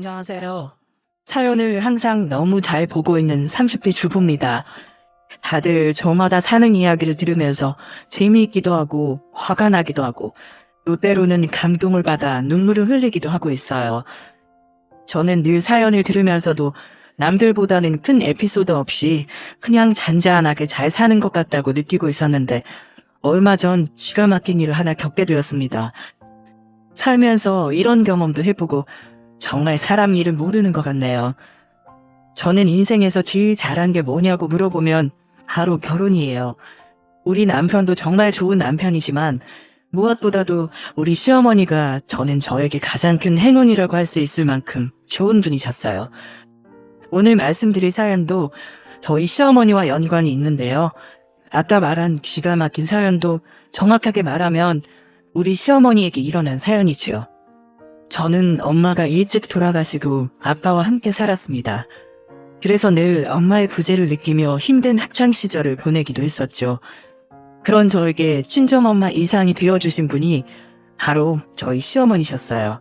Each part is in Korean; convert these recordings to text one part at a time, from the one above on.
안녕하세요. 사연을 항상 너무 잘 보고 있는 30대 주부입니다. 다들 저마다 사는 이야기를 들으면서 재미있기도 하고 화가 나기도 하고 또 때로는 감동을 받아 눈물을 흘리기도 하고 있어요. 저는 늘 사연을 들으면서도 남들보다는 큰 에피소드 없이 그냥 잔잔하게 잘 사는 것 같다고 느끼고 있었는데 얼마 전 기가 막힌 일을 하나 겪게 되었습니다. 살면서 이런 경험도 해보고 정말 사람 일을 모르는 것 같네요. 저는 인생에서 제일 잘한 게 뭐냐고 물어보면 바로 결혼이에요. 우리 남편도 정말 좋은 남편이지만 무엇보다도 우리 시어머니가 저는 저에게 가장 큰 행운이라고 할 수 있을 만큼 좋은 분이셨어요. 오늘 말씀드릴 사연도 저희 시어머니와 연관이 있는데요. 아까 말한 기가 막힌 사연도 정확하게 말하면 우리 시어머니에게 일어난 사연이지요. 저는 엄마가 일찍 돌아가시고 아빠와 함께 살았습니다. 그래서 늘 엄마의 부재를 느끼며 힘든 학창 시절을 보내기도 했었죠. 그런 저에게 친정엄마 이상이 되어주신 분이 바로 저희 시어머니셨어요.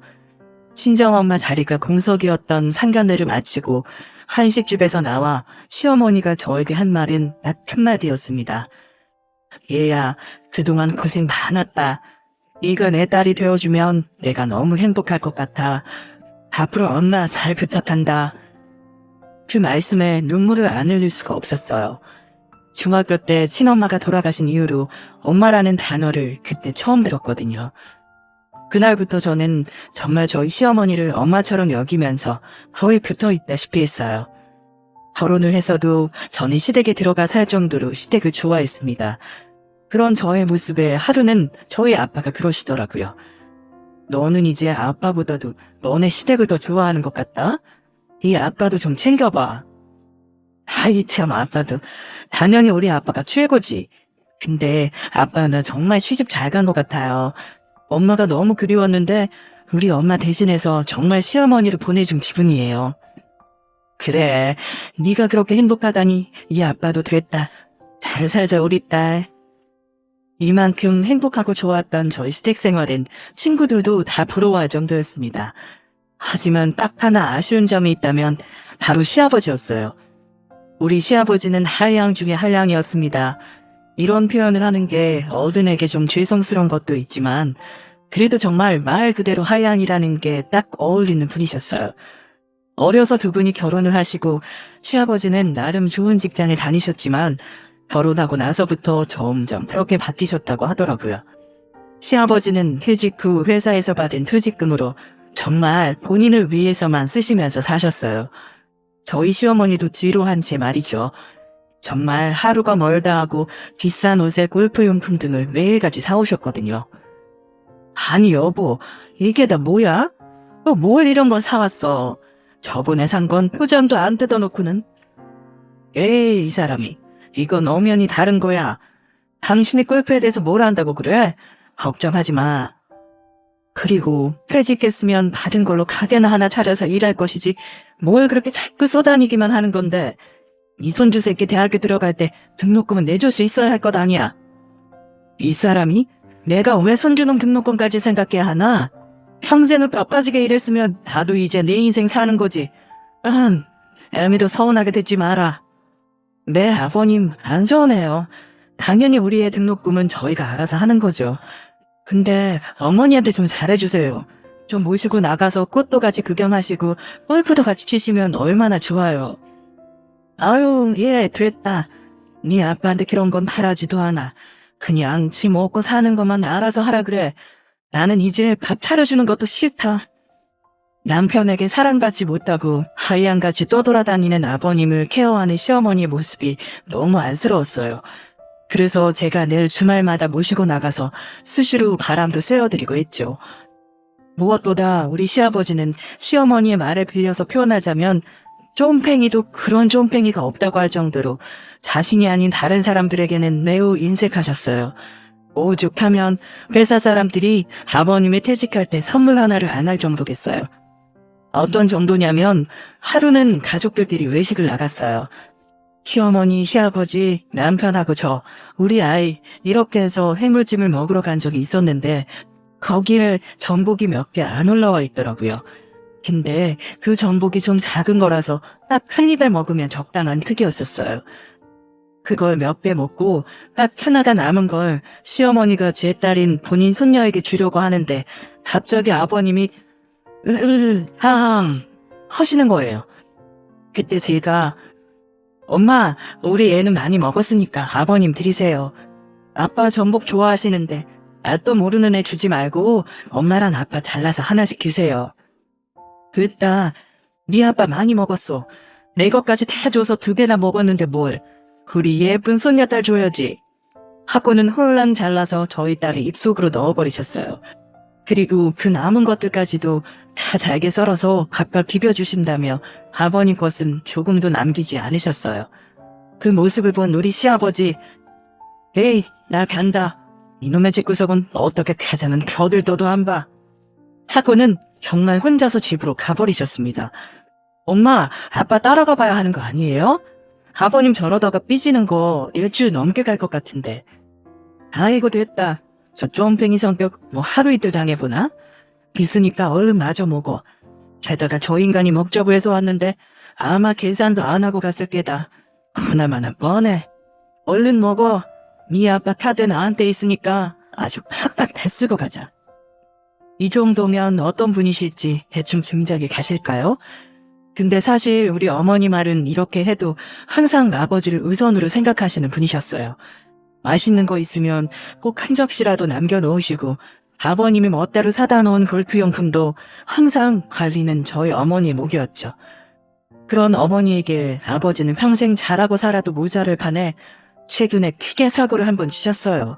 친정엄마 자리가 공석이었던 상견례를 마치고 한식집에서 나와 시어머니가 저에게 한 말은 딱 한마디였습니다. 얘야, 그동안 고생 많았다. 네가 내 딸이 되어주면 내가 너무 행복할 것 같아. 앞으로 엄마 잘 부탁한다. 그 말씀에 눈물을 안 흘릴 수가 없었어요. 중학교 때 친엄마가 돌아가신 이후로 엄마라는 단어를 그때 처음 들었거든요. 그날부터 저는 정말 저희 시어머니를 엄마처럼 여기면서 거의 붙어있다시피 했어요. 결혼을 해서도 저는 시댁에 들어가 살 정도로 시댁을 좋아했습니다. 그런 저의 모습에 하루는 저희 아빠가 그러시더라고요. 너는 이제 아빠보다도 너네 시댁을 더 좋아하는 것 같다? 이 아빠도 좀 챙겨봐. 아이 참 아빠도 당연히 우리 아빠가 최고지. 근데 아빠는 정말 시집 잘 간 것 같아요. 엄마가 너무 그리웠는데 우리 엄마 대신해서 정말 시어머니를 보내준 기분이에요. 그래, 네가 그렇게 행복하다니 이 아빠도 됐다. 잘 살자 우리 딸. 이만큼 행복하고 좋았던 저희 시댁 생활엔 친구들도 다 부러워할 정도였습니다. 하지만 딱 하나 아쉬운 점이 있다면 바로 시아버지였어요. 우리 시아버지는 한량 중에 한량이었습니다. 이런 표현을 하는 게 어른에게 좀 죄송스러운 것도 있지만 그래도 정말 말 그대로 한량이라는 게 딱 어울리는 분이셨어요. 어려서 두 분이 결혼을 하시고 시아버지는 나름 좋은 직장에 다니셨지만 결혼하고 나서부터 점점 그렇게 바뀌셨다고 하더라고요. 시아버지는 퇴직 후 회사에서 받은 퇴직금으로 정말 본인을 위해서만 쓰시면서 사셨어요. 저희 시어머니도 뒤로 한 제 말이죠. 정말 하루가 멀다 하고 비싼 옷에 골프용품 등을 매일같이 사오셨거든요. 아니 여보, 이게 다 뭐야? 또 뭘 이런 걸 사왔어? 저번에 산 건 포장도 안 뜯어놓고는. 에이 이 사람이. 이건 엄연히 다른 거야. 당신이 골프에 대해서 뭘 안다고 그래? 걱정하지 마. 그리고 퇴직했으면 받은 걸로 가게나 하나 차려서 일할 것이지 뭘 그렇게 자꾸 쏘다니기만 하는 건데 이 손주 새끼 대학에 들어갈 때 등록금은 내줄 수 있어야 할 것 아니야. 이 사람이? 내가 왜 손주놈 등록금까지 생각해야 하나? 평생을 뼈빠지게 일했으면 나도 이제 내 인생 사는 거지. 애미도 서운하게 듣지 마라. 네, 아버님, 안 서운해요. 당연히 우리의 등록금은 저희가 알아서 하는 거죠. 근데 어머니한테 좀 잘해주세요. 좀 모시고 나가서 꽃도 같이 구경하시고 골프도 같이 치시면 얼마나 좋아요. 아유, 예, 됐다. 네 아빠한테 그런 건 바라지도 않아. 그냥 지 먹고 사는 것만 알아서 하라 그래. 나는 이제 밥 차려주는 것도 싫다. 남편에게 사랑받지 못하고 하이안같이 떠돌아다니는 아버님을 케어하는 시어머니의 모습이 너무 안쓰러웠어요. 그래서 제가 늘 주말마다 모시고 나가서 수시로 바람도 쐬어드리고 했죠. 무엇보다 우리 시아버지는 시어머니의 말을 빌려서 표현하자면 쫌팽이도 그런 쫌팽이가 없다고 할 정도로 자신이 아닌 다른 사람들에게는 매우 인색하셨어요. 오죽하면 회사 사람들이 아버님이 퇴직할 때 선물 하나를 안 할 정도겠어요. 어떤 정도냐면 하루는 가족들끼리 외식을 나갔어요. 시어머니, 시아버지, 남편하고 저, 우리 아이 이렇게 해서 해물찜을 먹으러 간 적이 있었는데 거기에 전복이 몇 개 안 올라와 있더라고요. 근데 그 전복이 좀 작은 거라서 딱 한 입에 먹으면 적당한 크기였었어요. 그걸 몇 배 먹고 딱 하나가 남은 걸 시어머니가 제 딸인 본인 손녀에게 주려고 하는데 갑자기 아버님이 하항 하시는 거예요. 그때 제가 엄마, 우리 애는 많이 먹었으니까 아버님 드리세요. 아빠 전복 좋아하시는데 맛도 모르는 애 주지 말고 엄마랑 아빠 잘라서 하나씩 드세요. 그따 네 아빠 많이 먹었어. 내 것까지 다 줘서 2개나 먹었는데 뭘. 우리 예쁜 손녀딸 줘야지. 하고는 홀랑 잘라서 저희 딸의 입속으로 넣어버리셨어요. 그리고 그 남은 것들까지도 다 잘게 썰어서 밥과 비벼주신다며 아버님 것은 조금도 남기지 않으셨어요. 그 모습을 본 우리 시아버지, 에이, 나 간다. 이놈의 집구석은 어떻게 가자는 겨들떠도 안 봐. 하고는 정말 혼자서 집으로 가버리셨습니다. 엄마, 아빠 따라가 봐야 하는 거 아니에요? 아버님 저러다가 삐지는 거 일주일 넘게 갈 것 같은데. 아이고 됐다. 저 쫌팽이 성격 뭐 하루 이틀 당해보나? 있으니까 얼른 마저 먹어. 게다가 저 인간이 먹자고 해서 왔는데 아마 계산도 안 하고 갔을 게다. 하나마나 뻔해. 얼른 먹어. 네 아빠 카드 나한테 있으니까 아주 팍팍 패쓰고 가자. 이 정도면 어떤 분이실지 대충 짐작이 가실까요? 근데 사실 우리 어머니 말은 이렇게 해도 항상 아버지를 우선으로 생각하시는 분이셨어요. 맛있는 거 있으면 꼭 한 접시라도 남겨놓으시고 아버님이 멋대로 사다 놓은 골프용품도 항상 관리는 저희 어머니의 몫이었죠. 그런 어머니에게 아버지는 평생 잘하고 살아도 모자를 파내 최근에 크게 사고를 한번 치셨어요.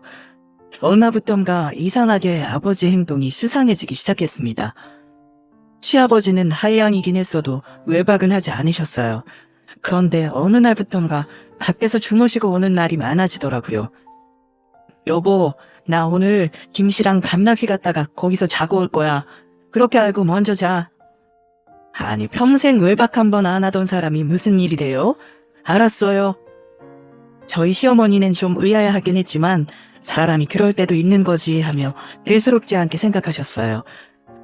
얼마부턴가 이상하게 아버지 행동이 수상해지기 시작했습니다. 시아버지는 한량이긴 했어도 외박은 하지 않으셨어요. 그런데 어느 날부턴가 밖에서 주무시고 오는 날이 많아지더라고요. 여보, 나 오늘 김씨랑 밤낚시 갔다가 거기서 자고 올 거야. 그렇게 알고 먼저 자. 아니, 평생 외박 한 번 안 하던 사람이 무슨 일이래요? 알았어요. 저희 시어머니는 좀 의아해하긴 했지만 사람이 그럴 때도 있는 거지 하며 대수롭지 않게 생각하셨어요.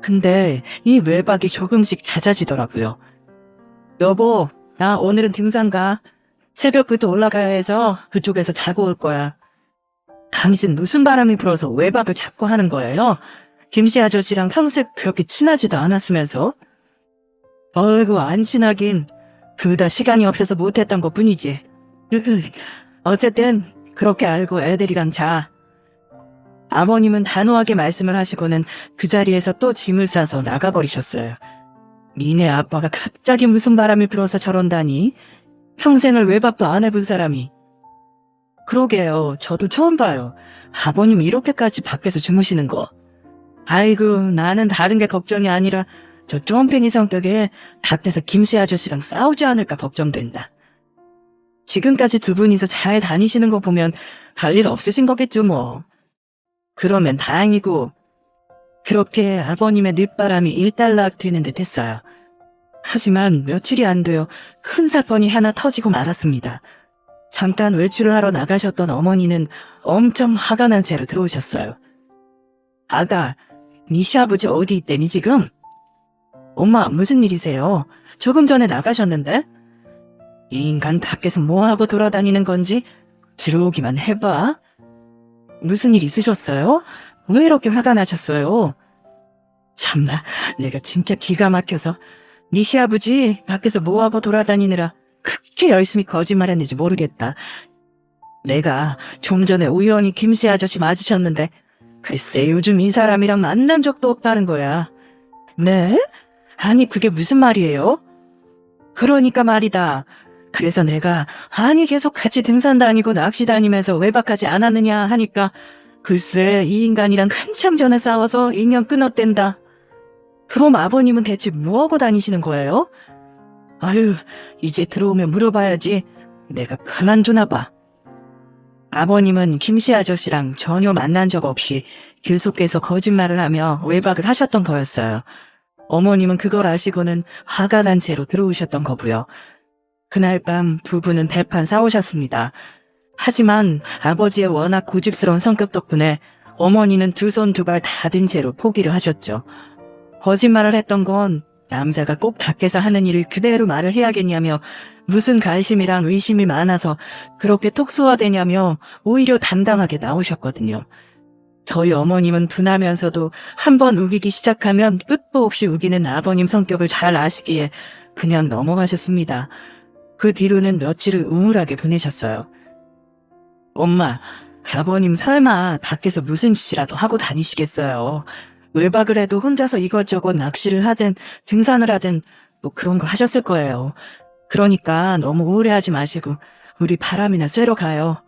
근데 이 외박이 조금씩 잦아지더라고요. 여보, 나 오늘은 등산 가. 새벽부터 올라가야 해서 그쪽에서 자고 올 거야. 당신 무슨 바람이 불어서 외박을 자꾸 하는 거예요? 김씨 아저씨랑 평생 그렇게 친하지도 않았으면서. 어이구, 안 친하긴. 둘 다 시간이 없어서 못했던 것 뿐이지. 어쨌든 그렇게 알고 애들이랑 자. 아버님은 단호하게 말씀을 하시고는 그 자리에서 또 짐을 싸서 나가버리셨어요. 니네 아빠가 갑자기 무슨 바람이 불어서 저런다니? 평생을 외박도 안 해본 사람이. 그러게요. 저도 처음 봐요. 아버님 이렇게까지 밖에서 주무시는 거. 아이고, 나는 다른 게 걱정이 아니라 저 쫌팽이 성격에 밖에서 김씨 아저씨랑 싸우지 않을까 걱정된다. 지금까지 두 분이서 잘 다니시는 거 보면 할 일 없으신 거겠죠 뭐. 그러면 다행이고. 그렇게 아버님의 늦바람이 일단락 되는 듯 했어요. 하지만 며칠이 안 되어 큰 사건이 하나 터지고 말았습니다. 잠깐 외출을 하러 나가셨던 어머니는 엄청 화가 난 채로 들어오셨어요. 아가, 니 시아버지 어디 있대니 지금? 엄마, 무슨 일이세요? 조금 전에 나가셨는데? 이 인간 밖에서 뭐하고 돌아다니는 건지 들어오기만 해봐. 무슨 일 있으셨어요? 왜 이렇게 화가 나셨어요? 참나, 내가 진짜 기가 막혀서 니 시아버지 밖에서 뭐하고 돌아다니느라 그렇게 열심히 거짓말했는지 모르겠다. 내가 좀 전에 우연히 김씨 아저씨 마주쳤는데 글쎄 요즘 이 사람이랑 만난 적도 없다는 거야. 네? 아니 그게 무슨 말이에요? 그러니까 말이다. 그래서 내가 아니 계속 같이 등산 다니고 낚시 다니면서 외박하지 않았느냐 하니까 글쎄 이 인간이랑 한참 전에 싸워서 인연 끊었댄다. 그럼 아버님은 대체 뭐하고 다니시는 거예요? 아유, 이제 들어오면 물어봐야지. 내가 가만두나 봐. 아버님은 김씨 아저씨랑 전혀 만난 적 없이 계속해서 거짓말을 하며 외박을 하셨던 거였어요. 어머님은 그걸 아시고는 화가 난 채로 들어오셨던 거고요. 그날 밤 두 분은 대판 싸우셨습니다. 하지만 아버지의 워낙 고집스러운 성격 덕분에 어머니는 두 손 두 발 다 든 채로 포기를 하셨죠. 거짓말을 했던 건 남자가 꼭 밖에서 하는 일을 그대로 말을 해야겠냐며 무슨 갈심이랑 의심이 많아서 그렇게 톡 소화되냐며 오히려 당당하게 나오셨거든요. 저희 어머님은 둔하면서도 한 번 우기기 시작하면 끝도 없이 우기는 아버님 성격을 잘 아시기에 그냥 넘어가셨습니다. 그 뒤로는 며칠을 우울하게 보내셨어요. 엄마, 아버님 설마 밖에서 무슨 짓이라도 하고 다니시겠어요? 외박을 해도 혼자서 이것저것 낚시를 하든 등산을 하든 뭐 그런 거 하셨을 거예요. 그러니까 너무 우울해하지 마시고 우리 바람이나 쐬러 가요.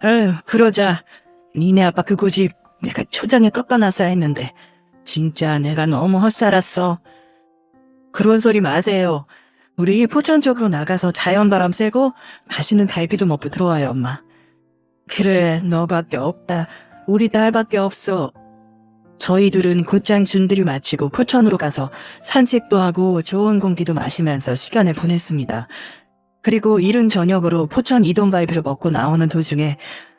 에휴, 그러자. 니네 아빠 그 고집 내가 초장에 꺾어놨어야 했는데 진짜 내가 너무 헛살았어. 그런 소리 마세요. 우리 포천 쪽으로 나가서 자연바람 쐬고 맛있는 갈비도 먹고 들어와요, 엄마. 그래, 너밖에 없다. 우리 딸밖에 없어. 저희 둘은 곧장 준비를 마치고 포천으로 가서 산책도 하고 좋은 공기도 마시면서 시간을 보냈습니다. 그리고 이른 저녁으로 포천 이동갈비를 먹고 나오는 도중에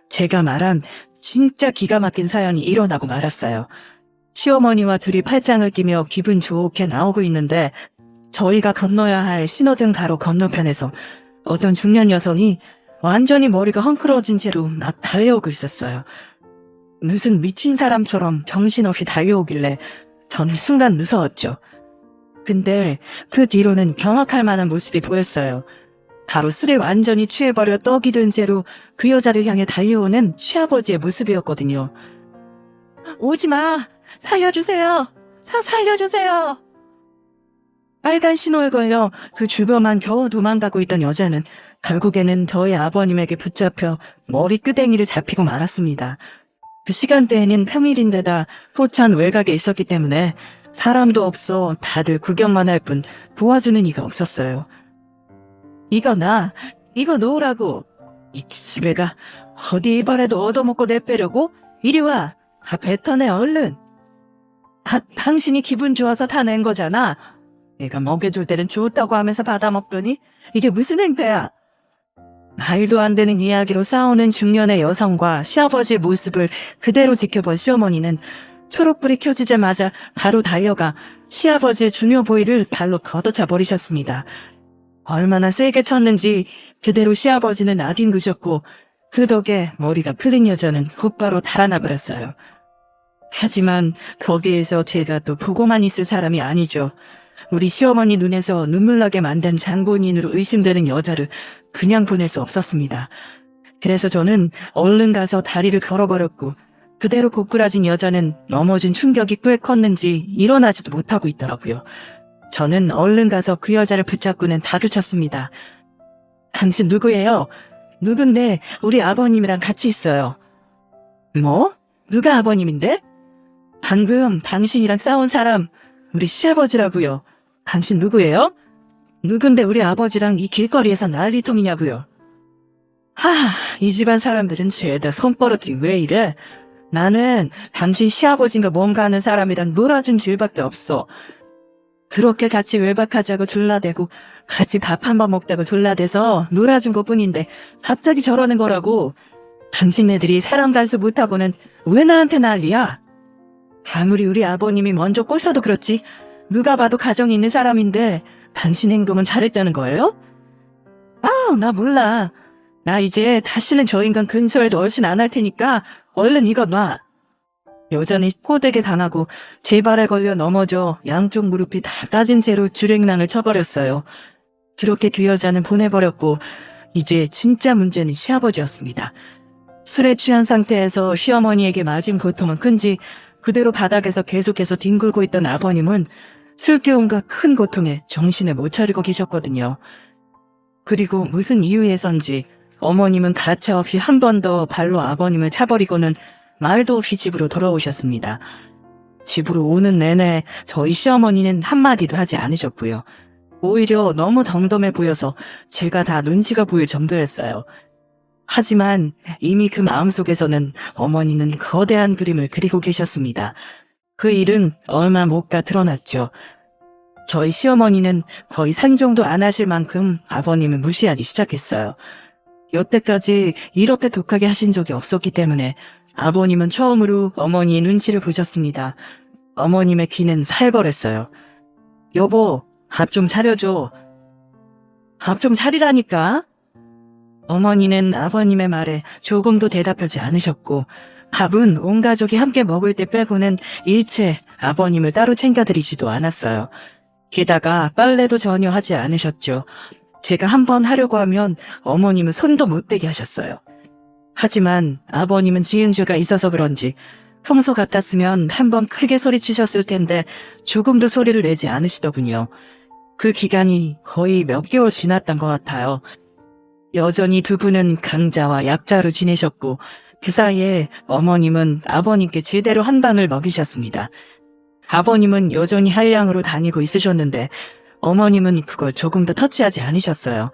제가 말한 진짜 기가 막힌 사연이 일어나고 말았어요. 시어머니와 둘이 팔짱을 끼며 기분 좋게 나오고 있는데 저희가 건너야 할 신호등 가로 건너편에서 어떤 중년 여성이 완전히 머리가 헝클어진 채로 막 달려오고 있었어요. 무슨 미친 사람처럼 정신없이 달려오길래 저는 순간 무서웠죠. 근데 그 뒤로는 경악할 만한 모습이 보였어요. 바로 술에 완전히 취해버려 떡이 든 채로 그 여자를 향해 달려오는 시아버지의 모습이었거든요. 오지마! 살려주세요! 살려주세요! 빨간 신호에 걸려 그 주변만 겨우 도망가고 있던 여자는 결국에는 저희 아버님에게 붙잡혀 머리끄댕이를 잡히고 말았습니다. 그 시간대에는 평일인데다 포천 외곽에 있었기 때문에 사람도 없어 다들 구경만 할 뿐 도와주는 이가 없었어요. 이거 놓으라고. 이 집애가 어디 이발에도 얻어먹고 내빼려고? 이리 와. 뱉어내 얼른. 당신이 기분 좋아서 다 낸 거잖아. 내가 먹여줄 때는 좋다고 하면서 받아먹더니 이게 무슨 행패야. 말도 안 되는 이야기로 싸우는 중년의 여성과 시아버지의 모습을 그대로 지켜본 시어머니는 초록불이 켜지자마자 바로 달려가 시아버지의 중요 부위를 발로 걷어차 버리셨습니다. 얼마나 세게 쳤는지 그대로 시아버지는 나뒹구셨고 그 덕에 머리가 풀린 여자는 곧바로 달아나 버렸어요. 하지만 거기에서 제가 또 보고만 있을 사람이 아니죠. 우리 시어머니 눈에서 눈물나게 만든 장본인으로 의심되는 여자를 그냥 보낼 수 없었습니다. 그래서 저는 얼른 가서 다리를 걸어버렸고 그대로 고꾸라진 여자는 넘어진 충격이 꽤 컸는지 일어나지도 못하고 있더라고요. 저는 얼른 가서 그 여자를 붙잡고는 다그쳤습니다. 당신 누구예요? 누군데 우리 아버님이랑 같이 있어요. 뭐? 누가 아버님인데? 방금 당신이랑 싸운 사람 우리 시아버지라고요. 당신 누구예요? 누군데 우리 아버지랑 이 길거리에서 난리통이냐고요. 이 집안 사람들은 죄다 손버릇이 왜 이래? 나는 당신 시아버지인가 뭔가 하는 사람이랑 놀아준 질밖에 없어. 그렇게 같이 외박하자고 졸라대고 같이 밥 한 번 먹자고 졸라대서 놀아준 것뿐인데 갑자기 저러는 거라고. 당신네들이 사람 간수 못하고는 왜 나한테 난리야? 아무리 우리 아버님이 먼저 꼬셔도 그렇지 누가 봐도 가정이 있는 사람인데 당신 행동은 잘했다는 거예요? 나 몰라. 나 이제 다시는 저 인간 근처에도 얼씬 안 할 테니까 얼른 이거 놔. 여전히 꼬대게 당하고 제 발에 걸려 넘어져 양쪽 무릎이 다 까진 채로 주랭랑을 쳐버렸어요. 그렇게 그 여자는 보내버렸고 이제 진짜 문제는 시아버지였습니다. 술에 취한 상태에서 시어머니에게 맞은 고통은 큰지 그대로 바닥에서 계속해서 뒹굴고 있던 아버님은 술기운과 큰 고통에 정신을 못 차리고 계셨거든요. 그리고 무슨 이유에선지 어머님은 가차없이 한 번 더 발로 아버님을 차버리고는 말도 없이 집으로 돌아오셨습니다. 집으로 오는 내내 저희 시어머니는 한마디도 하지 않으셨고요. 오히려 너무 덤덤해 보여서 제가 다 눈치가 보일 정도였어요. 하지만 이미 그 마음속에서는 어머니는 거대한 그림을 그리고 계셨습니다. 그 일은 얼마 못 가 드러났죠. 저희 시어머니는 거의 상종도 안 하실 만큼 아버님을 무시하기 시작했어요. 여태까지 이렇게 독하게 하신 적이 없었기 때문에 아버님은 처음으로 어머니의 눈치를 보셨습니다. 어머님의 귀는 살벌했어요. 여보, 밥 좀 차려줘. 밥 좀 차리라니까. 어머니는 아버님의 말에 조금도 대답하지 않으셨고, 밥은 온 가족이 함께 먹을 때 빼고는 일체 아버님을 따로 챙겨드리지도 않았어요. 게다가 빨래도 전혀 하지 않으셨죠. 제가 한번 하려고 하면 어머님은 손도 못 대게 하셨어요. 하지만 아버님은 지은 죄가 있어서 그런지 평소 같았으면 한번 크게 소리치셨을 텐데 조금도 소리를 내지 않으시더군요. 그 기간이 거의 몇 개월 지났던 것 같아요. 여전히 두 분은 강자와 약자로 지내셨고 그 사이에 어머님은 아버님께 제대로 한 방을 먹이셨습니다. 아버님은 여전히 한량으로 다니고 있으셨는데 어머님은 그걸 조금도 터치하지 않으셨어요.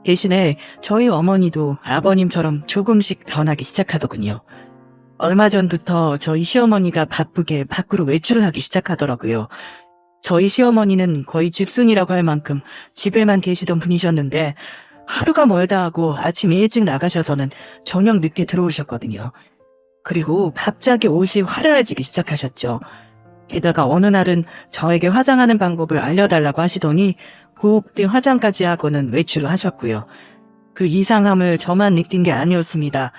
대신에 저희 어머니도 아버님처럼 조금씩 변하기 시작하더군요. 얼마 전부터 저희 시어머니가 바쁘게 밖으로 외출을 하기 시작하더라고요. 저희 시어머니는 거의 집순이라고 할 만큼 집에만 계시던 분이셨는데 하루가 멀다 하고 아침 일찍 나가셔서는 저녁 늦게 들어오셨거든요. 그리고 갑자기 옷이 화려해지기 시작하셨죠. 게다가 어느 날은 저에게 화장하는 방법을 알려달라고 하시더니 곱게 화장까지 하고는 외출을 하셨고요. 그 이상함을 저만 느낀 게 아니었습니다.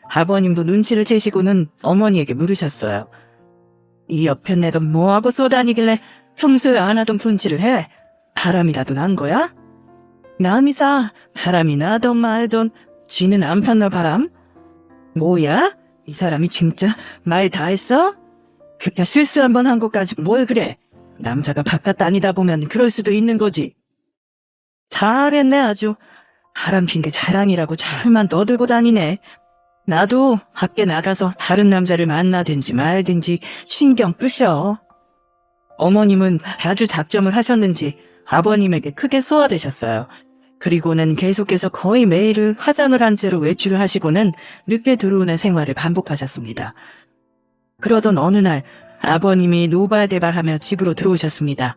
아버님도 눈치를 채시고는 어머니에게 물으셨어요. 이 옆에 내돈 뭐하고 쏘다니길래 평소에 안 하던 분칠을 해? 바람이라도 난 거야? 남이사 바람이 나던 말던 지는 안 폈나 바람? 뭐야? 이 사람이 진짜 말 다 했어? 그냥 실수 한 번 한 것까지 뭘 그래? 남자가 바깥 다니다 보면 그럴 수도 있는 거지. 잘했네 아주. 바람 핀 게 자랑이라고 잘만 떠들고 다니네. 나도 밖에 나가서 다른 남자를 만나든지 말든지 신경 끄셔. 어머님은 아주 작정을 하셨는지 아버님에게 크게 소화되셨어요. 그리고는 계속해서 거의 매일 화장을 한 채로 외출을 하시고는 늦게 들어오는 생활을 반복하셨습니다. 그러던 어느 날 아버님이 노발대발하며 집으로 들어오셨습니다.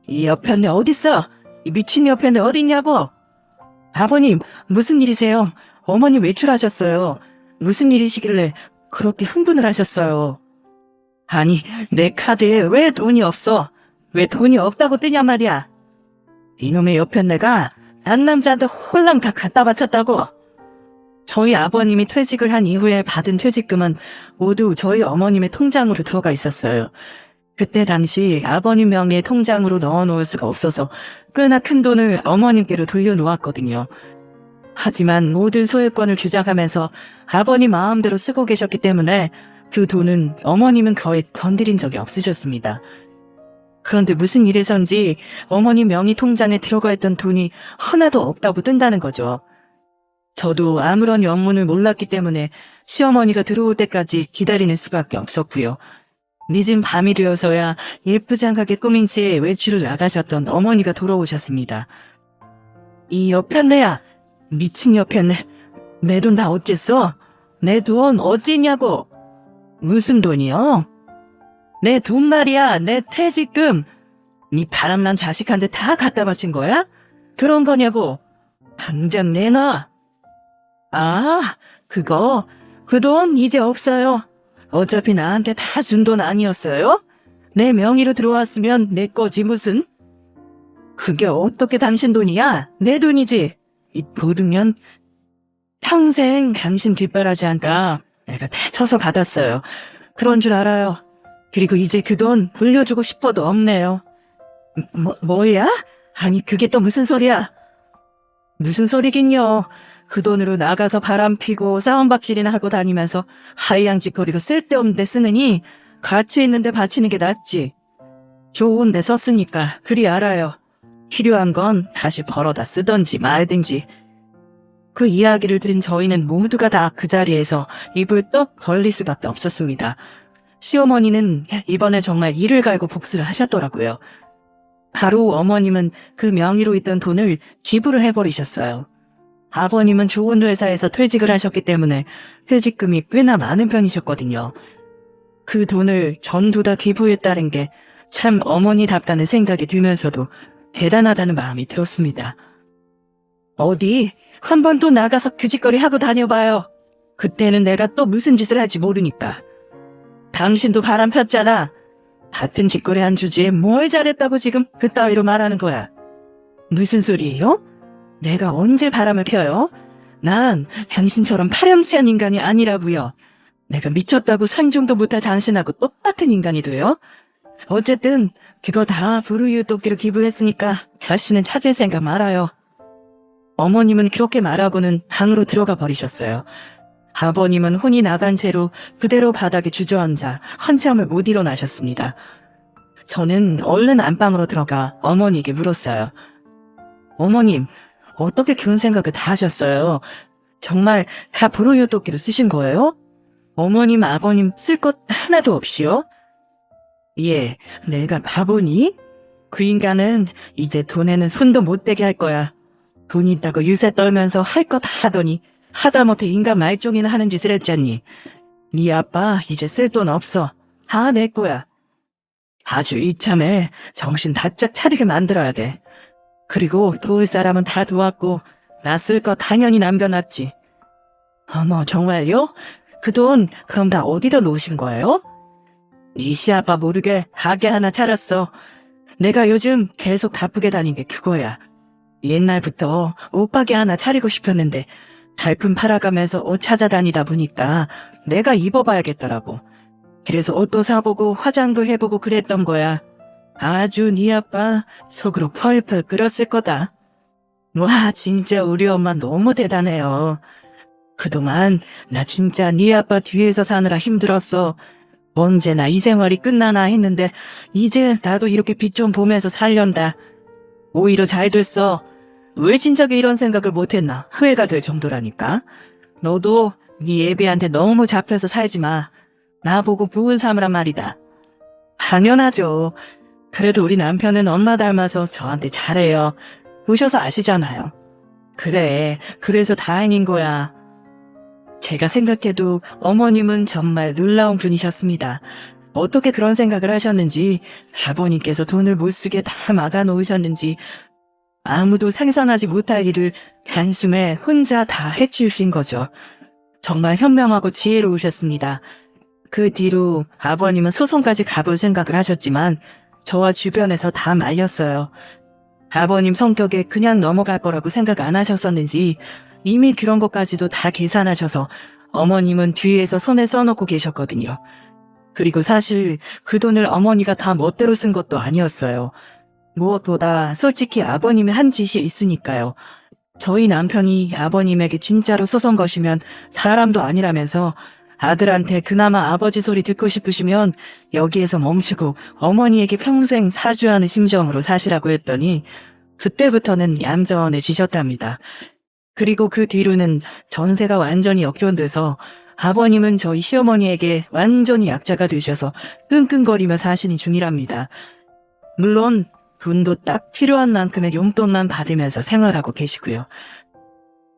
이 여편네 어딨어? 이 미친 여편네 어딨냐고? 아버님 무슨 일이세요? 어머니 외출하셨어요. 무슨 일이시길래 그렇게 흥분을 하셨어요? 아니 내 카드에 왜 돈이 없어? 왜 돈이 없다고 뜨냐 말이야. 이놈의 여편네가 난 남자한테 홀랑 다 갖다 바쳤다고. 저희 아버님이 퇴직을 한 이후에 받은 퇴직금은 모두 저희 어머님의 통장으로 들어가 있었어요. 그때 당시 아버님 명의의 통장으로 넣어놓을 수가 없어서 꽤나 큰 돈을 어머님께로 돌려놓았거든요. 하지만 모든 소유권을 주장하면서 아버님 마음대로 쓰고 계셨기 때문에 그 돈은 어머님은 거의 건드린 적이 없으셨습니다. 그런데 무슨 일에선지 어머니 명의 통장에 들어가 있던 돈이 하나도 없다고 뜬다는 거죠. 저도 아무런 영문을 몰랐기 때문에 시어머니가 들어올 때까지 기다리는 수밖에 없었고요. 늦은 밤이 되어서야 예쁘장하게 꾸민 채 외출을 나가셨던 어머니가 돌아오셨습니다. 이 여편네야, 미친 여편네, 내 돈 다 어쨌어? 내 돈 어찌냐고? 무슨 돈이요? 내 돈 말이야, 내 퇴직금. 네 바람난 자식한테 다 갖다 바친 거야? 그런 거냐고? 당장 내놔. 아, 그 돈 이제 없어요. 어차피 나한테 다 준 돈 아니었어요? 내 명의로 들어왔으면 내 거지 무슨? 그게 어떻게 당신 돈이야? 내 돈이지. 이 도둑년. 평생 당신 뒷바라지 하니까 내가 다 쳐서 받았어요. 그런 줄 알아요. 그리고 이제 그 돈 돌려주고 싶어도 없네요. 뭐야? 아니 그게 또 무슨 소리야? 무슨 소리긴요. 그 돈으로 나가서 바람 피고 싸움받기리나 하고 다니면서 하이양 짓거리로 쓸데없는 데 쓰느니 가치 있는 데 바치는 게 낫지. 좋은 데 썼으니까 그리 알아요. 필요한 건 다시 벌어다 쓰던지 말든지. 그 이야기를 들은 저희는 모두가 다 그 자리에서 입을 떡 벌릴 수밖에 없었습니다. 시어머니는 이번에 정말 이를 갈고 복수를 하셨더라고요. 바로 어머님은 그 명의로 있던 돈을 기부를 해버리셨어요. 아버님은 좋은 회사에서 퇴직을 하셨기 때문에 퇴직금이 꽤나 많은 편이셨거든요. 그 돈을 전부 다 기부했다는 게 참 어머니답다는 생각이 들면서도 대단하다는 마음이 들었습니다. 어디 한 번 또 나가서 그 짓거리 하고 다녀봐요. 그때는 내가 또 무슨 짓을 할지 모르니까. 당신도 바람 폈잖아. 같은 짓거리 한 주제에 뭘 잘했다고 지금 그따위로 말하는 거야? 무슨 소리예요? 내가 언제 바람을 펴요? 난 당신처럼 파렴치한 인간이 아니라고요. 내가 미쳤다고 상종도 못할 당신하고 똑같은 인간이 돼요? 어쨌든 그거 다 불우이웃 돕기로 기부했으니까 다시는 찾을 생각 말아요. 어머님은 그렇게 말하고는 방으로 들어가 버리셨어요. 아버님은 혼이 나간 채로 그대로 바닥에 주저앉아 한참을 못 일어나셨습니다. 저는 얼른 안방으로 들어가 어머니에게 물었어요. 어머님, 어떻게 그런 생각을 다 하셨어요? 정말 다 불우이웃 돕기로 쓰신 거예요? 어머님, 아버님 쓸 것 하나도 없이요? 예, 내가 바보니? 그 인간은 이제 돈에는 손도 못 대게 할 거야. 돈 있다고 유세 떨면서 할 것 하더니 하다못해 인간 말종이나 하는 짓을 했잖니. 네 아빠 이제 쓸 돈 없어. 다 내 거야. 아주 이참에 정신 바짝 차리게 만들어야 돼. 그리고 도울 사람은 다 도왔고 나 쓸 거 당연히 남겨놨지. 어머 정말요? 그 돈 그럼 다 어디다 놓으신 거예요? 네 시아빠 모르게 가게 하나 차렸어. 내가 요즘 계속 바쁘게 다닌 게 그거야. 옛날부터 옷가게 하나 차리고 싶었는데 달품 팔아가면서 옷 찾아다니다 보니까 내가 입어봐야겠더라고. 그래서 옷도 사보고 화장도 해보고 그랬던 거야. 아주 네 아빠 속으로 펄펄 끓었을 거다. 와 진짜 우리 엄마 너무 대단해요. 그동안 나 진짜 네 아빠 뒤에서 사느라 힘들었어. 언제나 이 생활이 끝나나 했는데 이제 나도 이렇게 빛 좀 보면서 살련다. 오히려 잘 됐어. 왜 진작에 이런 생각을 못했나 후회가 될 정도라니까. 너도 네 예비한테 너무 잡혀서 살지 마. 나보고 부은 삼으란 말이다. 당연하죠. 그래도 우리 남편은 엄마 닮아서 저한테 잘해요. 보셔서 아시잖아요. 그래, 그래서 다행인 거야. 제가 생각해도 어머님은 정말 놀라운 분이셨습니다. 어떻게 그런 생각을 하셨는지, 아버님께서 돈을 못 쓰게 다 막아놓으셨는지, 아무도 상상하지 못할 일을 단숨에 혼자 다 해치우신 거죠. 정말 현명하고 지혜로우셨습니다. 그 뒤로 아버님은 소송까지 가볼 생각을 하셨지만 저와 주변에서 다 말렸어요. 아버님 성격에 그냥 넘어갈 거라고 생각 안 하셨었는지 이미 그런 것까지도 다 계산하셔서 어머님은 뒤에서 손에 써놓고 계셨거든요. 그리고 사실 그 돈을 어머니가 다 멋대로 쓴 것도 아니었어요. 무엇보다 솔직히 아버님의 한 짓이 있으니까요. 저희 남편이 아버님에게 진짜로 소송 거시면 사람도 아니라면서 아들한테 그나마 아버지 소리 듣고 싶으시면 여기에서 멈추고 어머니에게 평생 사주하는 심정으로 사시라고 했더니 그때부터는 얌전해지셨답니다. 그리고 그 뒤로는 전세가 완전히 역전돼서 아버님은 저희 시어머니에게 완전히 약자가 되셔서 끙끙거리며 사시는 중이랍니다. 물론 돈도 딱 필요한 만큼의 용돈만 받으면서 생활하고 계시고요.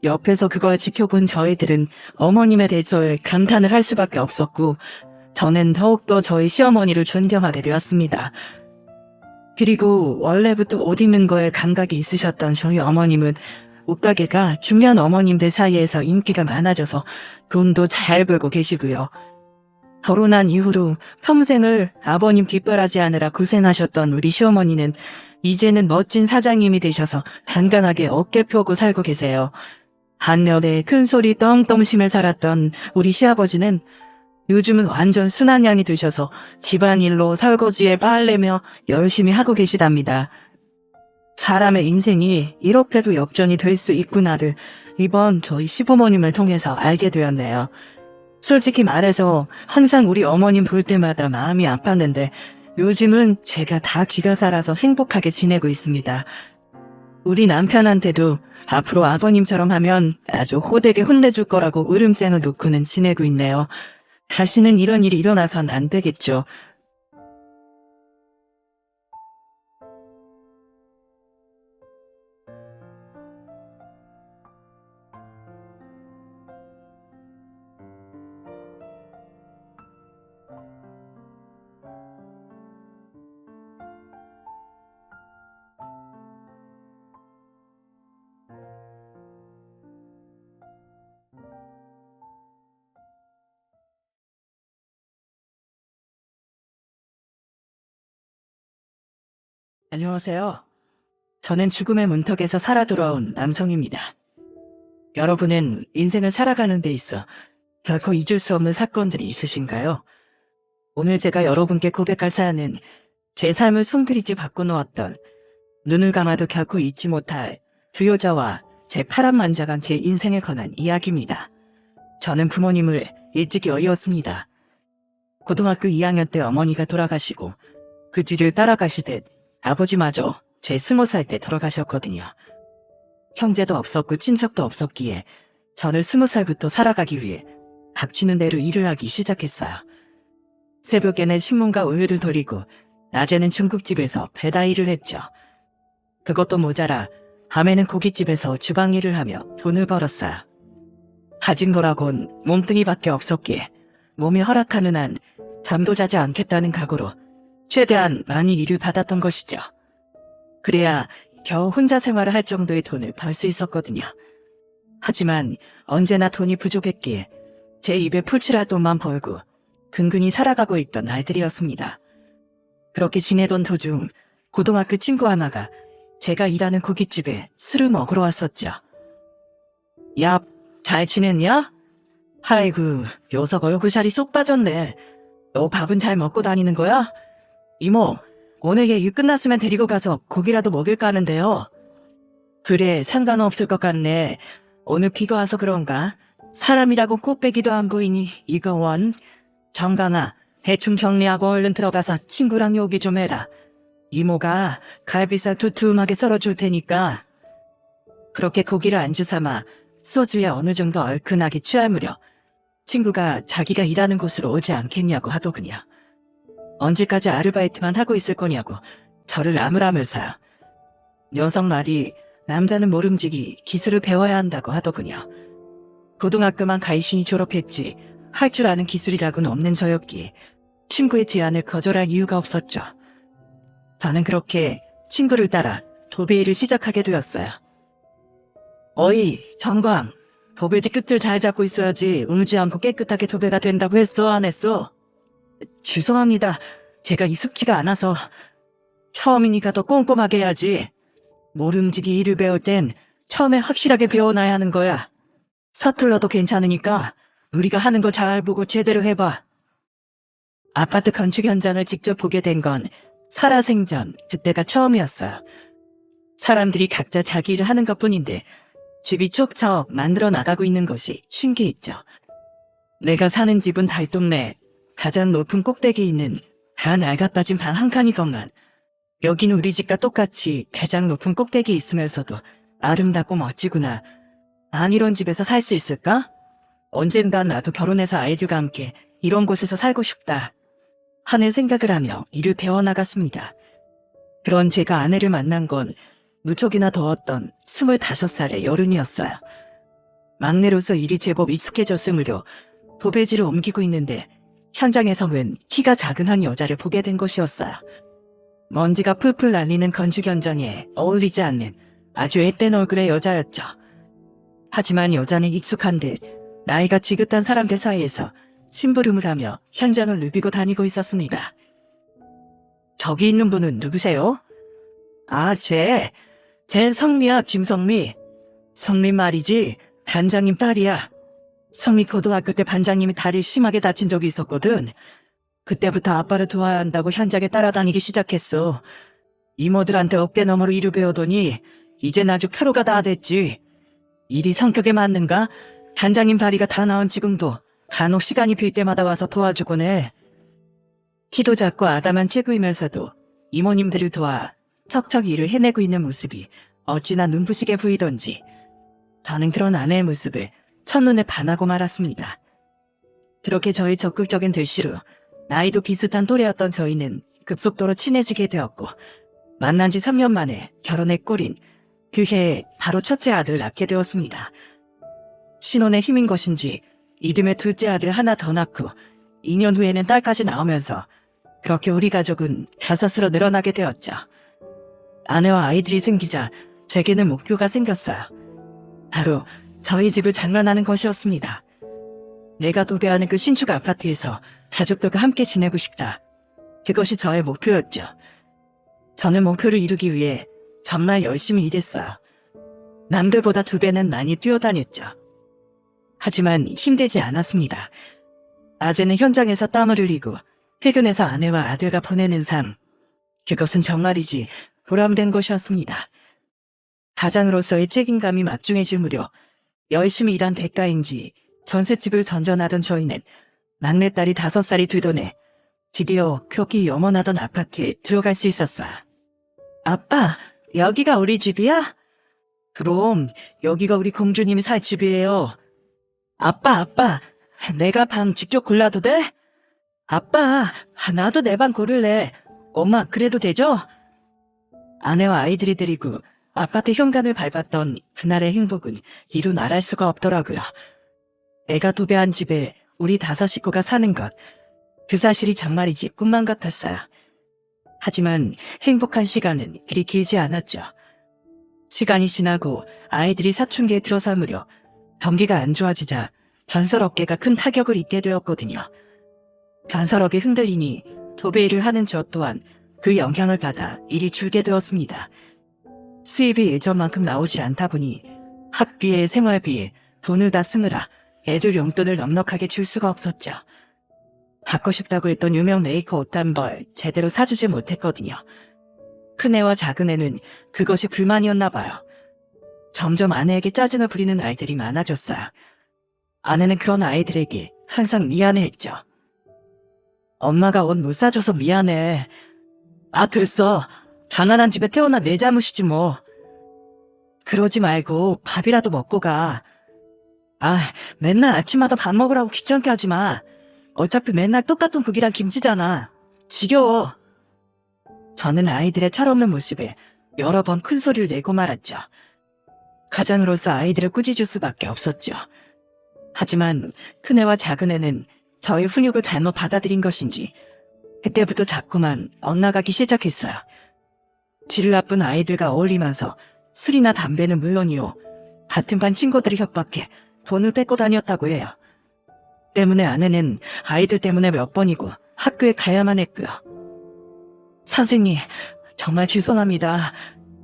옆에서 그걸 지켜본 저희들은 어머님에 대해서 감탄을 할 수밖에 없었고 저는 더욱더 저희 시어머니를 존경하게 되었습니다. 그리고 원래부터 옷 입는 거에 감각이 있으셨던 저희 어머님은 옷가게가 중년 어머님들 사이에서 인기가 많아져서 돈도 잘 벌고 계시고요. 결혼한 이후로 평생을 아버님 뒷바라지하느라 고생하셨던 우리 시어머니는 이제는 멋진 사장님이 되셔서 단단하게 어깨 펴고 살고 계세요. 반면에 큰소리 떵떵 살았던 우리 시아버지는 요즘은 완전 순한양이 되셔서 집안일로 설거지에 빨래며 열심히 하고 계시답니다. 사람의 인생이 이렇게도 역전이 될 수 있구나를 이번 저희 시부모님을 통해서 알게 되었네요. 솔직히 말해서 항상 우리 어머님 볼 때마다 마음이 아팠는데 요즘은 제가 다 기가 살아서 행복하게 지내고 있습니다. 우리 남편한테도 앞으로 아버님처럼 하면 아주 호되게 혼내줄 거라고 으름장을 놓고는 지내고 있네요. 다시는 이런 일이 일어나선 안 되겠죠. 안녕하세요. 저는 죽음의 문턱에서 살아 돌아온 남성입니다. 여러분은 인생을 살아가는 데 있어 결코 잊을 수 없는 사건들이 있으신가요? 오늘 제가 여러분께 고백할 사연은 제 삶을 숨기리지 바꿔놓았던 눈을 감아도 결코 잊지 못할 두 여자와 제 파란만장한 제 인생에 관한 이야기입니다. 저는 부모님을 일찍 여의었습니다. 고등학교 2학년 때 어머니가 돌아가시고 그 뒤를 따라가시듯 아버지마저 제 20살 때 돌아가셨거든요. 형제도 없었고 친척도 없었기에 저는 20살부터 살아가기 위해 닥치는 대로 일을 하기 시작했어요. 새벽에는 신문과 우유를 돌리고 낮에는 중국집에서 배달 일을 했죠. 그것도 모자라 밤에는 고깃집에서 주방 일을 하며 돈을 벌었어요. 가진 거라곤 몸뚱이밖에 없었기에 몸이 허락하는 한 잠도 자지 않겠다는 각오로 최대한 많이 일을 받았던 것이죠. 그래야 겨우 혼자 생활을 할 정도의 돈을 벌 수 있었거든요. 하지만 언제나 돈이 부족했기에 제 입에 풀칠할 돈만 벌고 근근히 살아가고 있던 날들이었습니다. 그렇게 지내던 도중 고등학교 친구 하나가 제가 일하는 고깃집에 술을 먹으러 왔었죠. 야, 잘 지냈냐? 아이고, 녀석 얼굴살이 쏙 빠졌네. 너 밥은 잘 먹고 다니는 거야? 이모, 오늘 얘 일 끝났으면 데리고 가서 고기라도 먹을까 하는데요. 그래, 상관없을 것 같네. 오늘 비가 와서 그런가? 사람이라고 꽃배기도 안 보이니 이거 원. 정강아, 대충 정리하고 얼른 들어가서 친구랑 얘기 좀 해라. 이모가 갈비살 두툼하게 썰어줄 테니까. 그렇게 고기를 안주 삼아 소주에 어느 정도 얼큰하게 취할 무렵 친구가 자기가 일하는 곳으로 오지 않겠냐고 하더군요. 언제까지 아르바이트만 하고 있을 거냐고 저를 나무라면서요. 녀석 말이 남자는 모름지기 기술을 배워야 한다고 하더군요. 고등학교만 간신히 졸업했지 할 줄 아는 기술이라고는 없는 저였기에 친구의 제안을 거절할 이유가 없었죠. 저는 그렇게 친구를 따라 도배 일을 시작하게 되었어요. 어이, 정광. 도배지 끝을 잘 잡고 있어야지 울지 않고 깨끗하게 도배가 된다고 했어, 안 했어? 죄송합니다. 제가 익숙지가 않아서. 처음이니까 더 꼼꼼하게 해야지. 모름지기 일을 배울 땐 처음에 확실하게 배워놔야 하는 거야. 서툴러도 괜찮으니까 우리가 하는 거 잘 보고 제대로 해봐. 아파트 건축 현장을 직접 보게 된 건 살아생전 그때가 처음이었어요. 사람들이 각자 자기 일을 하는 것뿐인데 집이 촉척 만들어 나가고 있는 것이 신기했죠. 내가 사는 집은 달동네 가장 높은 꼭대기에 있는 다 낡아빠진 방 한 칸이건만 여긴 우리 집과 똑같이 가장 높은 꼭대기에 있으면서도 아름답고 멋지구나. 안 이런 집에서 살 수 있을까? 언젠간 나도 결혼해서 아이들과 함께 이런 곳에서 살고 싶다 하는 생각을 하며 일을 배워나갔습니다. 그런 제가 아내를 만난 건 무척이나 더웠던 25살의 여름이었어요. 막내로서 일이 제법 익숙해졌으므로 도배지를 옮기고 있는데 현장에서 웬 키가 작은 한 여자를 보게 된 것이었어요. 먼지가 풀풀 날리는 건축 현장에 어울리지 않는 아주 앳된 얼굴의 여자였죠. 하지만 여자는 익숙한 듯 나이가 지긋한 사람들 사이에서 심부름을 하며 현장을 누비고 다니고 있었습니다. 저기 있는 분은 누구세요? 아, 쟤 성미야, 김성미. 성미 말이지, 반장님 딸이야. 성미 고등학교 때 반장님이 다리를 심하게 다친 적이 있었거든. 그때부터 아빠를 도와야 한다고 현장에 따라다니기 시작했어. 이모들한테 어깨 너머로 일을 배우더니 이젠 아주 표로가 다 됐지. 일이 성격에 맞는가? 반장님 다리가 다 나은 지금도 간혹 시간이 빌 때마다 와서 도와주곤 해. 키도 작고 아담한 체구이면서도 이모님들을 도와 척척 일을 해내고 있는 모습이 어찌나 눈부시게 보이던지 저는 그런 아내의 모습에 첫눈에 반하고 말았습니다. 그렇게 저의 적극적인 대시로 나이도 비슷한 또래였던 저희는 급속도로 친해지게 되었고 만난 지 3년 만에 결혼에 꼴인 그 해에 바로 첫째 아들을 낳게 되었습니다. 신혼의 힘인 것인지 이듬해 둘째 아들 하나 더 낳고 2년 후에는 딸까지 나오면서 그렇게 우리 가족은 5으로 늘어나게 되었죠. 아내와 아이들이 생기자 제게는 목표가 생겼어요. 바로 저희 집을 장만하는 것이었습니다. 내가 도배하는 그 신축 아파트에서 가족들과 함께 지내고 싶다. 그것이 저의 목표였죠. 저는 목표를 이루기 위해 정말 열심히 일했어요. 남들보다 2배는 많이 뛰어다녔죠. 하지만 힘들지 않았습니다. 낮에는 현장에서 땀을 흘리고 퇴근해서 아내와 아들과 보내는 삶. 그것은 정말이지 보람된 것이었습니다. 가장으로서의 책임감이 막중해질 무렵 열심히 일한 대가인지 전셋집을 전전하던 저희는 막내딸이 5살이 되던 해 드디어 격이 염원하던 아파트에 들어갈 수 있었어요. 아빠, 여기가 우리 집이야? 그럼 여기가 우리 공주님이 살 집이에요. 아빠, 내가 방 직접 골라도 돼? 아빠, 나도 내 방 고를래. 엄마, 그래도 되죠? 아내와 아이들이 데리고 아파트 현관을 밟았던 그날의 행복은 이루 말할 수가 없더라고요. 내가 도배한 집에 우리 5 식구가 사는 것, 그 사실이 정말이지 꿈만 같았어요. 하지만 행복한 시간은 그리 길지 않았죠. 시간이 지나고 아이들이 사춘기에 들어설 무렵 경기가 안 좋아지자 건설업계가 큰 타격을 입게 되었거든요. 건설업이 흔들리니 도배 일을 하는 저 또한 그 영향을 받아 일이 줄게 되었습니다. 수입이 예전만큼 나오지 않다 보니 학비에 생활비에 돈을 다 쓰느라 애들 용돈을 넉넉하게 줄 수가 없었죠. 받고 싶다고 했던 유명 메이커 옷 한 벌 제대로 사주지 못했거든요. 큰애와 작은애는 그것이 불만이었나 봐요. 점점 아내에게 짜증을 부리는 아이들이 많아졌어요. 아내는 그런 아이들에게 항상 미안해했죠. 엄마가 옷 못 사줘서 미안해. 아, 됐어. 가난한 집에 태어나 내 잘못이지 뭐. 그러지 말고 밥이라도 먹고 가. 아, 맨날 아침마다 밥 먹으라고 귀찮게 하지 마. 어차피 맨날 똑같은 국이랑 김치잖아. 지겨워. 저는 아이들의 철없는 모습에 여러 번 큰 소리를 내고 말았죠. 가장으로서 아이들을 꾸짖을 수밖에 없었죠. 하지만 큰애와 작은애는 저의 훈육을 잘못 받아들인 것인지 그때부터 자꾸만 엇나가기 시작했어요. 질 나쁜 아이들과 어울리면서 술이나 담배는 물론이요. 같은 반 친구들이 협박해 돈을 뺏고 다녔다고 해요. 때문에 아내는 아이들 때문에 몇 번이고 학교에 가야만 했고요. 선생님, 정말 죄송합니다.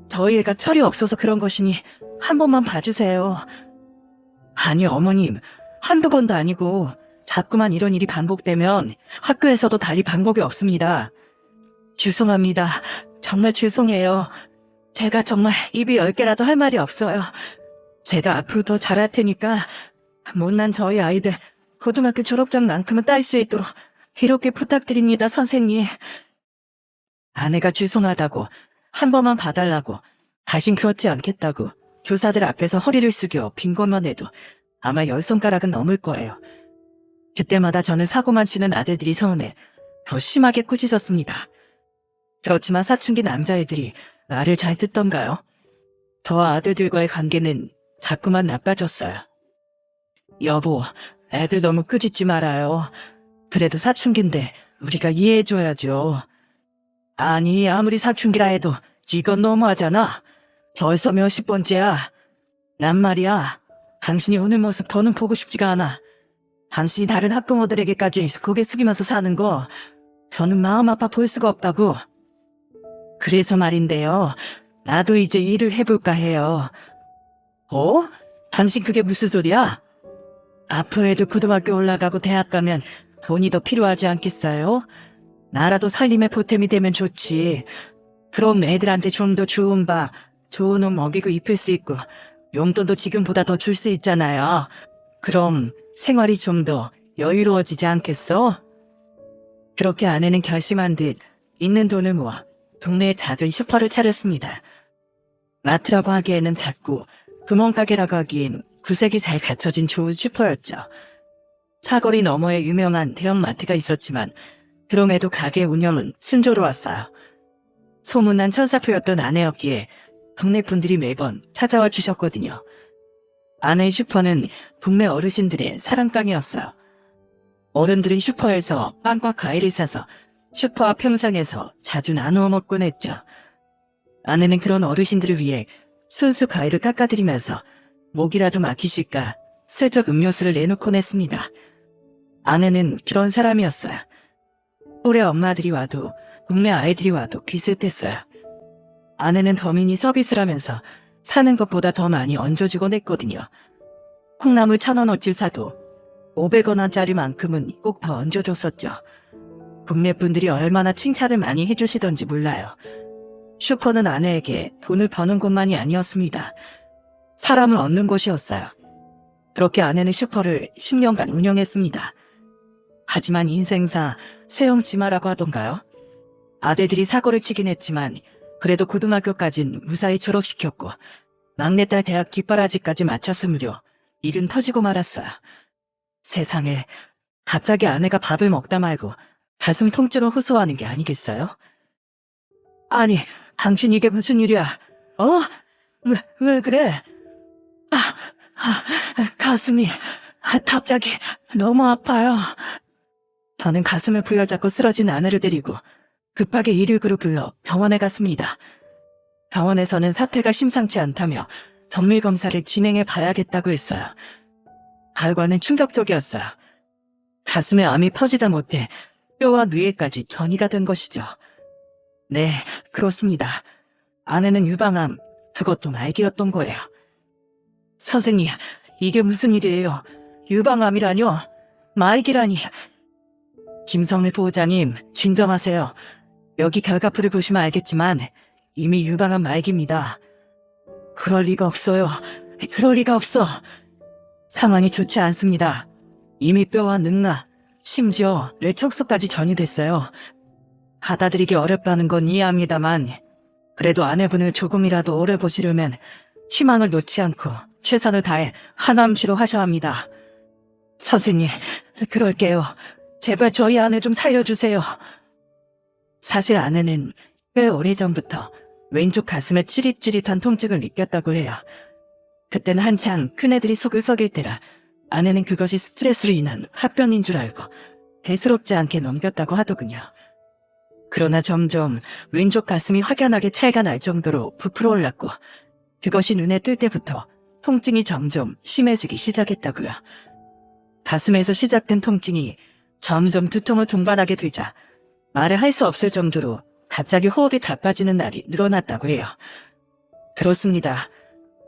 저희 애가 철이 없어서 그런 것이니 한 번만 봐주세요. 아니, 어머님, 한두 번도 아니고 자꾸만 이런 일이 반복되면 학교에서도 다릴 방법이 없습니다. 죄송합니다. 정말 죄송해요. 제가 정말 입이 10개라도 할 말이 없어요. 제가 앞으로 더 잘할 테니까 못난 저희 아이들 고등학교 졸업장만큼은 딸 수 있도록 이렇게 부탁드립니다, 선생님. 아내가 죄송하다고 한 번만 봐달라고 다신 그렇지 않겠다고 교사들 앞에서 허리를 숙여 빈 것만 해도 아마 10손가락은 넘을 거예요. 그때마다 저는 사고만 치는 아들들이 서운해 더 심하게 꾸짖었습니다. 그렇지만 사춘기 남자애들이 말을 잘 듣던가요? 저와 아들들과의 관계는 자꾸만 나빠졌어요. 여보, 애들 너무 꾸짖지 말아요. 그래도 사춘기인데 우리가 이해해줘야죠. 아니, 아무리 사춘기라 해도 이건 너무하잖아. 벌써 몇십 번째야. 난 말이야, 당신이 오는 모습 더는 보고 싶지가 않아. 당신이 다른 학부모들에게까지 고개 숙이면서 사는 거 저는 마음 아파 볼 수가 없다고. 그래서 말인데요, 나도 이제 일을 해볼까 해요. 어? 당신 그게 무슨 소리야? 앞으로 애들 고등학교 올라가고 대학 가면 돈이 더 필요하지 않겠어요? 나라도 살림의 보탬이 되면 좋지. 그럼 애들한테 좀 더 좋은 밥, 좋은 옷 먹이고 입힐 수 있고 용돈도 지금보다 더 줄 수 있잖아요. 그럼 생활이 좀 더 여유로워지지 않겠어? 그렇게 아내는 결심한 듯 있는 돈을 모아 동네에 작은 슈퍼를 차렸습니다. 마트라고 하기에는 작고 구멍가게라고 하기엔 구색이 잘 갖춰진 좋은 슈퍼였죠. 사거리 너머에 유명한 대형마트가 있었지만 그럼에도 가게 운영은 순조로웠어요. 소문난 천사표였던 아내였기에 동네 분들이 매번 찾아와 주셨거든요. 아내의 슈퍼는 동네 어르신들의 사랑방이었어요. 어른들은 슈퍼에서 빵과 과일을 사서 슈퍼 앞 평상에서 자주 나누어 먹곤 했죠. 아내는 그런 어르신들을 위해 순수 과일을 깎아드리면서 목이라도 막히실까 슬쩍 음료수를 내놓곤 했습니다. 아내는 그런 사람이었어요. 올해 엄마들이 와도 동네 아이들이 와도 비슷했어요. 아내는 더미니 서비스를 하면서 사는 것보다 더 많이 얹어주곤 했거든요. 콩나물 1,000원어치 사도 500원짜리만큼은 꼭 더 얹어줬었죠. 국내 분들이 얼마나 칭찬을 많이 해주시던지 몰라요. 슈퍼는 아내에게 돈을 버는 곳만이 아니었습니다. 사람을 얻는 곳이었어요. 그렇게 아내는 슈퍼를 10년간 운영했습니다. 하지만 인생사 세영지마라고 하던가요? 아들들이 사고를 치긴 했지만 그래도 고등학교까진 무사히 졸업시켰고 막내딸 대학 뒷바라지까지 마쳤으므로 일은 터지고 말았어요. 세상에, 갑자기 아내가 밥을 먹다 말고 가슴 통째로 호소하는 게 아니겠어요? 아니, 당신 이게 무슨 일이야? 왜 그래? 가슴이 갑자기 너무 아파요. 저는 가슴을 부여잡고 쓰러진 아내를 데리고 급하게 119를 불러 병원에 갔습니다. 병원에서는 사태가 심상치 않다며 정밀검사를 진행해 봐야겠다고 했어요. 결과는 충격적이었어요. 가슴에 암이 퍼지다 못해 뼈와 뇌에까지 전이가 된 것이죠. 네, 그렇습니다. 아내는 유방암, 그것도 말기였던 거예요. 선생님, 이게 무슨 일이에요? 유방암이라뇨? 말기라니. 김성일 보호자님, 진정하세요. 여기 결과표를 보시면 알겠지만 이미 유방암 말기입니다. 그럴 리가 없어요. 그럴 리가 없어. 상황이 좋지 않습니다. 이미 뼈와 능라, 심지어 뇌척수까지 전이됐어요. 받아들이기 어렵다는 건 이해합니다만 그래도 아내분을 조금이라도 오래 보시려면 희망을 놓지 않고 최선을 다해 항암 치료하셔야 합니다. 선생님, 그럴게요. 제발 저희 아내 좀 살려주세요. 사실 아내는 꽤 오래전부터 왼쪽 가슴에 찌릿찌릿한 통증을 느꼈다고 해요. 그때는 한창 큰애들이 속을 썩일 때라 아내는 그것이 스트레스로 인한 화병인 줄 알고 대수롭지 않게 넘겼다고 하더군요. 그러나 점점 왼쪽 가슴이 확연하게 차이가 날 정도로 부풀어 올랐고 그것이 눈에 뜰 때부터 통증이 점점 심해지기 시작했다고요. 가슴에서 시작된 통증이 점점 두통을 동반하게 되자 말을 할 수 없을 정도로 갑자기 호흡이 가빠지는 날이 늘어났다고 해요. 그렇습니다.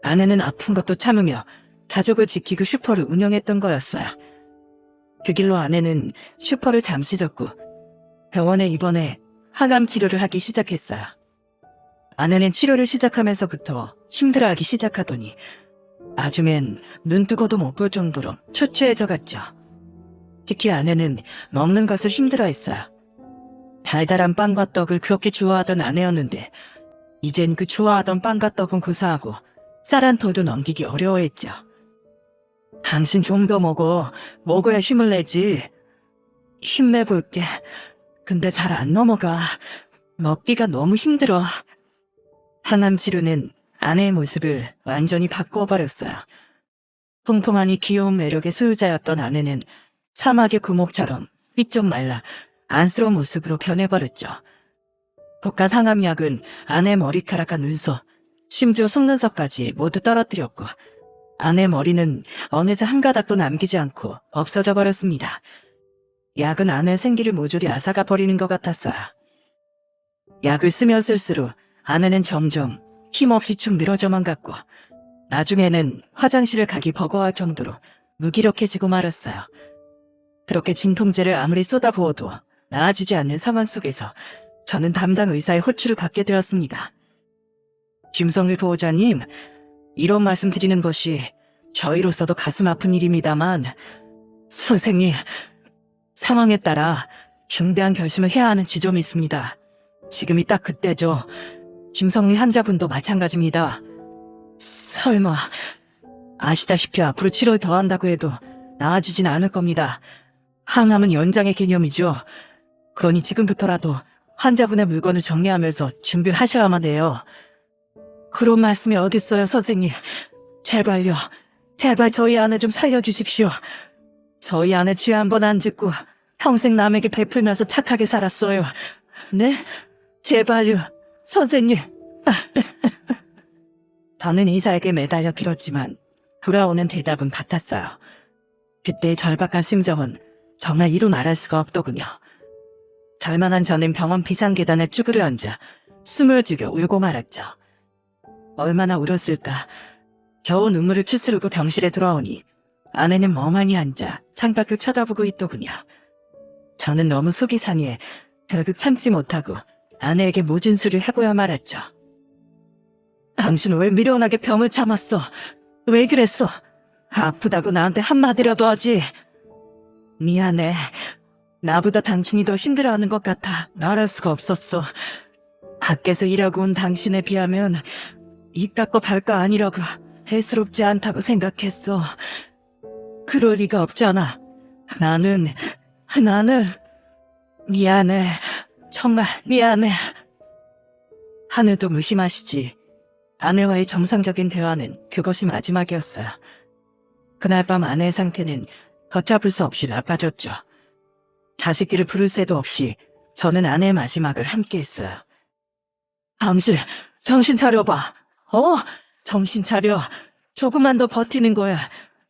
아내는 아픈 것도 참으며 가족을 지키고 슈퍼를 운영했던 거였어요. 그 길로 아내는 슈퍼를 잠시 접고 병원에 입원해 항암 치료를 하기 시작했어요. 아내는 치료를 시작하면서부터 힘들어하기 시작하더니 나중엔 눈 뜨고도 못 볼 정도로 초췌해져 갔죠. 특히 아내는 먹는 것을 힘들어했어요. 달달한 빵과 떡을 그렇게 좋아하던 아내였는데 이젠 그 좋아하던 빵과 떡은 고사하고 쌀 한 톨도 넘기기 어려워했죠. 당신 좀 더 먹어야 힘을 내지. 힘내볼게. 근데 잘 안 넘어가. 먹기가 너무 힘들어. 항암 치료는 아내의 모습을 완전히 바꿔버렸어요. 통통하니 귀여운 매력의 소유자였던 아내는 사막의 구목처럼 삐쩍 말라 안쓰러운 모습으로 변해버렸죠. 독한 항암약은 아내 머리카락과 눈썹, 심지어 속눈썹까지 모두 떨어뜨렸고 아내 머리는 어느새 한 가닥도 남기지 않고 없어져 버렸습니다. 약은 아내 생기를 모조리 앗아가 버리는 것 같았어요. 약을 쓰면 쓸수록 아내는 점점 힘없이 축 늘어져만 갔고 나중에는 화장실을 가기 버거워할 정도로 무기력해지고 말았어요. 그렇게 진통제를 아무리 쏟아부어도 나아지지 않는 상황 속에서 저는 담당 의사의 호출을 받게 되었습니다. 김성일 보호자님, 이런 말씀 드리는 것이 저희로서도 가슴 아픈 일입니다만 선생님, 상황에 따라 중대한 결심을 해야 하는 지점이 있습니다. 지금이 딱 그때죠. 김성일 환자분도 마찬가지입니다. 설마 아시다시피 앞으로 치료를 더 한다고 해도 나아지진 않을 겁니다. 항암은 연장의 개념이죠. 그러니 지금부터라도 환자분의 물건을 정리하면서 준비를 하셔야만 해요. 그런 말씀이 어딨어요, 선생님. 제발요. 제발 저희 아내 좀 살려주십시오. 저희 아내 죄 한 번 안 짓고 평생 남에게 베풀면서 착하게 살았어요. 네? 제발요. 선생님. 저는 의사에게 매달려 빌었지만 돌아오는 대답은 같았어요. 그때의 절박한 심정은 정말 이루 말할 수가 없더군요. 절망한 저는 병원 비상계단에 쭈그려 앉아 숨을 죽여 울고 말았죠. 얼마나 울었을까. 겨우 눈물을 추스르고 병실에 돌아오니 아내는 멍하니 앉아 창밖을 쳐다보고 있더군요. 저는 너무 속이 상해 결국 참지 못하고 아내에게 모진 수를 해보야 말았죠. 당신 왜 미련하게 병을 참았어? 왜 그랬어? 아프다고 나한테 한마디라도 하지. 미안해. 나보다 당신이 더 힘들어하는 것 같아 말할 수가 없었어. 밖에서 일하고 온 당신에 비하면 입 닦고 발거 아니라고 대수롭지 않다고 생각했어. 그럴 리가 없잖아. 나는 미안해. 정말 미안해. 하늘도 무심하시지. 아내와의 정상적인 대화는 그것이 마지막이었어요. 그날 밤 아내의 상태는 걷잡을 수 없이 나빠졌죠. 자식들을 부를 새도 없이 저는 아내의 마지막을 함께했어요. 당신 정신 차려봐. 정신 차려. 조금만 더 버티는 거야.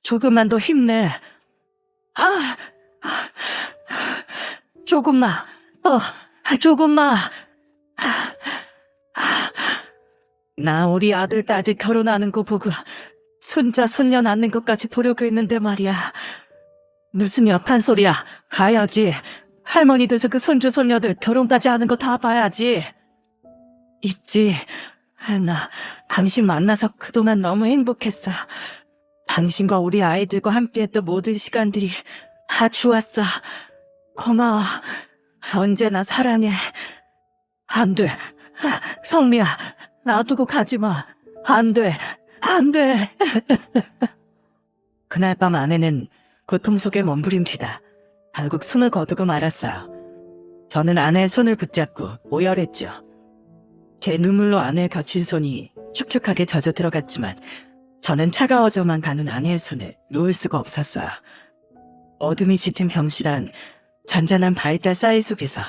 조금만 더 힘내. 조금만. 조금만. 나 우리 아들, 딸들 결혼하는 거 보고 손자, 손녀 낳는 것까지 보려고 했는데 말이야. 무슨 옆한 소리야. 가야지. 할머니 돼서 그 손주, 손녀들 결혼까지 하는 거 다 봐야지. 있지. 나 당신 만나서 그동안 너무 행복했어. 당신과 우리 아이들과 함께했던 모든 시간들이 다 좋았어. 고마워. 언제나 사랑해. 안 돼. 성미야, 놔두고 가지마. 안 돼. 안 돼. 그날 밤 아내는 고통 속에 몸부림치다 결국 숨을 거두고 말았어요. 저는 아내의 손을 붙잡고 오열했죠. 제 눈물로 아내의 거친 손이 축축하게 젖어 들어갔지만 저는 차가워져만 가는 아내의 손을 놓을 수가 없었어요. 어둠이 짙은 병실 안 잔잔한 바위달 사이 속에서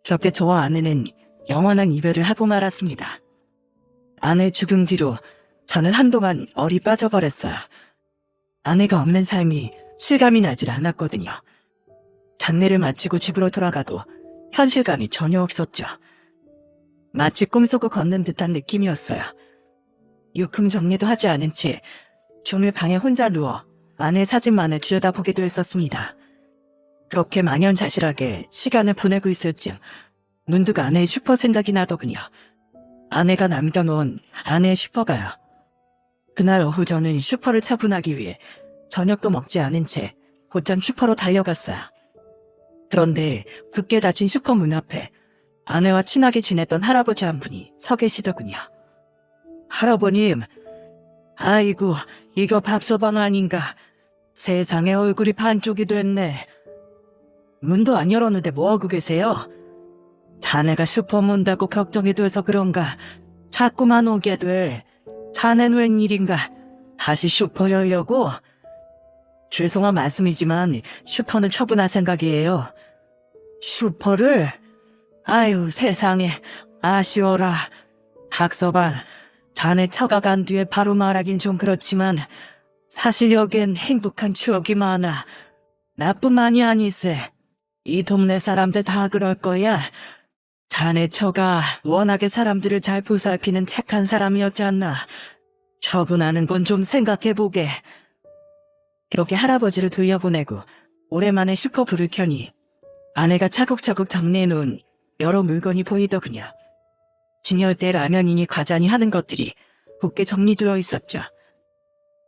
그렇게 저와 아내는 영원한 이별을 하고 말았습니다. 아내 죽음 뒤로 저는 한동안 얼이 빠져버렸어요. 아내가 없는 삶이 실감이 나질 않았거든요. 장례를 마치고 집으로 돌아가도 현실감이 전혀 없었죠. 마치 꿈속을 걷는 듯한 느낌이었어요. 유품 정리도 하지 않은 채 종일 방에 혼자 누워 아내 사진만을 들여다보기도 했었습니다. 그렇게 망연자실하게 시간을 보내고 있을 즈음 문득 아내의 슈퍼 생각이 나더군요. 아내가 남겨놓은 아내의 슈퍼가요. 그날 오후 저는 슈퍼를 차분하기 위해 저녁도 먹지 않은 채 곧장 슈퍼로 달려갔어요. 그런데 굳게 닫힌 슈퍼 문 앞에 아내와 친하게 지냈던 할아버지 한 분이 서 계시더군요. 할아버님, 아이고, 이거 박서방 아닌가. 세상에 얼굴이 반쪽이 됐네. 문도 안 열었는데 뭐하고 계세요? 자네가 슈퍼 문다고 걱정이 돼서 그런가. 자꾸만 오게 돼. 자넨 웬일인가. 다시 슈퍼 열려고? 죄송한 말씀이지만 슈퍼는 처분할 생각이에요. 슈퍼를? 아유 세상에 아쉬워라. 박서방, 자네 처가간 뒤에 바로 말하긴 좀 그렇지만 사실 여기엔 행복한 추억이 많아. 나뿐만이 아니세. 이 동네 사람들 다 그럴 거야. 자네 처가 워낙에 사람들을 잘 보살피는 착한 사람이었잖아. 처분하는 건 좀 생각해보게. 그렇게 할아버지를 돌려보내고 오랜만에 슈퍼 불을 켜니 아내가 차곡차곡 정리해놓은 여러 물건이 보이더군요. 진열대 라면이니 과자니 하는 것들이 곱게 정리되어 있었죠.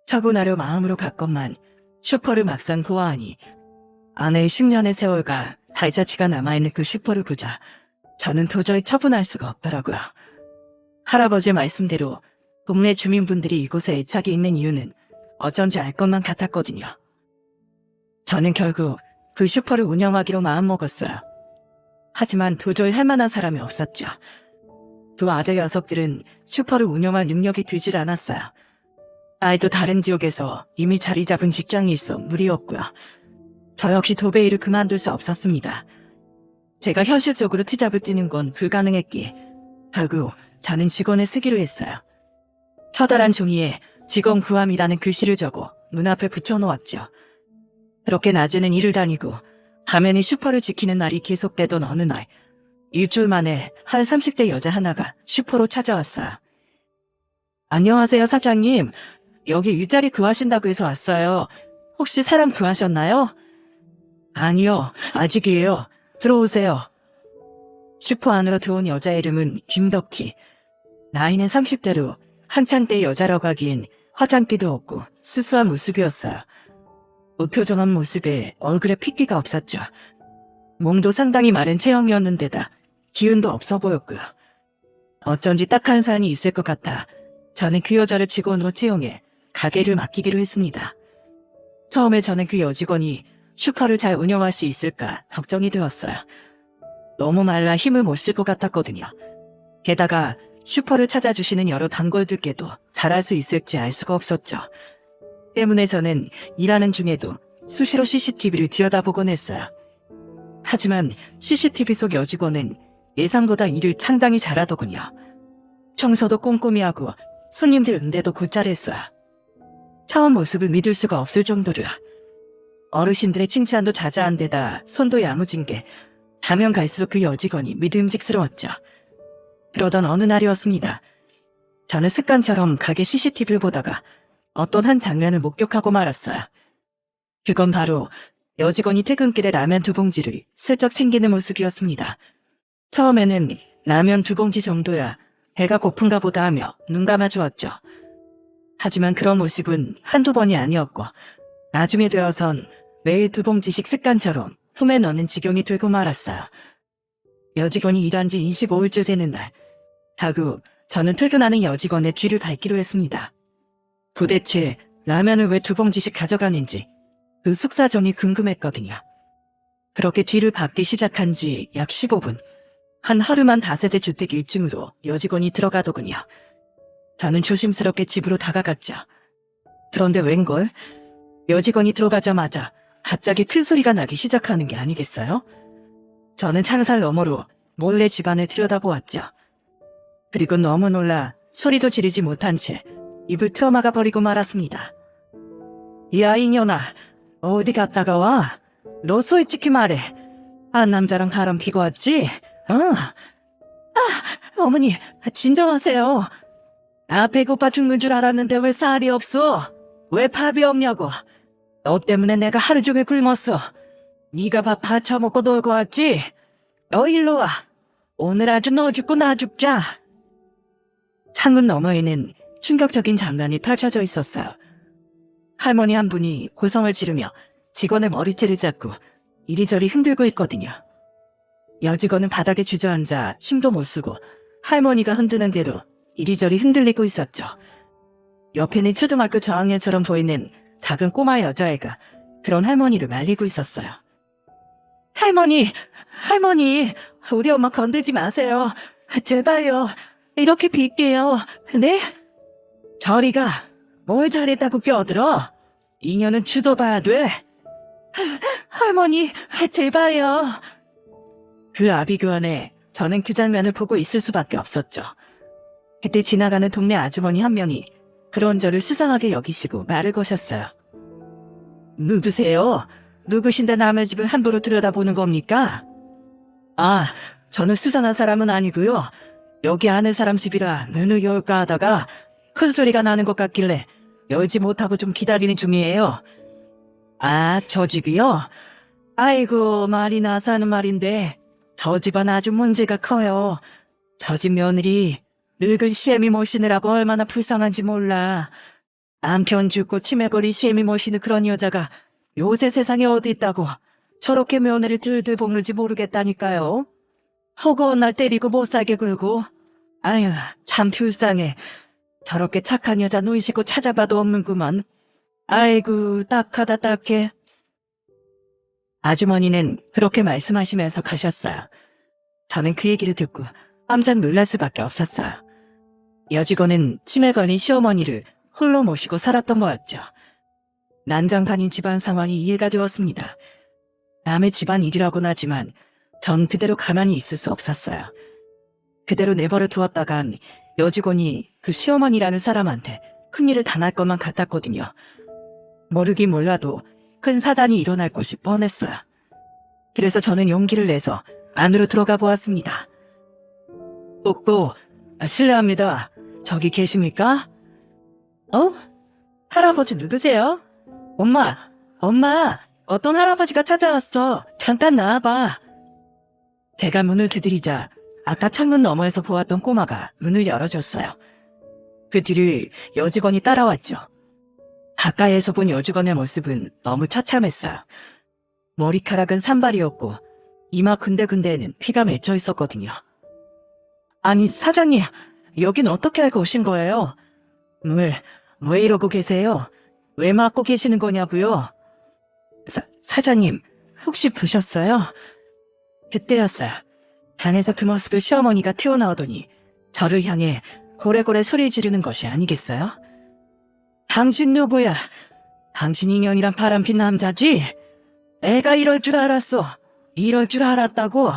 처분하려 마음으로 갔건만 슈퍼를 막상 보아하니 아내의 10년의 세월과 발자취가 남아있는 그 슈퍼를 보자 저는 도저히 처분할 수가 없더라고요. 할아버지의 말씀대로 동네 주민분들이 이곳에 애착이 있는 이유는 어쩐지 알 것만 같았거든요. 저는 결국 그 슈퍼를 운영하기로 마음먹었어요. 하지만 도저히 할 만한 사람이 없었죠. 두 아들 녀석들은 슈퍼를 운영할 능력이 되질 않았어요. 아이도 다른 지역에서 이미 자리 잡은 직장이 있어 무리였고요. 저 역시 도배일을 그만둘 수 없었습니다. 제가 현실적으로 트잡을 뛰는 건 불가능했기에 결국 저는 직원을 쓰기로 했어요. 커다란 종이에 직원 구함이라는 글씨를 적어 문 앞에 붙여놓았죠. 그렇게 낮에는 일을 다니고 밤에는 슈퍼를 지키는 날이 계속되던 어느 날 일주일 만에 한 30대 여자 하나가 슈퍼로 찾아왔어요. 안녕하세요, 사장님. 여기 일자리 구하신다고 해서 왔어요. 혹시 사람 구하셨나요? 아니요, 아직이에요. 들어오세요. 슈퍼 안으로 들어온 여자 이름은 김덕희. 나이는 30대로 한창 때 여자라고 하기엔 화장기도 없고 수수한 모습이었어요. 무표정한 모습에 얼굴에 핏기가 없었죠. 몸도 상당히 마른 체형이었는데다 기운도 없어 보였고요. 어쩐지 딱한 사안이 있을 것 같아 저는 그 여자를 직원으로 채용해 가게를 맡기기로 했습니다. 처음에 저는 그 여직원이 슈퍼를 잘 운영할 수 있을까 걱정이 되었어요. 너무 말라 힘을 못 쓸 것 같았거든요. 게다가 슈퍼를 찾아주시는 여러 단골들께도 잘할 수 있을지 알 수가 없었죠. 때문에 저는 일하는 중에도 수시로 CCTV를 들여다보곤 했어요. 하지만 CCTV 속 여직원은 예상보다 일을 상당히 잘하더군요. 청소도 꼼꼼히 하고 손님들 응대도 곧잘했어요. 처음 모습을 믿을 수가 없을 정도로 어르신들의 칭찬도 자자한 데다 손도 야무진 게 가면 갈수록 그 여직원이 믿음직스러웠죠. 그러던 어느 날이었습니다. 저는 습관처럼 가게 CCTV를 보다가 어떤 한 장면을 목격하고 말았어요. 그건 바로 여직원이 퇴근길에 라면 2봉지를 슬쩍 챙기는 모습이었습니다. 처음에는 라면 2봉지 정도야 배가 고픈가 보다 하며 눈 감아주었죠. 하지만 그런 모습은 한두 번이 아니었고 나중에 되어선 매일 2봉지씩 습관처럼 품에 넣는 지경이 들고 말았어요. 여직원이 일한 지 25일째 되는 날, 하고 저는 퇴근하는 여직원의 뒤를 밟기로 했습니다. 도대체 라면을 왜 2봉지씩 가져가는지 그 속사정이 궁금했거든요. 그렇게 뒤를 밟기 시작한 지 약 15분, 한 하루만 다세대 주택 1층으로 여직원이 들어가더군요. 저는 조심스럽게 집으로 다가갔죠. 그런데 웬걸? 여직원이 들어가자마자 갑자기 큰 소리가 나기 시작하는 게 아니겠어요? 저는 창살 너머로 몰래 집안을 들여다보았죠. 그리고 너무 놀라 소리도 지르지 못한 채 입을 틀어막아 버리고 말았습니다. 야, 이년아, 어디 갔다가 와? 너 솔직히 말해. 한 남자랑 바람 피고 왔지? 어머니, 진정하세요. 배고파 죽는 줄 알았는데 왜 쌀이 없어? 왜 밥이 없냐고. 너 때문에 내가 하루 종일 굶었어. 네가 밥 다 처먹고 놀고 왔지? 너 일로 와. 오늘 아주 너 죽고 나 죽자. 창문 너머에는 충격적인 장면이 펼쳐져 있었어요. 할머니 한 분이 고성을 지르며 직원의 머리채를 잡고 이리저리 흔들고 있거든요. 여직원은 바닥에 주저앉아 힘도 못 쓰고 할머니가 흔드는 대로 이리저리 흔들리고 있었죠. 옆에는 초등학교 저학년처럼 보이는 작은 꼬마 여자애가 그런 할머니를 말리고 있었어요. 할머니, 우리 엄마 건들지 마세요. 제발요. 이렇게 빌게요. 네? 저리가. 뭘 잘했다고 껴들어? 인연은 주도봐야 돼. 할머니, 제발요. 그 아비규환에 저는 그 장면을 보고 있을 수밖에 없었죠. 그때 지나가는 동네 아주머니 한 명이 그런 저를 수상하게 여기시고 말을 거셨어요. 누구세요? 누구신데 남의 집을 함부로 들여다보는 겁니까? 저는 수상한 사람은 아니고요. 여기 아는 사람 집이라 문을 열까 하다가 큰 소리가 나는 것 같길래 열지 못하고 좀 기다리는 중이에요. 저 집이요? 아이고, 말이 나서 하는 말인데 저 집은 아주 문제가 커요. 저 집 며느리 늙은 시애미 모시느라고 얼마나 불쌍한지 몰라. 남편 죽고 치매 걸린 시애미 모시는 그런 여자가 요새 세상에 어디 있다고 저렇게 며느리를 들들 볶는지 모르겠다니까요. 허구한 날 때리고 못살게 굴고. 아유, 참 불쌍해. 저렇게 착한 여자 눈씻고 찾아봐도 없는구먼. 아이고, 딱하다 딱해. 아주머니는 그렇게 말씀하시면서 가셨어요. 저는 그 얘기를 듣고 깜짝 놀랄 수밖에 없었어요. 여직원은 치매 걸린 시어머니를 홀로 모시고 살았던 거였죠. 난장판인 집안 상황이 이해가 되었습니다. 남의 집안 일이라고는 하지만 전 그대로 가만히 있을 수 없었어요. 그대로 내버려 두었다간 여직원이 그 시어머니라는 사람한테 큰일을 당할 것만 같았거든요. 모르긴 몰라도 큰 사단이 일어날 것이 뻔했어요. 그래서 저는 용기를 내서 안으로 들어가 보았습니다. 실례합니다. 저기 계십니까? 할아버지 누구세요? 엄마, 어떤 할아버지가 찾아왔어. 잠깐 나와봐. 제가 문을 두드리자 아까 창문 너머에서 보았던 꼬마가 문을 열어줬어요. 그 뒤를 여직원이 따라왔죠. 가까이에서 본 여직원의 모습은 너무 처참했어요. 머리카락은 산발이었고 이마 군데군데에는 피가 맺혀 있었거든요. 아니, 사장님, 여긴 어떻게 알고 오신 거예요? 왜 이러고 계세요? 왜 막고 계시는 거냐고요? 사장님, 혹시 보셨어요? 그때였어요. 방에서 그 모습을 시어머니가 튀어나오더니 저를 향해 고래고래 소리 지르는 것이 아니겠어요? 당신 누구야? 당신 인연이란 바람핀 남자지? 내가 이럴 줄 알았어. 이럴 줄 알았다고?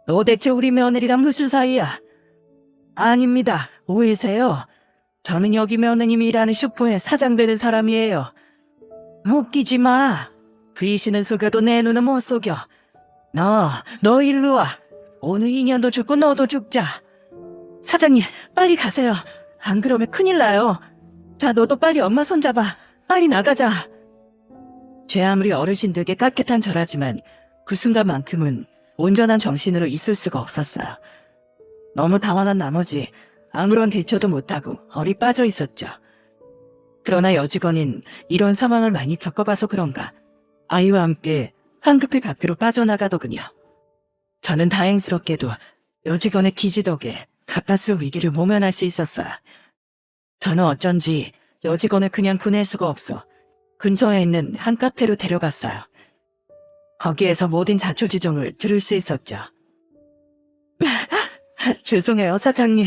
너 대체 우리 며느리랑 무슨 사이야? 아닙니다. 오해세요. 저는 여기 며느님이 일하는 슈퍼에 사장 되는 사람이에요. 웃기지 마. 귀신은 속여도 내 눈은 못 속여. 너 일로 와. 오늘 인연도 죽고 너도 죽자. 사장님, 빨리 가세요. 안 그러면 큰일 나요. 자, 너도 빨리 엄마 손잡아. 빨리 나가자. 제 아무리 어르신들께 깍듯한 절하지만 그 순간만큼은 온전한 정신으로 있을 수가 없었어요. 너무 당황한 나머지 아무런 대처도 못하고 얼이 빠져 있었죠. 그러나 여직원은 이런 상황을 많이 겪어봐서 그런가 아이와 함께 황급히 밖으로 빠져나가더군요. 저는 다행스럽게도 여직원의 기지 덕에 가까스 위기를 모면할 수 있었어요. 저는 어쩐지 여직원을 그냥 보낼 수가 없어 근처에 있는 한 카페로 데려갔어요. 거기에서 모든 자초지종을 들을 수 있었죠. 죄송해요, 사장님.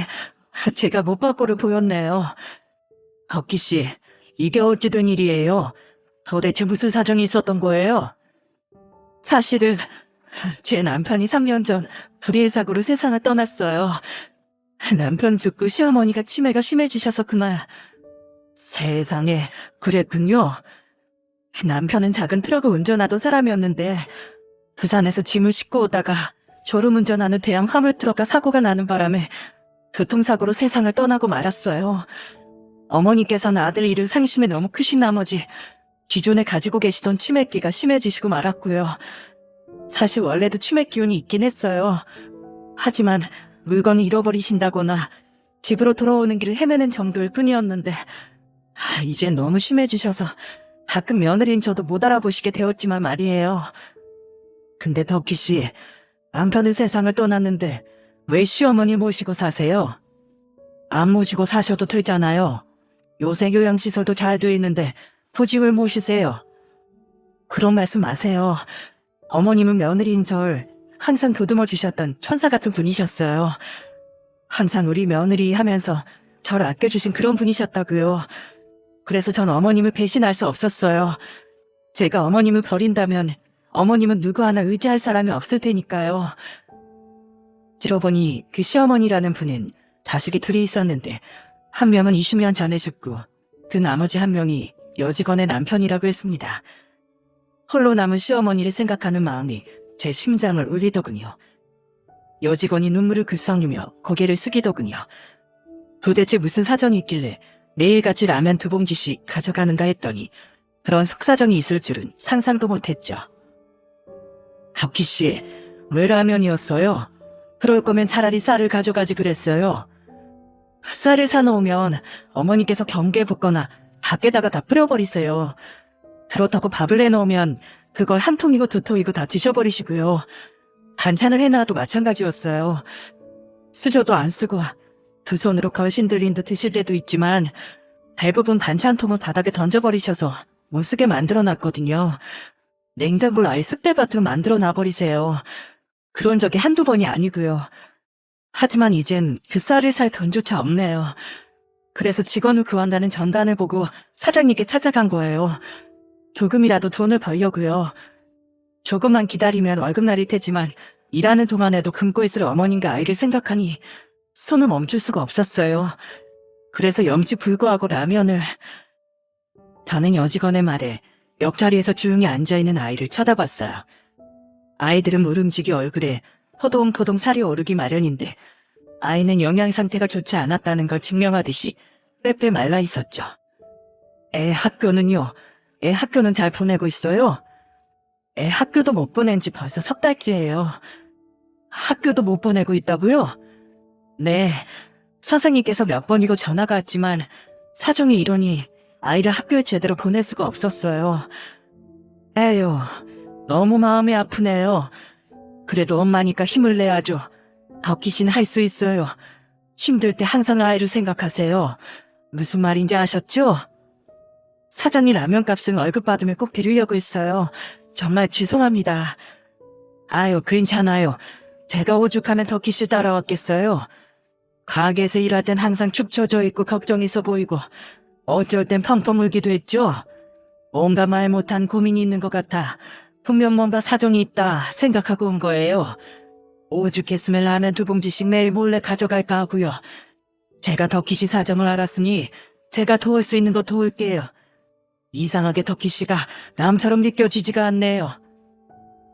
제가 못 볼 거를 보였네요. 덕기 씨, 이게 어찌 된 일이에요? 도대체 무슨 사정이 있었던 거예요? 사실은 제 남편이 3년 전 불의의 사고로 세상을 떠났어요. 남편 죽고 시어머니가 치매가 심해지셔서 그만. 세상에, 그랬군요. 남편은 작은 트럭을 운전하던 사람이었는데 부산에서 짐을 싣고 오다가 졸음운전하는 대형 화물트럭과 사고가 나는 바람에 교통사고로 세상을 떠나고 말았어요. 어머니께서는 아들 잃은 상심에 너무 크신 나머지 기존에 가지고 계시던 치매기가 심해지시고 말았고요. 사실 원래도 치매 기운이 있긴 했어요. 하지만 물건을 잃어버리신다거나 집으로 돌아오는 길을 헤매는 정도일 뿐이었는데 이젠 너무 심해지셔서 가끔 며느리인 저도 못 알아보시게 되었지만 말이에요. 근데 덕희 씨, 남편은 세상을 떠났는데 왜 시어머니 모시고 사세요? 안 모시고 사셔도 되잖아요. 요새 요양시설도 잘 돼 있는데 굳이 왜 모시세요? 그런 말씀 마세요. 어머님은 며느리인 절 항상 보듬어 주셨던 천사 같은 분이셨어요. 항상 우리 며느리 하면서 절 아껴주신 그런 분이셨다고요. 그래서 전 어머님을 배신할 수 없었어요. 제가 어머님을 버린다면 어머님은 누구 하나 의지할 사람이 없을 테니까요. 들어보니 그 시어머니라는 분은 자식이 둘이 있었는데 한 명은 20년 전에 죽고 그 나머지 한 명이 여직원의 남편이라고 했습니다. 홀로 남은 시어머니를 생각하는 마음이 제 심장을 울리더군요. 여직원이 눈물을 글썽이며 고개를 숙이더군요. 도대체 무슨 사정이 있길래 매일같이 라면 2봉지씩 가져가는가 했더니 그런 속사정이 있을 줄은 상상도 못했죠. 덕희 씨, 왜 라면이었어요? 그럴 거면 차라리 쌀을 가져가지 그랬어요. 쌀을 사놓으면 어머니께서 경계에 붓거나 밖에다가 다 뿌려버리세요. 그렇다고 밥을 해놓으면 그걸 한 통이고 2통이고 다 드셔버리시고요. 반찬을 해놔도 마찬가지였어요. 수저도 안 쓰고 두 손으로 걸신 들린 듯 드실 때도 있지만 대부분 반찬통을 바닥에 던져버리셔서 못 쓰게 만들어놨거든요. 냉장고를 아예 쑥대밭으로 만들어놔버리세요. 그런 적이 한두 번이 아니고요. 하지만 이젠 그 쌀을 살 돈조차 없네요. 그래서 직원을 구한다는 전단을 보고 사장님께 찾아간 거예요. 조금이라도 돈을 벌려고요. 조금만 기다리면 월급날일 테지만 일하는 동안에도 굶고 있을 어머님과 아이를 생각하니 손을 멈출 수가 없었어요. 그래서 염치불구하고 라면을... 저는 여직원의 말에 옆자리에서 조용히 앉아있는 아이를 쳐다봤어요. 아이들은 모름지기 얼굴에 포동포동 살이 오르기 마련인데 아이는 영양 상태가 좋지 않았다는 걸 증명하듯이 빼빼 말라 있었죠. 애 학교는요? 애 학교는 잘 보내고 있어요? 애 학교도 못 보낸 지 벌써 석 달째예요. 학교도 못 보내고 있다고요? 네, 선생님께서 몇 번이고 전화가 왔지만 사정이 이러니 아이를 학교에 제대로 보낼 수가 없었어요. 에휴, 너무 마음이 아프네요. 그래도 엄마니까 힘을 내야죠. 덕희 씨는 할 수 있어요. 힘들 때 항상 아이를 생각하세요. 무슨 말인지 아셨죠? 사장님 라면값은 월급 받으면 꼭 드리려고 했어요. 정말 죄송합니다. 아유, 괜찮아요. 제가 오죽하면 덕희 씨 따라왔겠어요. 가게에서 일할 땐 항상 축 처져 있고 걱정 있어 보이고 어쩔 땐 펑펑 울기도 했죠. 뭔가 말 못한 고민이 있는 것 같아 분명 뭔가 사정이 있다 생각하고 온 거예요. 오죽했으면 라면 2봉지씩 매일 몰래 가져갈까 하고요. 제가 덕희 씨 사정을 알았으니 제가 도울 수 있는 거 도울게요. 이상하게 덕희 씨가 남처럼 느껴지지가 않네요.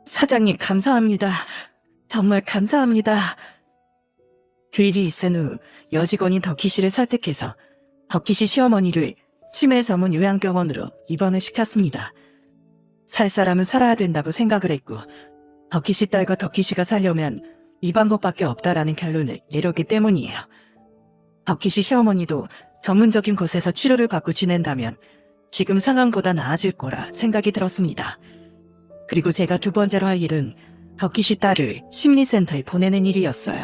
사장님 감사합니다. 정말 감사합니다. 휴일이 있은 후 여직원이 덕희 씨를 설득해서 덕희 씨 시어머니를 치매 전문 요양병원으로 입원을 시켰습니다. 살 사람은 살아야 된다고 생각을 했고 덕희 씨 딸과 덕희 씨가 살려면 이 방법밖에 없다라는 결론을 내렸기 때문이에요. 덕희 씨 시어머니도 전문적인 곳에서 치료를 받고 지낸다면 지금 상황보다 나아질 거라 생각이 들었습니다. 그리고 제가 두 번째로 할 일은 덕희 씨 딸을 심리센터에 보내는 일이었어요.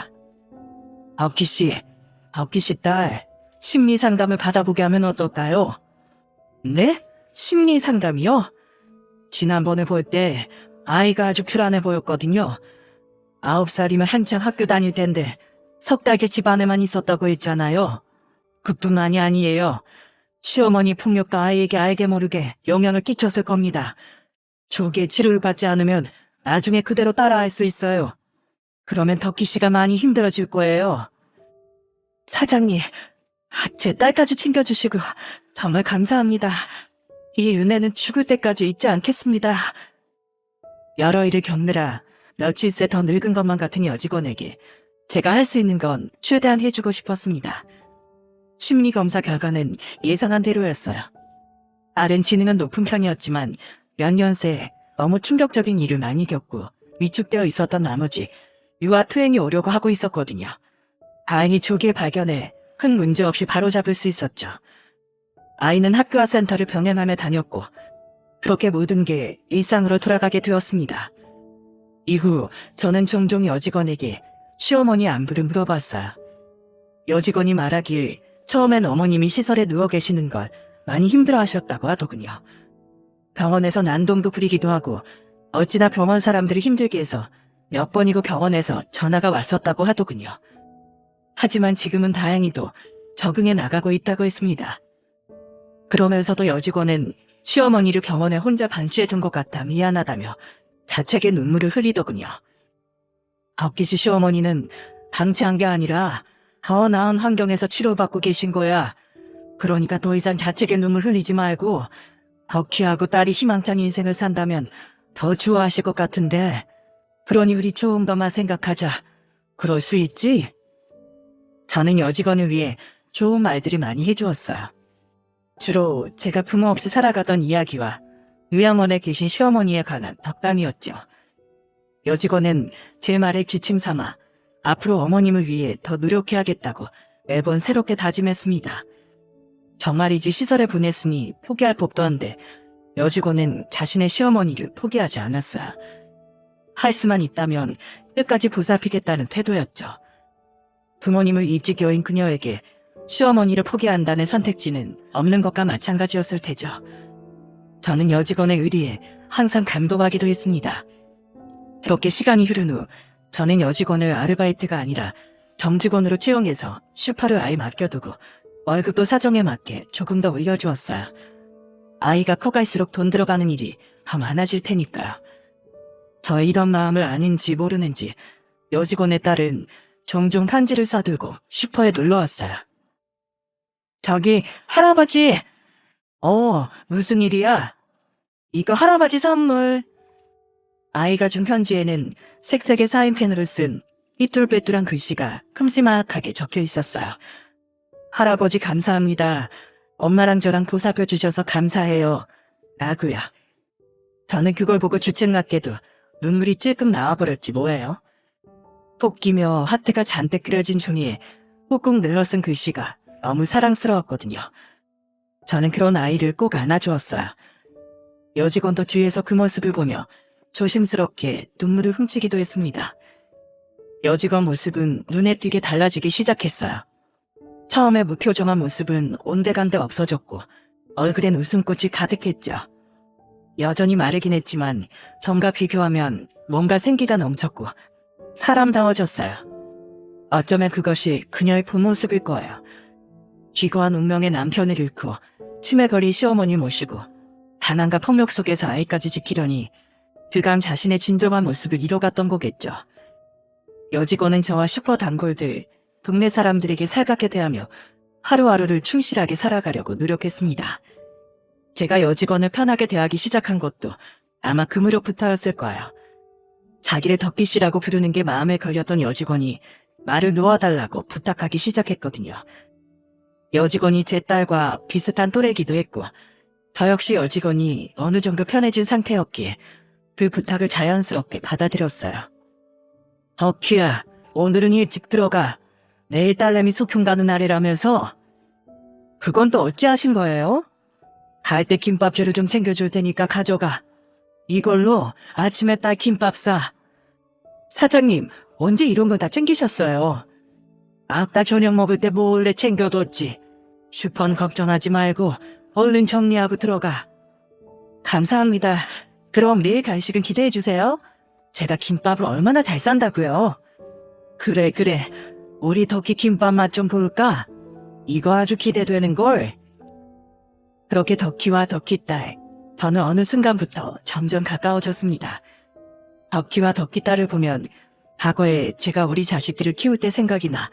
덕희 씨 딸, 심리상담을 받아보게 하면 어떨까요? 네? 심리상담이요? 지난번에 볼 때 아이가 아주 불안해 보였거든요. 9살이면 한창 학교 다닐 텐데 석 달째 집안에만 있었다고 했잖아요. 그뿐만이 아니에요. 시어머니 폭력도 아이에게 알게 모르게 영향을 끼쳤을 겁니다. 조기에 치료를 받지 않으면 나중에 그대로 따라할 수 있어요. 그러면 덕희 씨가 많이 힘들어질 거예요. 사장님, 제 딸까지 챙겨주시고 정말 감사합니다. 이 은혜는 죽을 때까지 잊지 않겠습니다. 여러 일을 겪느라 며칠 새 더 늙은 것만 같은 여직원에게 제가 할 수 있는 건 최대한 해주고 싶었습니다. 심리검사 결과는 예상한 대로였어요. 딸은 지능은 높은 편이었지만 몇 년 새 너무 충격적인 일을 많이 겪고 위축되어 있었던 나머지 유아 투행이 오려고 하고 있었거든요. 다행히 조기에 발견해 큰 문제 없이 바로잡을 수 있었죠. 아이는 학교와 센터를 병행하며 다녔고 그렇게 모든 게 일상으로 돌아가게 되었습니다. 이후 저는 종종 여직원에게 시어머니 안부를 물어봤어요. 여직원이 말하길 처음엔 어머님이 시설에 누워 계시는 걸 많이 힘들어하셨다고 하더군요. 병원에서 난동도 부리기도 하고 어찌나 병원 사람들이 힘들게 해서 몇 번이고 병원에서 전화가 왔었다고 하더군요. 하지만 지금은 다행히도 적응해 나가고 있다고 했습니다. 그러면서도 여직원은 시어머니를 병원에 혼자 반치해둔 것 같아 미안하다며 자책의 눈물을 흘리더군요. 덕희 씨 시어머니는 방치한 게 아니라 더 나은 환경에서 치료받고 계신 거야. 그러니까 더 이상 자책의 눈물 흘리지 말고 덕희하고 딸이 희망찬 인생을 산다면 더 좋아하실 것 같은데 그러니 우리 조금 더만 생각하자. 그럴 수 있지? 저는 여직원을 위해 좋은 말들을 많이 해주었어요. 주로 제가 부모 없이 살아가던 이야기와 요양원에 계신 시어머니에 관한 덕담이었죠. 여직원은 제 말에 지침 삼아 앞으로 어머님을 위해 더 노력해야겠다고 매번 새롭게 다짐했습니다. 정말이지 시설에 보냈으니 포기할 법도 한데 여직원은 자신의 시어머니를 포기하지 않았어요. 할 수만 있다면 끝까지 보살피겠다는 태도였죠. 부모님을 일찍 여인 그녀에게 시어머니를 포기한다는 선택지는 없는 것과 마찬가지였을 테죠. 저는 여직원의 의리에 항상 감동하기도 했습니다. 그렇게 시간이 흐른 후 저는 여직원을 아르바이트가 아니라 정직원으로 채용해서 슈퍼를 아예 맡겨두고 월급도 사정에 맞게 조금 더 올려주었어요. 아이가 커갈수록 돈 들어가는 일이 더 많아질 테니까요. 저의 이런 마음을 아는지 모르는지 여직원의 딸은 종종 편지를 싸들고 슈퍼에 놀러왔어요. 저기 할아버지! 무슨 일이야? 이거 할아버지 선물. 아이가 준 편지에는 색색의 사인펜으로 쓴 삐뚤빼뚤한 글씨가 큼지막하게 적혀 있었어요. 할아버지 감사합니다. 엄마랑 저랑 보살펴 주셔서 감사해요. 라고요. 저는 그걸 보고 주책맞게도 눈물이 찔끔 나와버렸지 뭐예요. 토끼며 하트가 잔뜩 그려진 종이에 꾹꾹 눌러 쓴 글씨가 너무 사랑스러웠거든요. 저는 그런 아이를 꼭 안아주었어요. 여직원도 뒤에서 그 모습을 보며 조심스럽게 눈물을 훔치기도 했습니다. 여직원 모습은 눈에 띄게 달라지기 시작했어요. 처음에 무표정한 모습은 온데간데 없어졌고 얼굴엔 웃음꽃이 가득했죠. 여전히 마르긴 했지만 전과 비교하면 뭔가 생기가 넘쳤고 사람다워졌어요. 어쩌면 그것이 그녀의 본 모습일 거예요. 기거한 운명의 남편을 잃고 치매 걸린 시어머니 모시고 가난과 폭력 속에서 아이까지 지키려니 그간 자신의 진정한 모습을 잃어갔던 거겠죠. 여직원은 저와 슈퍼 단골들, 동네 사람들에게 살갑게 대하며 하루하루를 충실하게 살아가려고 노력했습니다. 제가 여직원을 편하게 대하기 시작한 것도 아마 그 무렵부터였을 거예요. 자기를 덕기 씨라고 부르는 게 마음에 걸렸던 여직원이 말을 놓아달라고 부탁하기 시작했거든요. 여직원이 제 딸과 비슷한 또래이기도 했고 저 역시 여직원이 어느 정도 편해진 상태였기에 그 부탁을 자연스럽게 받아들였어요. 덕희야, 오늘은 일찍 들어가. 내일 딸내미 소풍 가는 날이라면서. 그건 또 어찌하신 거예요? 갈 때 김밥 재료 좀 챙겨줄 테니까 가져가. 이걸로 아침에 딸 김밥 싸. 사장님, 언제 이런 거 다 챙기셨어요? 아까 저녁 먹을 때 몰래 챙겨뒀지. 슈퍼는 걱정하지 말고 얼른 정리하고 들어가. 감사합니다. 그럼 내일 간식은 기대해주세요. 제가 김밥을 얼마나 잘 싼다고요? 그래. 우리 덕희 김밥 맛 좀 볼까? 이거 아주 기대되는걸. 그렇게 덕희와 덕희 딸, 저는 어느 순간부터 점점 가까워졌습니다. 덕희와 덕희 딸을 보면 과거에 제가 우리 자식들을 키울 때 생각이 나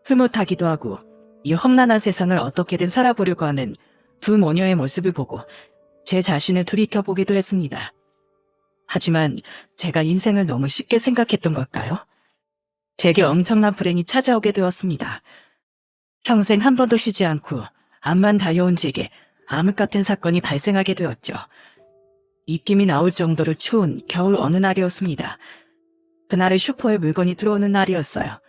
흐뭇하기도 하고 이 험난한 세상을 어떻게든 살아보려고 하는 두 모녀의 모습을 보고 제 자신을 들이켜보기도 했습니다. 하지만 제가 인생을 너무 쉽게 생각했던 걸까요? 제게 엄청난 불행이 찾아오게 되었습니다. 평생 한 번도 쉬지 않고 암만 달려온 제게 암흑 같은 사건이 발생하게 되었죠. 입김이 나올 정도로 추운 겨울 어느 날이었습니다. 그날의 슈퍼에 물건이 들어오는 날이었어요.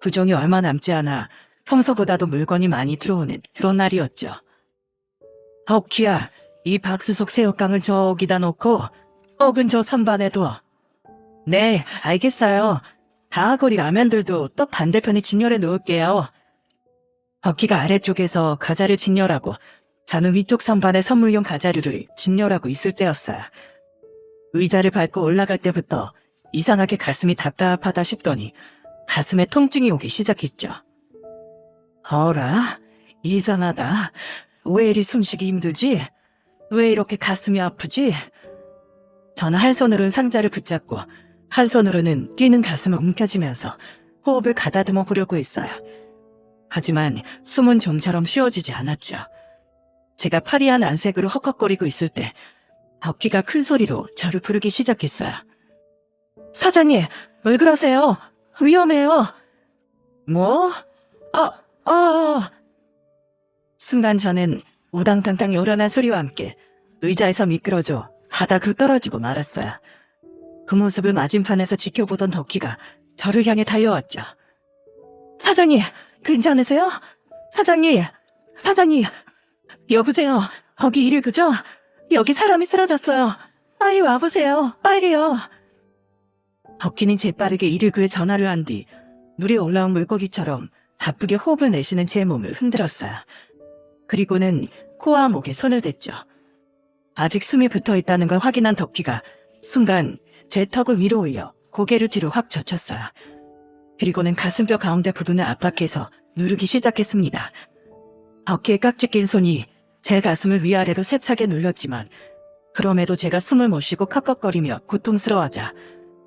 부정이 얼마 남지 않아 평소보다도 물건이 많이 들어오는 그런 날이었죠. 덕희야, 이 박스 속 새우깡을 저기다 놓고 떡은 저 선반에 둬. 네, 알겠어요. 다하거리 라면들도 떡 반대편에 진열해 놓을게요. 덕희가 아래쪽에서 과자를 진열하고 저는 위쪽 선반에 선물용 과자류를 진열하고 있을 때였어요. 의자를 밟고 올라갈 때부터 이상하게 가슴이 답답하다 싶더니 가슴에 통증이 오기 시작했죠. 어라? 이상하다. 왜 이리 숨쉬기 힘들지? 왜 이렇게 가슴이 아프지? 저는 한 손으로는 상자를 붙잡고 한 손으로는 뛰는 가슴을 움켜쥐면서 호흡을 가다듬어 보려고 했어요. 하지만 숨은 좀처럼 쉬어지지 않았죠. 제가 파리한 안색으로 헉헉거리고 있을 때 덕희가 큰 소리로 저를 부르기 시작했어요. 사장님, 왜 그러세요? 위험해요. 뭐? 순간 저는 우당탕탕 요란한 소리와 함께 의자에서 미끄러져 바닥으로 떨어지고 말았어요. 그 모습을 맞은편에서 지켜보던 덕희가 저를 향해 달려왔죠. 사장님, 괜찮으세요? 사장님, 여보세요. 거기 일을 그죠? 여기 사람이 쓰러졌어요. 빨리 와보세요. 빨리요. 덕희는 재빠르게 이를 그에 전화를 한 뒤 물에 올라온 물고기처럼 바쁘게 호흡을 내쉬는 제 몸을 흔들었어요. 그리고는 코와 목에 손을 댔죠. 아직 숨이 붙어있다는 걸 확인한 덕희가 순간 제 턱을 위로 올려 고개를 뒤로 확 젖혔어요. 그리고는 가슴뼈 가운데 부분을 압박해서 누르기 시작했습니다. 덕희의 깍지 낀 손이 제 가슴을 위아래로 세차게 눌렸지만 그럼에도 제가 숨을 못 쉬고 컵컵거리며 고통스러워하자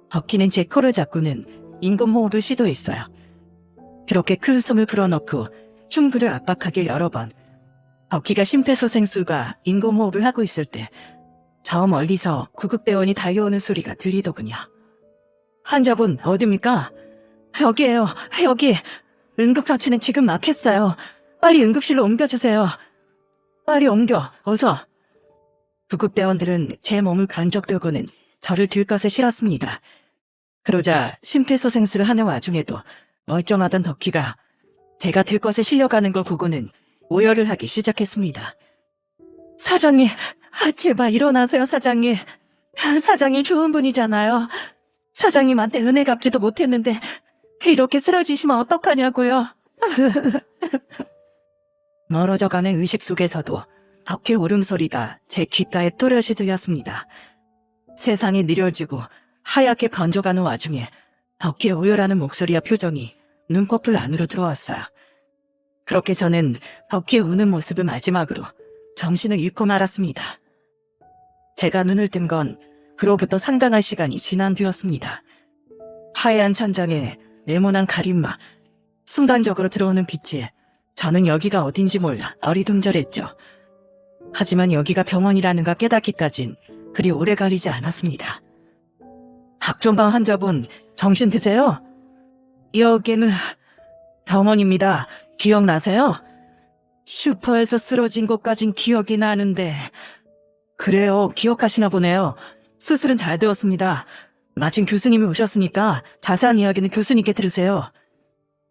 덕희는 제 코를 잡고는 인공호흡을 시도했어요. 그렇게 큰 숨을 불어넣고 흉부를 압박하길 여러 번 덕희가 심폐소생술과 인공호흡을 하고 있을 때 저 멀리서 구급대원이 달려오는 소리가 들리더군요. 환자분 어딥니까? 여기에요. 여기. 응급처치는 지금 막혔어요. 빨리 응급실로 옮겨주세요. 빨리 옮겨. 어서. 구급대원들은 제 몸을 간적들고는 저를 들것에 실었습니다. 그러자 심폐소생술을 하는 와중에도 멀쩡하던 덕희가 제가 들것에 실려가는 걸 보고는 오열을 하기 시작했습니다. 사장님, 제발 일어나세요, 사장님. 사장님 좋은 분이잖아요. 사장님한테 은혜 갚지도 못했는데 이렇게 쓰러지시면 어떡하냐고요. 멀어져가는 의식 속에서도 덕희 울음소리가 제 귓가에 또렷이 들렸습니다. 세상이 느려지고 하얗게 번져가는 와중에 덕희의 오열하는 목소리와 표정이 눈꺼풀 안으로 들어왔어요. 그렇게 저는 덕희의 우는 모습을 마지막으로 정신을 잃고 말았습니다. 제가 눈을 뜬 건 그로부터 상당한 시간이 지난 뒤였습니다. 하얀 천장에 네모난 가림막, 순간적으로 들어오는 빛에 저는 여기가 어딘지 몰라 어리둥절했죠. 하지만 여기가 병원이라는 걸 깨닫기까진 그리 오래 걸리지 않았습니다. 박종강 환자분, 정신 드세요? 여기는 병원입니다. 기억나세요? 슈퍼에서 쓰러진 것까진 기억이 나는데. 그래요, 기억하시나 보네요. 수술은 잘 되었습니다. 마침 교수님이 오셨으니까 자세한 이야기는 교수님께 들으세요.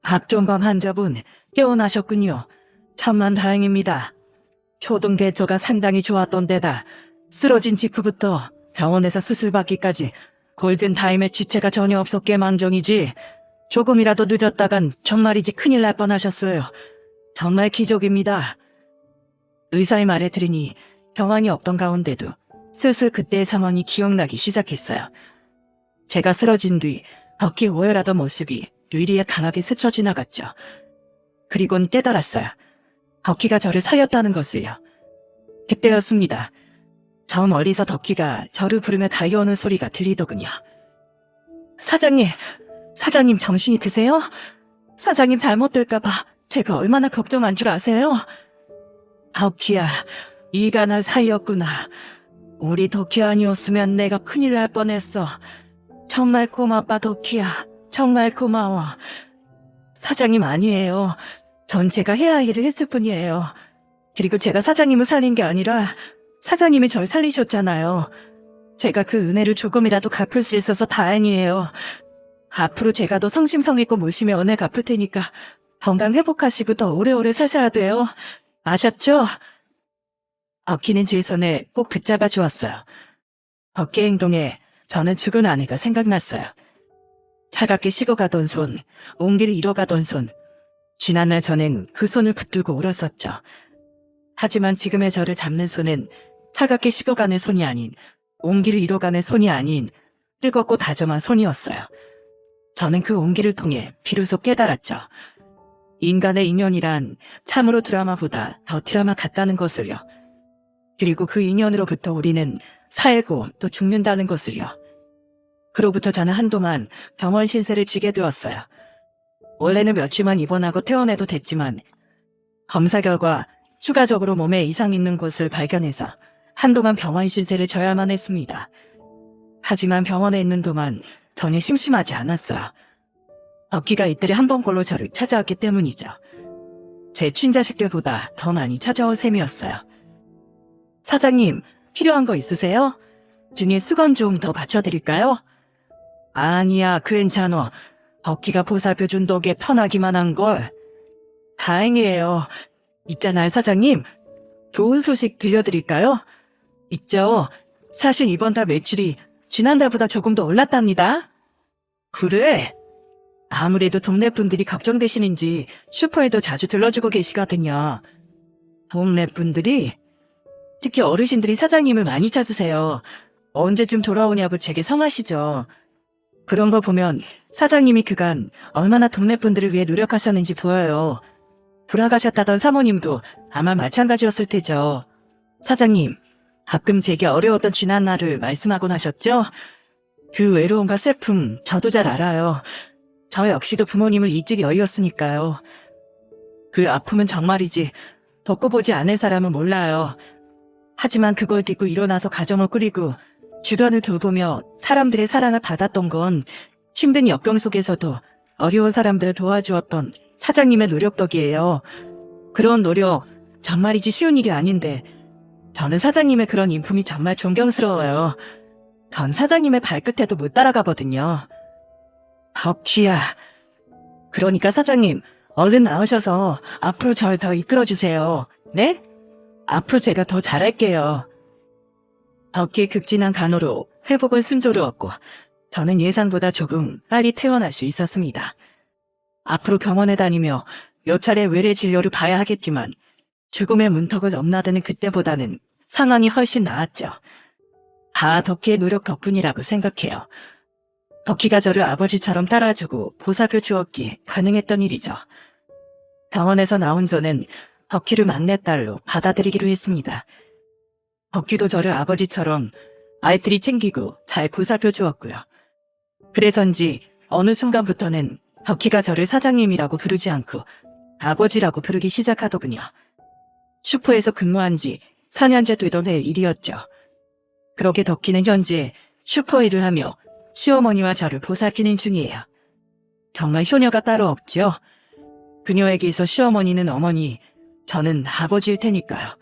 박종강 환자분, 깨어나셨군요. 참만 다행입니다. 초동 대처가 상당히 좋았던 데다 쓰러진 직후부터 병원에서 수술받기까지 골든타임의 지체가 전혀 없었기에 망정이지 조금이라도 늦었다간 정말이지 큰일 날 뻔하셨어요. 정말 기적입니다. 의사의 말에 들으니 병환이 없던 가운데도 슬슬 그때의 상황이 기억나기 시작했어요. 제가 쓰러진 뒤 덕희 오열하던 모습이 뇌리에 강하게 스쳐 지나갔죠. 그리곤 깨달았어요. 덕희가 저를 살렸다는 것을요. 그때였습니다. 저 멀리서 덕희가 저를 부르며 달려오는 소리가 들리더군요. 사장님 정신이 드세요? 사장님 잘못될까봐 제가 얼마나 걱정한 줄 아세요? 덕희야, 네가 날 살렸구나. 우리 덕희 아니었으면 내가 큰일 날 뻔했어. 정말 고맙다, 덕희야. 정말 고마워. 사장님 아니에요. 전 제가 해야 할 일을 했을 뿐이에요. 그리고 제가 사장님을 살린 게 아니라 사장님이 절 살리셨잖아요. 제가 그 은혜를 조금이라도 갚을 수 있어서 다행이에요. 앞으로 제가 더 성심성의껏 모시며 은혜 갚을 테니까 건강 회복하시고 더 오래오래 사셔야 돼요. 아셨죠? 덕희는 제 손을 꼭 붙잡아 주었어요. 덕희의 행동에 저는 죽은 아내가 생각났어요. 차갑게 식어가던 손, 온기를 잃어가던 손. 지난날 저는 그 손을 붙들고 울었었죠. 하지만 지금의 저를 잡는 손은 차갑게 식어가는 손이 아닌, 온기를 잃어가는 손이 아닌 뜨겁고 다정한 손이었어요. 저는 그 온기를 통해 비로소 깨달았죠. 인간의 인연이란 참으로 드라마보다 더 드라마 같다는 것을요. 그리고 그 인연으로부터 우리는 살고 또 죽는다는 것을요. 그로부터 저는 한동안 병원 신세를 지게 되었어요. 원래는 며칠만 입원하고 퇴원해도 됐지만 검사 결과 추가적으로 몸에 이상 있는 것을 발견해서 한동안 병원 신세를 져야만 했습니다. 하지만 병원에 있는 동안 전혀 심심하지 않았어요. 덕희가 이틀에 한 번꼴로 저를 찾아왔기 때문이죠. 제 친자식들보다 더 많이 찾아온 셈이었어요. 사장님, 필요한 거 있으세요? 중에 수건 좀 더 받쳐드릴까요? 아니야, 괜찮아. 덕희가 보살펴준 덕에 편하기만 한걸. 다행이에요. 있잖아요, 사장님. 좋은 소식 들려드릴까요? 있죠. 사실 이번 달 매출이 지난달보다 조금 더 올랐답니다. 그래? 아무래도 동네 분들이 걱정되시는지 슈퍼에도 자주 들러주고 계시거든요. 동네 분들이? 특히 어르신들이 사장님을 많이 찾으세요. 언제쯤 돌아오냐고 제게 성하시죠. 그런 거 보면 사장님이 그간 얼마나 동네 분들을 위해 노력하셨는지 보여요. 돌아가셨다던 사모님도 아마 마찬가지였을 테죠. 사장님, 가끔 제게 어려웠던 지난날을 말씀하곤 하셨죠? 그 외로움과 슬픔 저도 잘 알아요. 저 역시도 부모님을 잊을 여유였으니까요. 그 아픔은 정말이지 겪어보지 않을 사람은 몰라요. 하지만 그걸 딛고 일어나서 가정을 꾸리고 주변을 돌보며 사람들의 사랑을 받았던 건 힘든 역경 속에서도 어려운 사람들을 도와주었던 사장님의 노력 덕이에요. 그런 노력 정말이지 쉬운 일이 아닌데 저는 사장님의 그런 인품이 정말 존경스러워요. 전 사장님의 발끝에도 못 따라가거든요. 덕희야. 그러니까 사장님, 얼른 나오셔서 앞으로 절 더 이끌어주세요. 네? 앞으로 제가 더 잘할게요. 덕희의 극진한 간호로 회복은 순조로웠고 저는 예상보다 조금 빨리 퇴원할 수 있었습니다. 앞으로 병원에 다니며 몇 차례 외래 진료를 봐야 하겠지만 죽음의 문턱을 넘나드는 그때보다는 상황이 훨씬 나았죠. 다 덕희의 노력 덕분이라고 생각해요. 덕희가 저를 아버지처럼 따라주고 보살펴 주었기에 가능했던 일이죠. 병원에서 나온 저는 덕희를 막내딸로 받아들이기로 했습니다. 덕희도 저를 아버지처럼 알뜰히 챙기고 잘 보살펴 주었고요. 그래서인지 어느 순간부터는 덕희가 저를 사장님이라고 부르지 않고 아버지라고 부르기 시작하더군요. 슈퍼에서 근무한 지 4년째 되던 해 일이었죠. 그렇게 덕희는 현재 슈퍼 일을 하며 시어머니와 저를 보살피는 중이에요. 정말 효녀가 따로 없죠. 그녀에게서 시어머니는 어머니, 저는 아버지일 테니까요.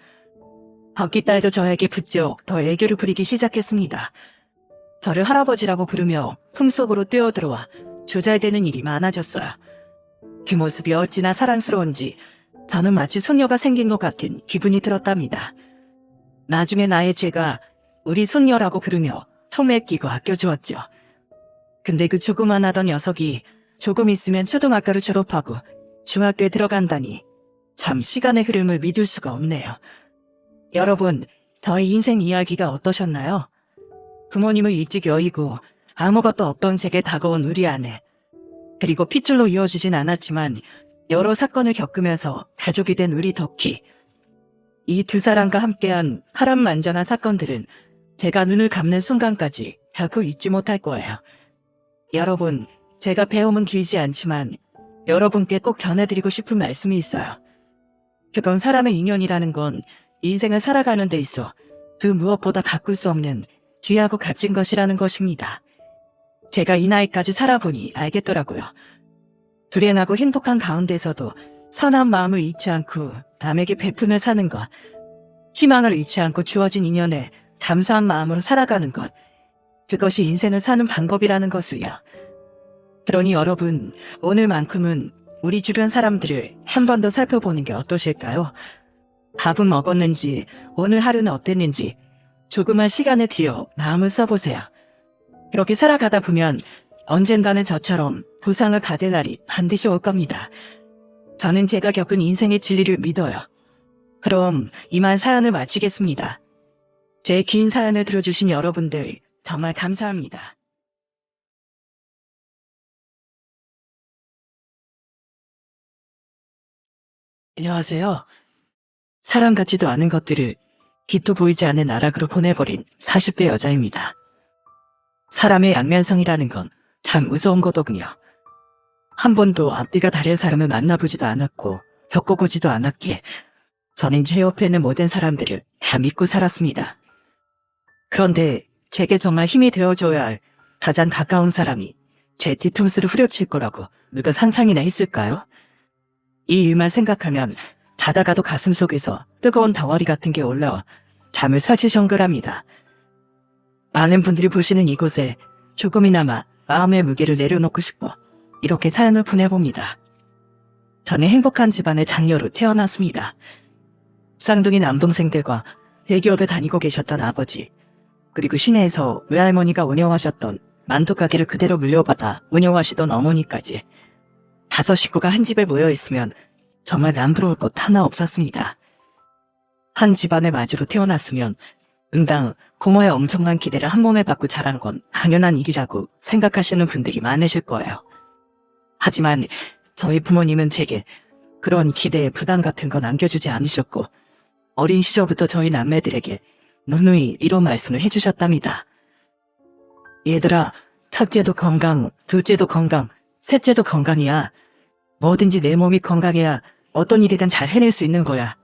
덕희 딸도 저에게 부쩍 더 애교를 부리기 시작했습니다. 저를 할아버지라고 부르며 품속으로 뛰어들어와 조잘대는 일이 많아졌어요. 그 모습이 어찌나 사랑스러운지 저는 마치 손녀가 생긴 것 같은 기분이 들었답니다. 나중에 나의 죄가 우리 손녀라고 부르며 턱에 끼고 아껴주었죠. 근데 그 조그만하던 녀석이 조금 있으면 초등학교를 졸업하고 중학교에 들어간다니 참 시간의 흐름을 믿을 수가 없네요. 여러분, 저의 인생 이야기가 어떠셨나요? 부모님을 일찍 여의고 아무것도 없던 제게 다가온 우리 아내. 그리고 핏줄로 이어지진 않았지만 여러 사건을 겪으면서 가족이 된 우리 덕희. 이 두 사람과 함께한 파란만장한 사건들은 제가 눈을 감는 순간까지 결코 잊지 못할 거예요. 여러분, 제가 배움은 길지 않지만 여러분께 꼭 전해드리고 싶은 말씀이 있어요. 그건 사람의 인연이라는 건 인생을 살아가는 데 있어 그 무엇보다 바꿀 수 없는 귀하고 값진 것이라는 것입니다. 제가 이 나이까지 살아보니 알겠더라고요. 불행하고 행복한 가운데서도 선한 마음을 잃지 않고 남에게 베풀며 사는 것, 희망을 잃지 않고 주어진 인연에 감사한 마음으로 살아가는 것, 그것이 인생을 사는 방법이라는 것을요. 그러니 여러분, 오늘만큼은 우리 주변 사람들을 한 번 더 살펴보는 게 어떠실까요? 밥은 먹었는지, 오늘 하루는 어땠는지 조그만 시간을 들여 마음을 써보세요. 그렇게 살아가다 보면 언젠가는 저처럼 보상을 받을 날이 반드시 올 겁니다. 저는 제가 겪은 인생의 진리를 믿어요. 그럼 이만 사연을 마치겠습니다. 제 긴 사연을 들어주신 여러분들 정말 감사합니다. 안녕하세요. 사람 같지도 않은 것들을 빛도 보이지 않는 나락으로 보내버린 40대 여자입니다. 사람의 양면성이라는 건 참 무서운 거더군요. 한 번도 앞뒤가 다른 사람을 만나보지도 않았고 겪어보지도 않았기에 저는 제 옆에 있는 모든 사람들을 다 믿고 살았습니다. 그런데 제게 정말 힘이 되어줘야 할 가장 가까운 사람이 제 뒤통수를 후려칠 거라고 누가 상상이나 했을까요? 이 일만 생각하면 자다가도 가슴속에서 뜨거운 덩어리 같은 게 올라와 잠을 설치정글합니다. 많은 분들이 보시는 이곳에 조금이나마 마음의 무게를 내려놓고 싶어 이렇게 사연을 보내봅니다. 저는 행복한 집안의 장녀로 태어났습니다. 쌍둥이 남동생들과 대기업에 다니고 계셨던 아버지, 그리고 시내에서 외할머니가 운영하셨던 만두 가게를 그대로 물려받아 운영하시던 어머니까지 5 식구가 한 집에 모여있으면 정말 남부러울 것 하나 없었습니다. 한 집안의 마주로 태어났으면 응당 부모의 엄청난 기대를 한 몸에 받고 자란 건 당연한 일이라고 생각하시는 분들이 많으실 거예요. 하지만 저희 부모님은 제게 그런 기대에 부담 같은 건 안겨주지 않으셨고 어린 시절부터 저희 남매들에게 누누이 이런 말씀을 해주셨답니다. 얘들아, 첫째도 건강, 둘째도 건강, 셋째도 건강이야. 뭐든지 내 몸이 건강해야 어떤 일이든 잘 해낼 수 있는 거야.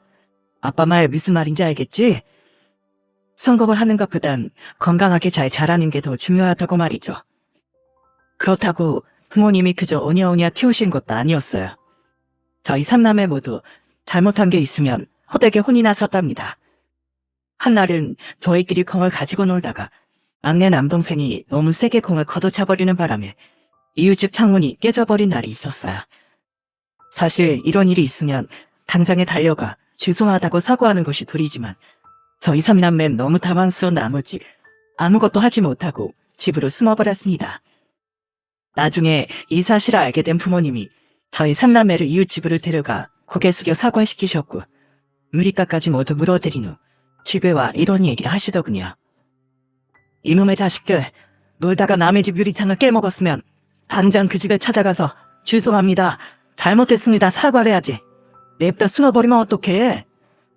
아빠 말 무슨 말인지 알겠지? 선거를 하는 것보단 건강하게 잘 자라는 게 더 중요하다고 말이죠. 그렇다고 부모님이 그저 오냐오냐 키우신 것도 아니었어요. 저희 삼남매 모두 잘못한 게 있으면 헛되게 혼이 났었답니다. 한날은 저희끼리 공을 가지고 놀다가 막내 남동생이 너무 세게 공을 걷어차버리는 바람에 이웃집 창문이 깨져버린 날이 있었어요. 사실 이런 일이 있으면 당장에 달려가 죄송하다고 사과하는 것이 도리지만 저희 삼남매는 너무 당황스러운 나머지 아무것도 하지 못하고 집으로 숨어버렸습니다. 나중에 이 사실을 알게 된 부모님이 저희 삼남매를 이웃집으로 데려가 고개 숙여 사과시키셨고 유리가까지 모두 물어들인 후 집에 와 이런 얘기를 하시더군요. 이놈의 자식들, 놀다가 남의 집 유리창을 깨먹었으면 당장 그 집에 찾아가서 죄송합니다, 잘못했습니다 사과를 해야지. 냅다 숨어버리면 어떡해.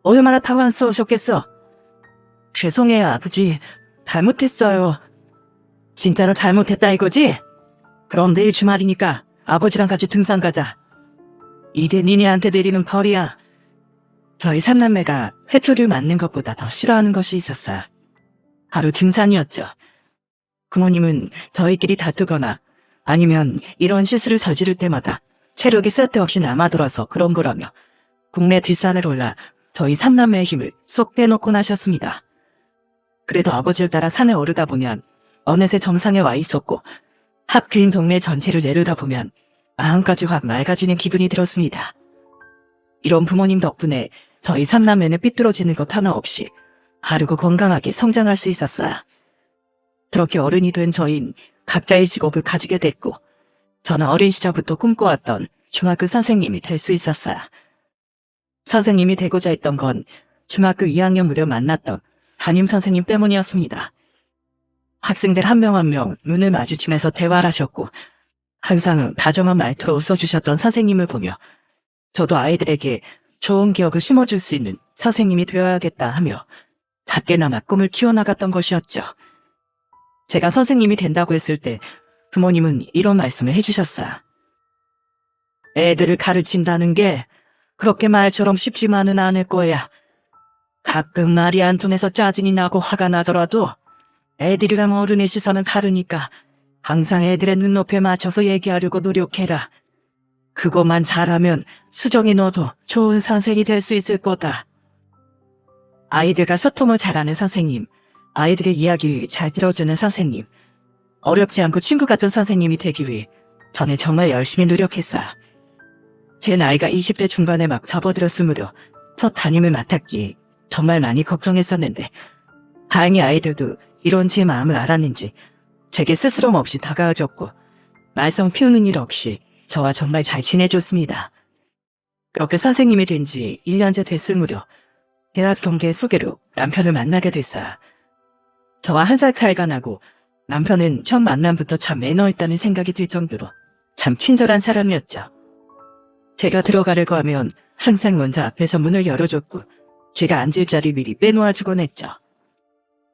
얼마나 당황스러우셨겠어. 죄송해요 아버지, 잘못했어요. 진짜로 잘못했다 이거지? 그럼 내일 주말이니까 아버지랑 같이 등산 가자. 이게 니네한테 내리는 벌이야. 저희 삼남매가 회초리를 맞는 것보다 더 싫어하는 것이 있었어요. 바로 등산이었죠. 부모님은 저희끼리 다투거나 아니면 이런 실수를 저지를 때마다 체력이 쓸데없이 남아돌아서 그런 거라며 국내 뒷산을 올라 저희 삼남매의 힘을 쏙 빼놓곤 하셨습니다. 그래도 아버지를 따라 산에 오르다 보면 어느새 정상에 와 있었고 합 긴 동네 전체를 내려다 보면 마음까지 확 맑아지는 기분이 들었습니다. 이런 부모님 덕분에 저희 삼남매는 삐뚤어지는 것 하나 없이 바르고 건강하게 성장할 수 있었어요. 그렇게 어른이 된 저희는 각자의 직업을 가지게 됐고 저는 어린 시절부터 꿈꿔왔던 중학교 선생님이 될 수 있었어요. 선생님이 되고자 했던 건 중학교 2학년 무렵 만났던 담임 선생님 때문이었습니다. 학생들 한 명 한 명 눈을 마주치면서 대화를 하셨고 항상 다정한 말투로 웃어주셨던 선생님을 보며 저도 아이들에게 좋은 기억을 심어줄 수 있는 선생님이 되어야겠다 하며 작게나마 꿈을 키워나갔던 것이었죠. 제가 선생님이 된다고 했을 때 부모님은 이런 말씀을 해주셨어요. 애들을 가르친다는 게 그렇게 말처럼 쉽지만은 않을 거야. 가끔 말이 안 통해서 짜증이 나고 화가 나더라도 애들이랑 어른의 시선은 다르니까 항상 애들의 눈높이에 맞춰서 얘기하려고 노력해라. 그것만 잘하면 수정이 너도 좋은 선생이 될 수 있을 거다. 아이들과 소통을 잘하는 선생님, 아이들의 이야기를 잘 들어주는 선생님, 어렵지 않고 친구 같은 선생님이 되기 위해 저는 정말 열심히 노력했어요. 제 나이가 20대 중반에 막 접어들었으므로 첫 담임을 맡았기에 정말 많이 걱정했었는데 다행히 아이들도 이런 제 마음을 알았는지 제게 스스럼 없이 다가와줬고 말썽 피우는 일 없이 저와 정말 잘 지내줬습니다. 그렇게 선생님이 된 지 1년째 됐을 무렵 대학 동기의 소개로 남편을 만나게 됐어요. 저와 1살 차이가 나고 남편은 첫 만남부터 참 매너 있다는 생각이 들 정도로 참 친절한 사람이었죠. 제가 들어가려고 하면 항상 먼저 앞에서 문을 열어줬고 제가 앉을 자리 미리 빼놓아주곤 했죠.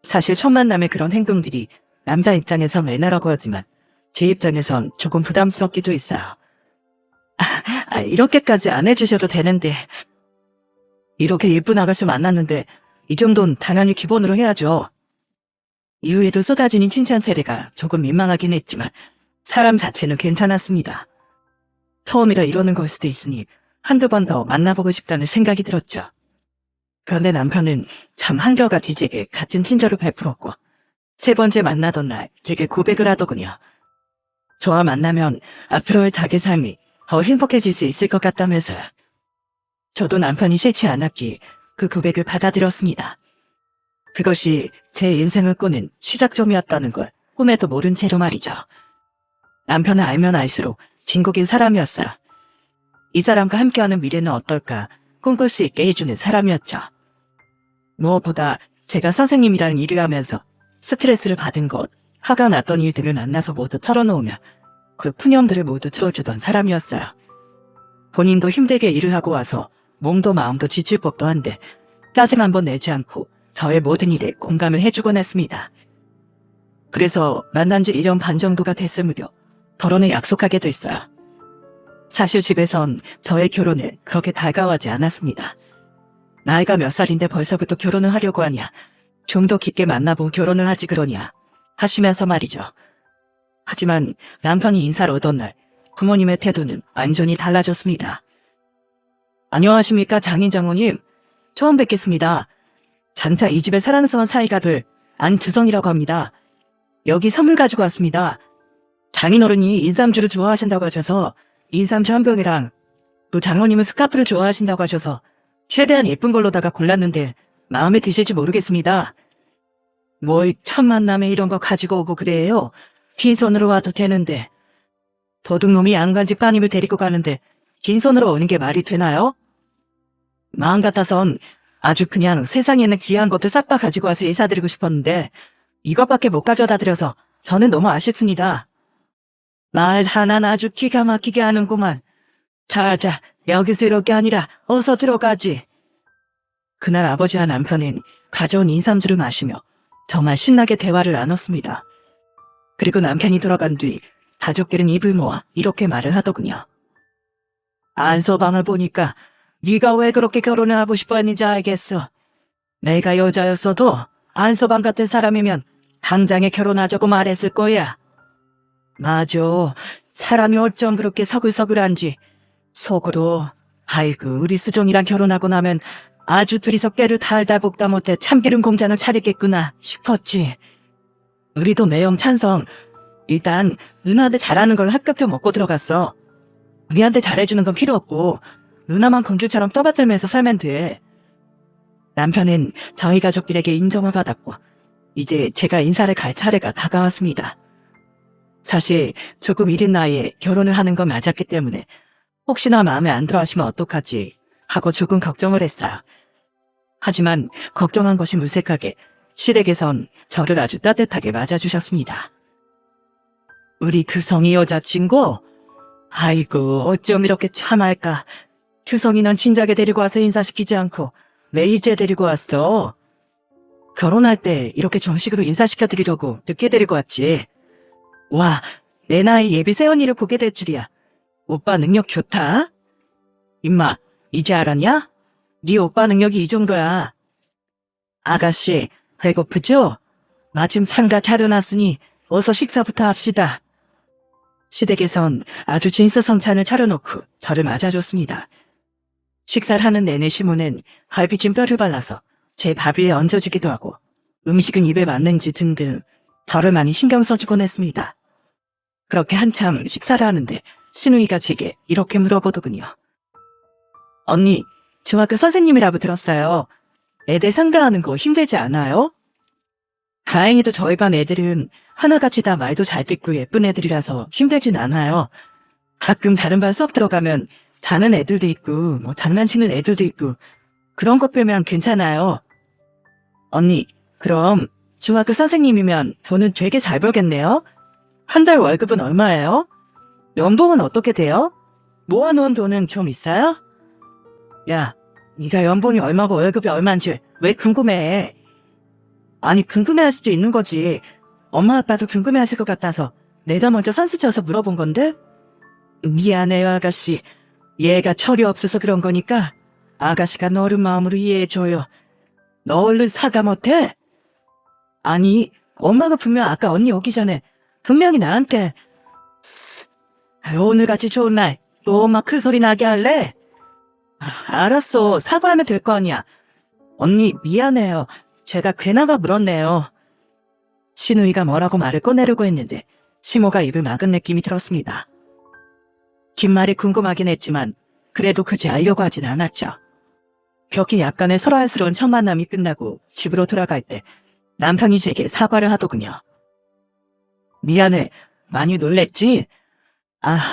사실 첫 만남의 그런 행동들이 남자 입장에서 매너라고 하지만 제 입장에선 조금 부담스럽기도 했어요. 이렇게까지 안 해주셔도 되는데 이렇게 예쁜 아가씨 만났는데 이 정도는 당연히 기본으로 해야죠. 이후에도 쏟아지는 칭찬 세례가 조금 민망하긴 했지만 사람 자체는 괜찮았습니다. 처음이라 이러는 걸 수도 있으니 한두 번 더 만나보고 싶다는 생각이 들었죠. 그런데 남편은 참 한결같이 제게 같은 친절을 베풀었고 3번째 만나던 날 제게 고백을 하더군요. 저와 만나면 앞으로의 닭의 삶이 더 행복해질 수 있을 것 같다면서요. 저도 남편이 싫지 않았기에 그 고백을 받아들였습니다. 그것이 제 인생을 꾸는 시작점이었다는 걸 꿈에도 모른 채로 말이죠. 남편을 알면 알수록 진국인 사람이었어요. 이 사람과 함께하는 미래는 어떨까 꿈꿀 수 있게 해주는 사람이었죠. 무엇보다 제가 선생님이라는 일을 하면서 스트레스를 받은 것, 화가 났던 일들을 만나서 모두 털어놓으며 그 푸념들을 모두 들어주던 사람이었어요. 본인도 힘들게 일을 하고 와서 몸도 마음도 지칠 법도 한데 짜증 한 번 내지 않고 저의 모든 일에 공감을 해주곤 했습니다. 그래서 만난 지 1년 반 정도가 됐을 무렵 결혼을 약속하게 됐어요. 사실 집에선 저의 결혼을 그렇게 달가워하지 않았습니다. 나이가 몇 살인데 벌써부터 결혼을 하려고 하냐, 좀 더 깊게 만나보고 결혼을 하지 그러냐 하시면서 말이죠. 하지만 남편이 인사를 오던 날 부모님의 태도는 완전히 달라졌습니다. 안녕하십니까 장인장모님. 처음 뵙겠습니다. 장차 이 집의 사랑스러운 사이가 될 안주성이라고 합니다. 여기 선물 가지고 왔습니다. 장인어른이 인삼주를 좋아하신다고 하셔서 인삼주 한 병이랑 또 장모님은 스카프를 좋아하신다고 하셔서 최대한 예쁜 걸로다가 골랐는데 마음에 드실지 모르겠습니다. 뭐 첫 만남에 이런 거 가지고 오고 그래요. 빈손으로 와도 되는데. 도둑놈이 양간집 따님을 데리고 가는데 빈손으로 오는 게 말이 되나요? 마음 같아선 아주 그냥 세상에 있는 귀한 것들 싹 다 가지고 와서 인사드리고 싶었는데 이것밖에 못 가져다 드려서 저는 너무 아쉽습니다. 말 하나는 아주 기가 막히게 하는구만. 자자, 여기서 이럴 게 아니라 어서 들어가지. 그날 아버지와 남편은 가져온 인삼주를 마시며 정말 신나게 대화를 나눴습니다. 그리고 남편이 돌아간 뒤 가족들은 입을 모아 이렇게 말을 하더군요. 안서방을 보니까 네가 왜 그렇게 결혼을 하고 싶어 했는지 알겠어. 내가 여자였어도 안서방 같은 사람이면 당장에 결혼하자고 말했을 거야. 맞아. 사람이 어쩜 그렇게 서글서글한지. 속으로 아이고 우리 수종이랑 결혼하고 나면 아주 둘이서 깨를 달다 볶다 못해 참기름 공장을 차리겠구나 싶었지. 우리도 매형 찬성. 일단 누나한테 잘하는 걸 학급도 먹고 들어갔어. 우리한테 잘해주는 건 필요 없고 누나만 공주처럼 떠받들면서 살면 돼. 남편은 저희 가족들에게 인정을 받았고 이제 제가 인사를 갈 차례가 다가왔습니다. 사실 조금 이른 나이에 결혼을 하는 건 맞았기 때문에 혹시나 마음에 안 들어 하시면 어떡하지 하고 조금 걱정을 했어요. 하지만 걱정한 것이 무색하게 시댁에선 저를 아주 따뜻하게 맞아주셨습니다. 우리 규성이 여자친구? 아이고 어쩜 이렇게 참할까. 규성이 넌 진작에 데리고 와서 인사시키지 않고 왜 이제 데리고 왔어? 결혼할 때 이렇게 정식으로 인사시켜드리려고 늦게 데리고 왔지. 와, 내 나이 예비 새언니를 보게 될 줄이야. 오빠 능력 좋다. 임마, 이제 알았냐? 네 오빠 능력이 이 정도야. 아가씨, 배고프죠? 마침 상가 차려놨으니 어서 식사부터 합시다. 시댁에선 아주 진수성찬을 차려놓고 저를 맞아줬습니다. 식사를 하는 내내 시모는 갈비찜 뼈를 발라서 제 밥 위에 얹어주기도 하고 음식은 입에 맞는지 등등 저를 많이 신경 써주곤 했습니다. 그렇게 한참 식사를 하는데 시누이가 제게 이렇게 물어보더군요. 언니, 중학교 선생님이라고 들었어요. 애들 상대하는 거 힘들지 않아요? 다행히도 저희 반 애들은 하나같이 다 말도 잘 듣고 예쁜 애들이라서 힘들진 않아요. 가끔 다른 반 수업 들어가면 자는 애들도 있고 뭐 장난치는 애들도 있고 그런 것 빼면 괜찮아요. 언니, 그럼 중학교 선생님이면 돈은 되게 잘 벌겠네요? 한 달 월급은 얼마예요? 연봉은 어떻게 돼요? 모아놓은 돈은 좀 있어요? 야, 네가 연봉이 얼마고 월급이 얼마인지 왜 궁금해? 아니 궁금해할 수도 있는 거지. 엄마 아빠도 궁금해하실 것 같아서 내가 먼저 선수 쳐서 물어본 건데? 미안해요 아가씨. 얘가 철이 없어서 그런 거니까 아가씨가 너를 마음으로 이해해줘요. 너 얼른 사과 못해? 아니 엄마가 분명 아까 언니 오기 전에 분명히 나한테 오늘같이 좋은 날 또 엄마 큰소리 나게 할래? 알았어. 사과하면 될 거 아니야. 언니 미안해요. 제가 괜하가 물었네요. 시누이가 뭐라고 말을 꺼내려고 했는데 시모가 입을 막은 느낌이 들었습니다. 긴 말이 궁금하긴 했지만 그래도 굳이 알려고 하진 않았죠. 격히 약간의 소란스러운 첫 만남이 끝나고 집으로 돌아갈 때 남편이 제게 사과를 하더군요. 미안해. 많이 놀랬지?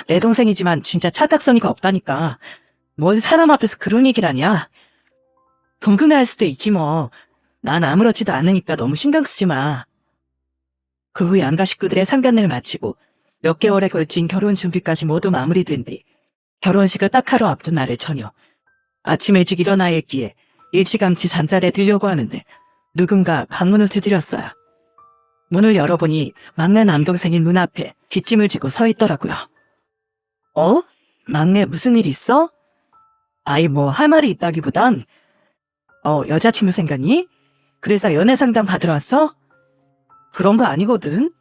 내 동생이지만 진짜 착각성이가 없다니까. 뭔 사람 앞에서 그런 얘기를 하냐? 궁금해할 수도 있지 뭐. 난 아무렇지도 않으니까 너무 신경 쓰지 마. 그 후 양가 식구들의 상견례를 마치고 몇 개월에 걸친 결혼 준비까지 모두 마무리된 뒤 결혼식을 딱 하루 앞둔 날의 저녁. 아침 일찍 일어나 있기에 일찌감치 잠자리에 들려고 하는데 누군가 방문을 두드렸어요. 문을 열어보니 막내 남동생이 문 앞에 뒷짐을 지고 서 있더라고요. 막내 무슨 일 있어? 아이 뭐 할 말이 있다기보단 여자친구 생겼니? 그래서 연애 상담 받으러 왔어? 그런 거 아니거든.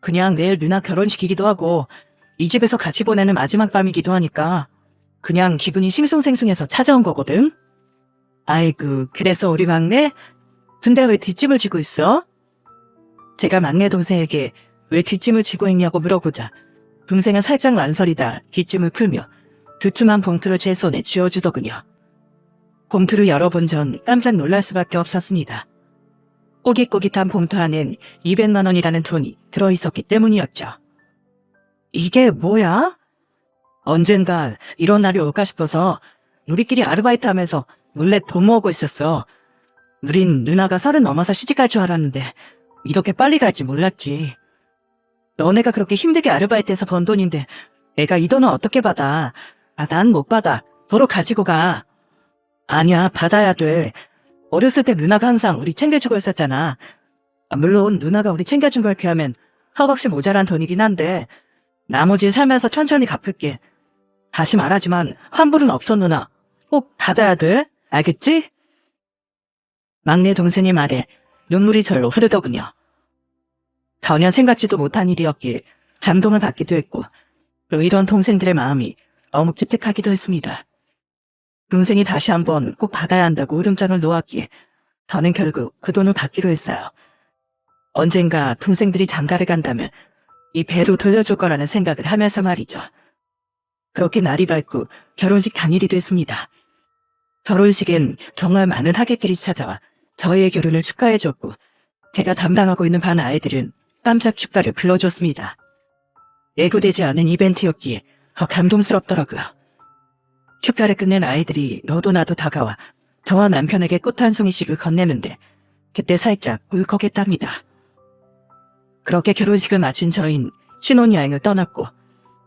그냥 내일 누나 결혼식이기도 하고 이 집에서 같이 보내는 마지막 밤이기도 하니까 그냥 기분이 싱숭생숭해서 찾아온 거거든. 아이고, 그래서 우리 막내? 근데 왜 뒷짐을 지고 있어? 제가 막내 동생에게 왜 뒷짐을 지고 있냐고 물어보자 동생은 살짝 망설이다 뒷짐을 풀며 두툼한 봉투를 제 손에 쥐어주더군요. 봉투를 열어본 전 깜짝 놀랄 수밖에 없었습니다. 꼬깃꼬깃한 봉투 안엔 200만 원이라는 돈이 들어있었기 때문이었죠. 이게 뭐야? 언젠가 이런 날이 올까 싶어서 우리끼리 아르바이트 하면서 몰래 돈 모으고 있었어. 우린 누나가 30 넘어서 시집갈 줄 알았는데 이렇게 빨리 갈지 몰랐지. 너네가 그렇게 힘들게 아르바이트해서 번 돈인데 내가 이 돈을 어떻게 받아? 난 못 받아. 도로 가지고 가. 아니야, 받아야 돼. 어렸을 때 누나가 항상 우리 챙겨주고 있었잖아. 물론 누나가 우리 챙겨준 걸 비하면 턱없이 모자란 돈이긴 한데 나머지 살면서 천천히 갚을게. 다시 말하지만 환불은 없어 누나. 꼭 받아야 돼. 알겠지? 막내 동생의 말에 눈물이 절로 흐르더군요. 전혀 생각지도 못한 일이었기에 감동을 받기도 했고 또 이런 동생들의 마음이 너무 찝찝하기도 했습니다. 동생이 다시 한번 꼭 받아야 한다고 으름장을 놓았기에 저는 결국 그 돈을 받기로 했어요. 언젠가 동생들이 장가를 간다면 이 배로 돌려줄 거라는 생각을 하면서 말이죠. 그렇게 날이 밝고 결혼식 당일이 됐습니다. 결혼식엔 정말 많은 하객들이 찾아와 저희의 결혼을 축하해줬고 제가 담당하고 있는 반 아이들은 깜짝 축가를 불러줬습니다. 예고되지 않은 이벤트였기에 더 감동스럽더라고요. 축가를 끝낸 아이들이 너도 나도 다가와 저와 남편에게 꽃 한 송이씩을 건네는데 그때 살짝 울컥했답니다. 그렇게 결혼식을 마친 저희는 신혼여행을 떠났고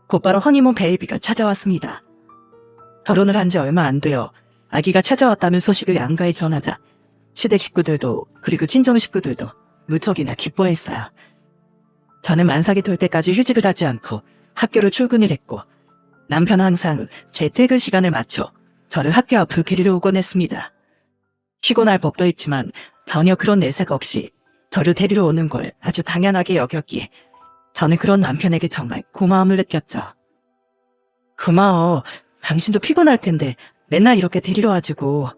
곧바로 허니문 베이비가 찾아왔습니다. 결혼을 한 지 얼마 안 되어 아기가 찾아왔다는 소식을 양가에 전하자 시댁 식구들도 그리고 친정 식구들도 무척이나 기뻐했어요. 저는 만삭이 될 때까지 휴직을 하지 않고 학교를 출근을 했고 남편은 항상 제 퇴근 시간을 맞춰 저를 학교 앞으로 데리러 오곤 했습니다. 피곤할 법도 있지만 전혀 그런 내색 없이 저를 데리러 오는 걸 아주 당연하게 여겼기에 저는 그런 남편에게 정말 고마움을 느꼈죠. 고마워. 당신도 피곤할 텐데 맨날 이렇게 데리러 와주고.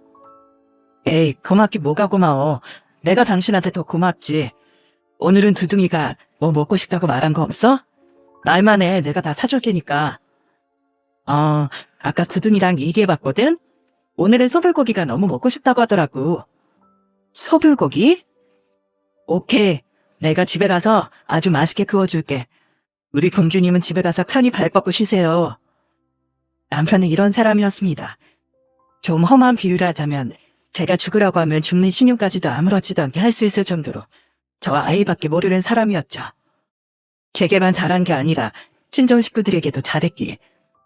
에이, 고맙기 뭐가 고마워. 내가 당신한테 더 고맙지. 오늘은 두둥이가 뭐 먹고 싶다고 말한 거 없어? 말만 해. 내가 다 사줄 테니까. 아까 두둥이랑 얘기해봤거든? 오늘은 소불고기가 너무 먹고 싶다고 하더라고. 소불고기? 오케이. 내가 집에 가서 아주 맛있게 구워줄게. 우리 공주님은 집에 가서 편히 발 뻗고 쉬세요. 남편은 이런 사람이었습니다. 좀 험한 비유를 하자면 제가 죽으라고 하면 죽는 신용까지도 아무렇지도 않게 할 수 있을 정도로 저와 아이밖에 모르는 사람이었죠. 제게만 잘한 게 아니라 친정 식구들에게도 잘했기에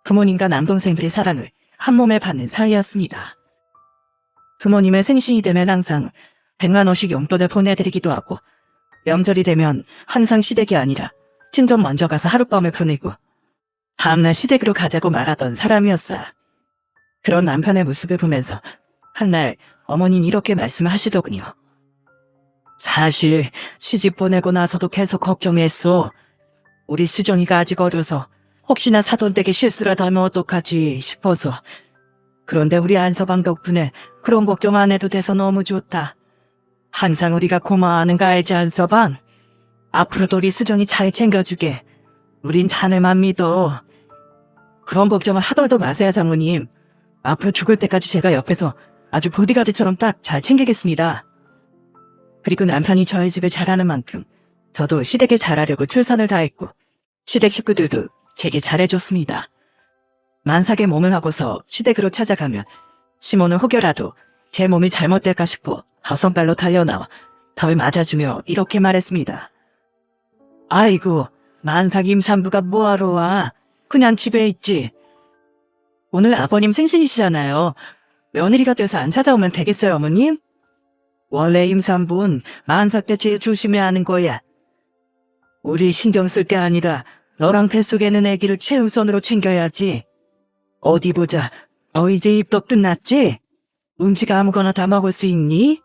부모님과 남동생들의 사랑을 한몸에 받는 사이였습니다. 부모님의 생신이 되면 항상 100만 원씩 용돈을 보내드리기도 하고 명절이 되면 항상 시댁이 아니라 친정 먼저 가서 하룻밤을 보내고 다음날 시댁으로 가자고 말하던 사람이었어요. 그런 남편의 모습을 보면서 한날 어머니는 이렇게 말씀하시더군요. 사실 시집 보내고 나서도 계속 걱정했어. 우리 수정이가 아직 어려서 혹시나 사돈댁에 실수라도 하면 어떡하지 싶어서. 그런데 우리 안서방 덕분에 그런 걱정 안 해도 돼서 너무 좋다. 항상 우리가 고마워하는 거 알지 안서방? 앞으로도 우리 수정이 잘 챙겨주게. 우린 자네만 믿어. 그런 걱정을 하더라도 마세요 장모님. 앞으로 죽을 때까지 제가 옆에서 아주 보디가드처럼 딱 잘 챙기겠습니다. 그리고 남편이 저희 집을 잘하는 만큼 저도 시댁에 잘하려고 최선을 다했고 시댁 식구들도 제게 잘해줬습니다. 만삭에 몸을 하고서 시댁으로 찾아가면 시모는 혹여라도 제 몸이 잘못될까 싶어 다선발로 달려나와 덜 맞아주며 이렇게 말했습니다. 아이고, 만삭 임산부가 뭐하러 와? 그냥 집에 있지. 오늘 아버님 생신이시잖아요. 며느리가 돼서 안 찾아오면 되겠어요, 어머님? 원래 임산부는 만삭 때 제일 조심해야 하는 거야. 우리 신경 쓸 게 아니라 너랑 뱃속에는 아기를 최우선으로 챙겨야지. 어디 보자. 너 이제 입덧 끝났지? 음식 아무거나 다 먹을 수 있니?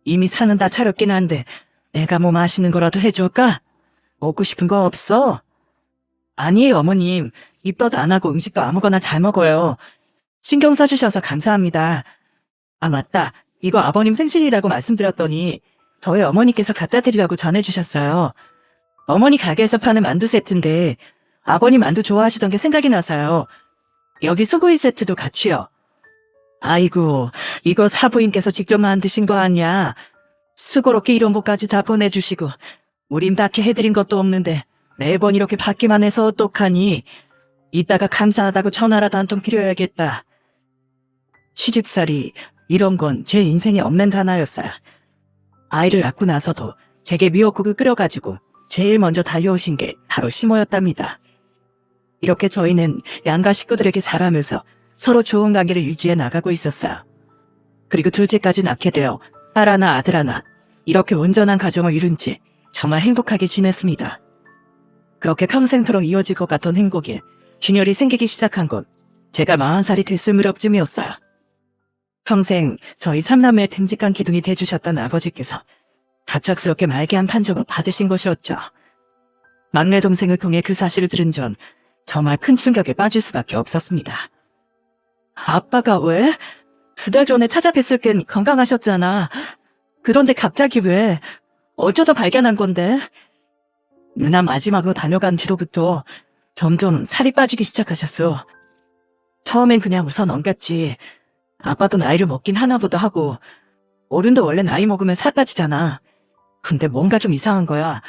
이미 사는 다 차렸긴 한데 내가 뭐 맛있는 거라도 해줄까? 먹고 싶은 거 없어? 아니에요, 어머님. 입덧 안 하고 음식도 아무거나 잘 먹어요. 신경 써주셔서 감사합니다. 아, 맞다. 이거 아버님 생신이라고 말씀드렸더니 저희 어머니께서 갖다 드리라고 전해주셨어요. 어머니 가게에서 파는 만두 세트인데 아버님 만두 좋아하시던 게 생각이 나서요. 여기 수구이 세트도 같이요. 아이고, 이거 사부인께서 직접 만드신 거 아니야? 수고롭게 이런 것까지 다 보내주시고 우린 딱히 해드린 것도 없는데 매번 이렇게 받기만 해서 어떡하니? 이따가 감사하다고 전화라도 한 통 드려야겠다. 시집살이 이런 건 제 인생에 없는 단어였어요. 아이를 낳고 나서도 제게 미역국을 끓여가지고 제일 먼저 달려오신 게 바로 시모였답니다. 이렇게 저희는 양가 식구들에게 잘하면서 서로 좋은 관계를 유지해 나가고 있었어요. 그리고 둘째까지 낳게 되어 딸 하나 아들 하나 이렇게 온전한 가정을 이룬 지 정말 행복하게 지냈습니다. 그렇게 평생토록 이어질 것 같던 행복에 균열이 생기기 시작한 건 제가 40살이 됐을 무렵쯤이었어요. 평생 저희 삼남매의 듬직한 기둥이 돼주셨던 아버지께서 갑작스럽게 말기암 판정을 받으신 것이었죠. 막내 동생을 통해 그 사실을 들은 전 정말 큰 충격에 빠질 수밖에 없었습니다. 아빠가 왜? 2달 전에 찾아뵀을 땐 건강하셨잖아. 그런데 갑자기 왜? 어쩌다 발견한 건데? 누나 마지막으로 다녀간 뒤로부터 점점 살이 빠지기 시작하셨어. 처음엔 그냥 웃어 넘겼지. 아빠도 나이를 먹긴 하나보다 하고 어른도 원래 나이 먹으면 살 빠지잖아. 근데 뭔가 좀 이상한 거야.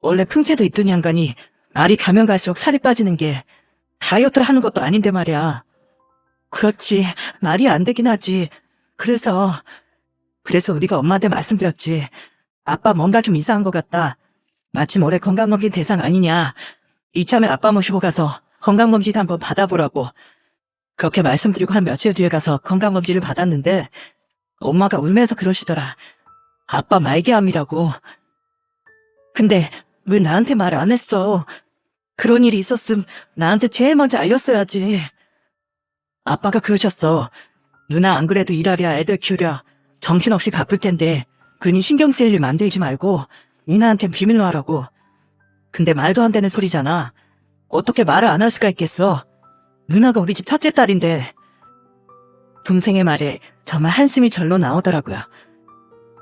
원래 풍채도 있던 양간이 날이 가면 갈수록 살이 빠지는 게 다이어트를 하는 것도 아닌데 말이야. 그렇지, 말이 안 되긴 하지. 그래서 우리가 엄마한테 말씀드렸지. 아빠 뭔가 좀 이상한 것 같다. 마침 올해 건강검진 대상 아니냐. 이참에 아빠 모시고 가서 건강검진 한번 받아보라고. 그렇게 말씀드리고 한 며칠 뒤에 가서 건강검진을 받았는데 엄마가 울면서 그러시더라. 아빠 말기암이라고. 근데 왜 나한테 말 안 했어? 그런 일이 있었음 나한테 제일 먼저 알렸어야지. 아빠가 그러셨어. 누나 안 그래도 일하랴 애들 키우랴 정신없이 바쁠 텐데 괜히 신경 쓸 일 만들지 말고 니나한텐 비밀로 하라고. 근데 말도 안 되는 소리잖아. 어떻게 말을 안 할 수가 있겠어. 누나가 우리 집 첫째 딸인데. 동생의 말에 정말 한숨이 절로 나오더라고요.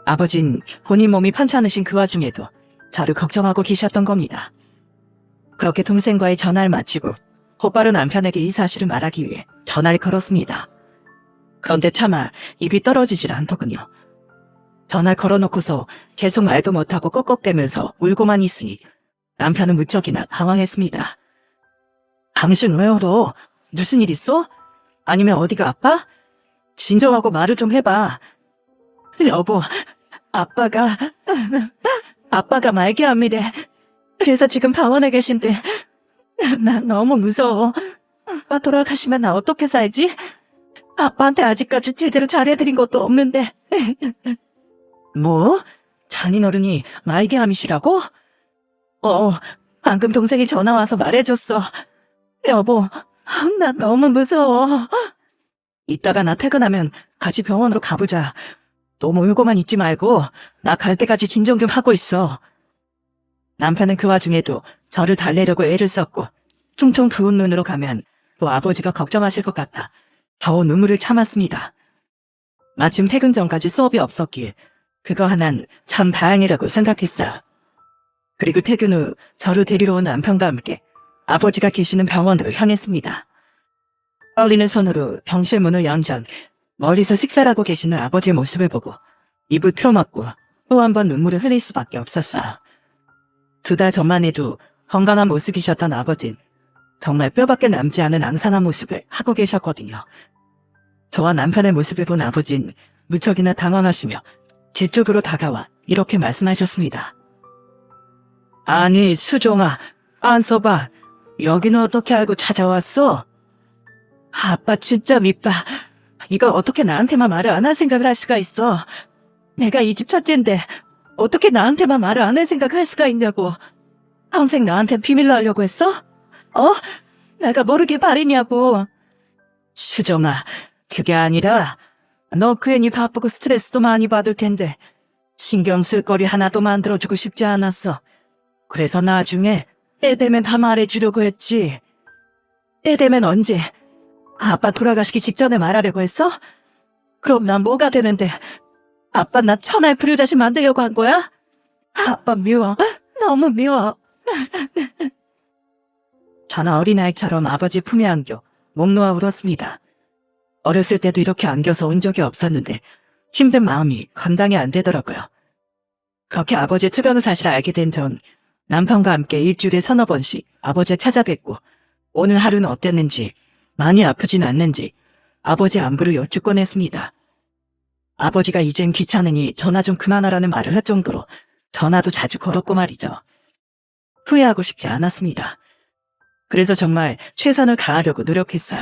아버진 본인 몸이 편찮으신 그 와중에도 저를 걱정하고 계셨던 겁니다. 그렇게 동생과의 전화를 마치고 곧바로 남편에게 이 사실을 말하기 위해 전화를 걸었습니다. 그런데 차마 입이 떨어지질 않더군요. 전화를 걸어놓고서 계속 말도 못하고 꺽꺽대면서 울고만 있으니 남편은 무척이나 당황했습니다. 당신 왜 울어? 무슨 일 있어? 아니면 어디가 아파? 진정하고 말을 좀 해봐. 여보, 아빠가 말기암이래. 그래서 지금 병원에 계신데 난 너무 무서워. 아빠 돌아가시면 나 어떻게 살지? 아빠한테 아직까지 제대로 잘해드린 것도 없는데. 뭐? 장인어른이 말기암이시라고? 방금 동생이 전화와서 말해줬어. 여보, 난 너무 무서워. 이따가 나 퇴근하면 같이 병원으로 가보자. 너무 울고만 있지 말고 나 갈 때까지 진정 좀 하고 있어. 남편은 그 와중에도 저를 달래려고 애를 썼고 퉁퉁 부은 눈으로 가면 또 아버지가 걱정하실 것 같아 겨우 눈물을 참았습니다. 마침 퇴근 전까지 수업이 없었기에 그거 하나는 참 다행이라고 생각했어요. 그리고 퇴근 후 저를 데리러 온 남편과 함께 아버지가 계시는 병원으로 향했습니다. 떨리는 손으로 병실 문을 연 전 멀리서 식사를 하고 계시는 아버지의 모습을 보고 입을 틀어막고 또 한 번 눈물을 흘릴 수밖에 없었어요. 2달 전만 해도 건강한 모습이셨던 아버진 정말 뼈밖에 남지 않은 앙상한 모습을 하고 계셨거든요. 저와 남편의 모습을 본 아버진 무척이나 당황하시며 제 쪽으로 다가와 이렇게 말씀하셨습니다. 아니, 수종아, 안서봐. 여기는 어떻게 알고 찾아왔어? 아빠 진짜 밉다. 이걸 어떻게 나한테만 말을 안 할 생각을 할 수가 있어. 내가 이 집 첫째인데 어떻게 나한테만 말을 안 할 생각을 할 수가 있냐고. 평생 나한테 비밀로 하려고 했어? 내가 모르게 말이냐고. 수정아, 그게 아니라 너 괜히 바쁘고 스트레스도 많이 받을 텐데 신경 쓸 거리 하나도 만들어주고 싶지 않았어. 그래서 나중에 때 되면 다 말해주려고 했지. 때 되면 언제? 아빠 돌아가시기 직전에 말하려고 했어? 그럼 난 뭐가 되는데? 아빠 나 천하의 불효자식 만들려고 한 거야? 아빠 미워. 너무 미워. 저는 어린아이처럼 아버지 품에 안겨 목 놓아 울었습니다. 어렸을 때도 이렇게 안겨서 온 적이 없었는데 힘든 마음이 감당이 안 되더라고요. 그렇게 아버지의 투병 사실을 알게 된 전 남편과 함께 일주일에 서너 번씩 아버지를 찾아뵙고 오늘 하루는 어땠는지, 많이 아프진 않는지 아버지 안부를 여쭙곤 했습니다. 아버지가 이젠 귀찮으니 전화 좀 그만하라는 말을 할 정도로 전화도 자주 걸었고 말이죠. 후회하고 싶지 않았습니다. 그래서 정말 최선을 다하려고 노력했어요.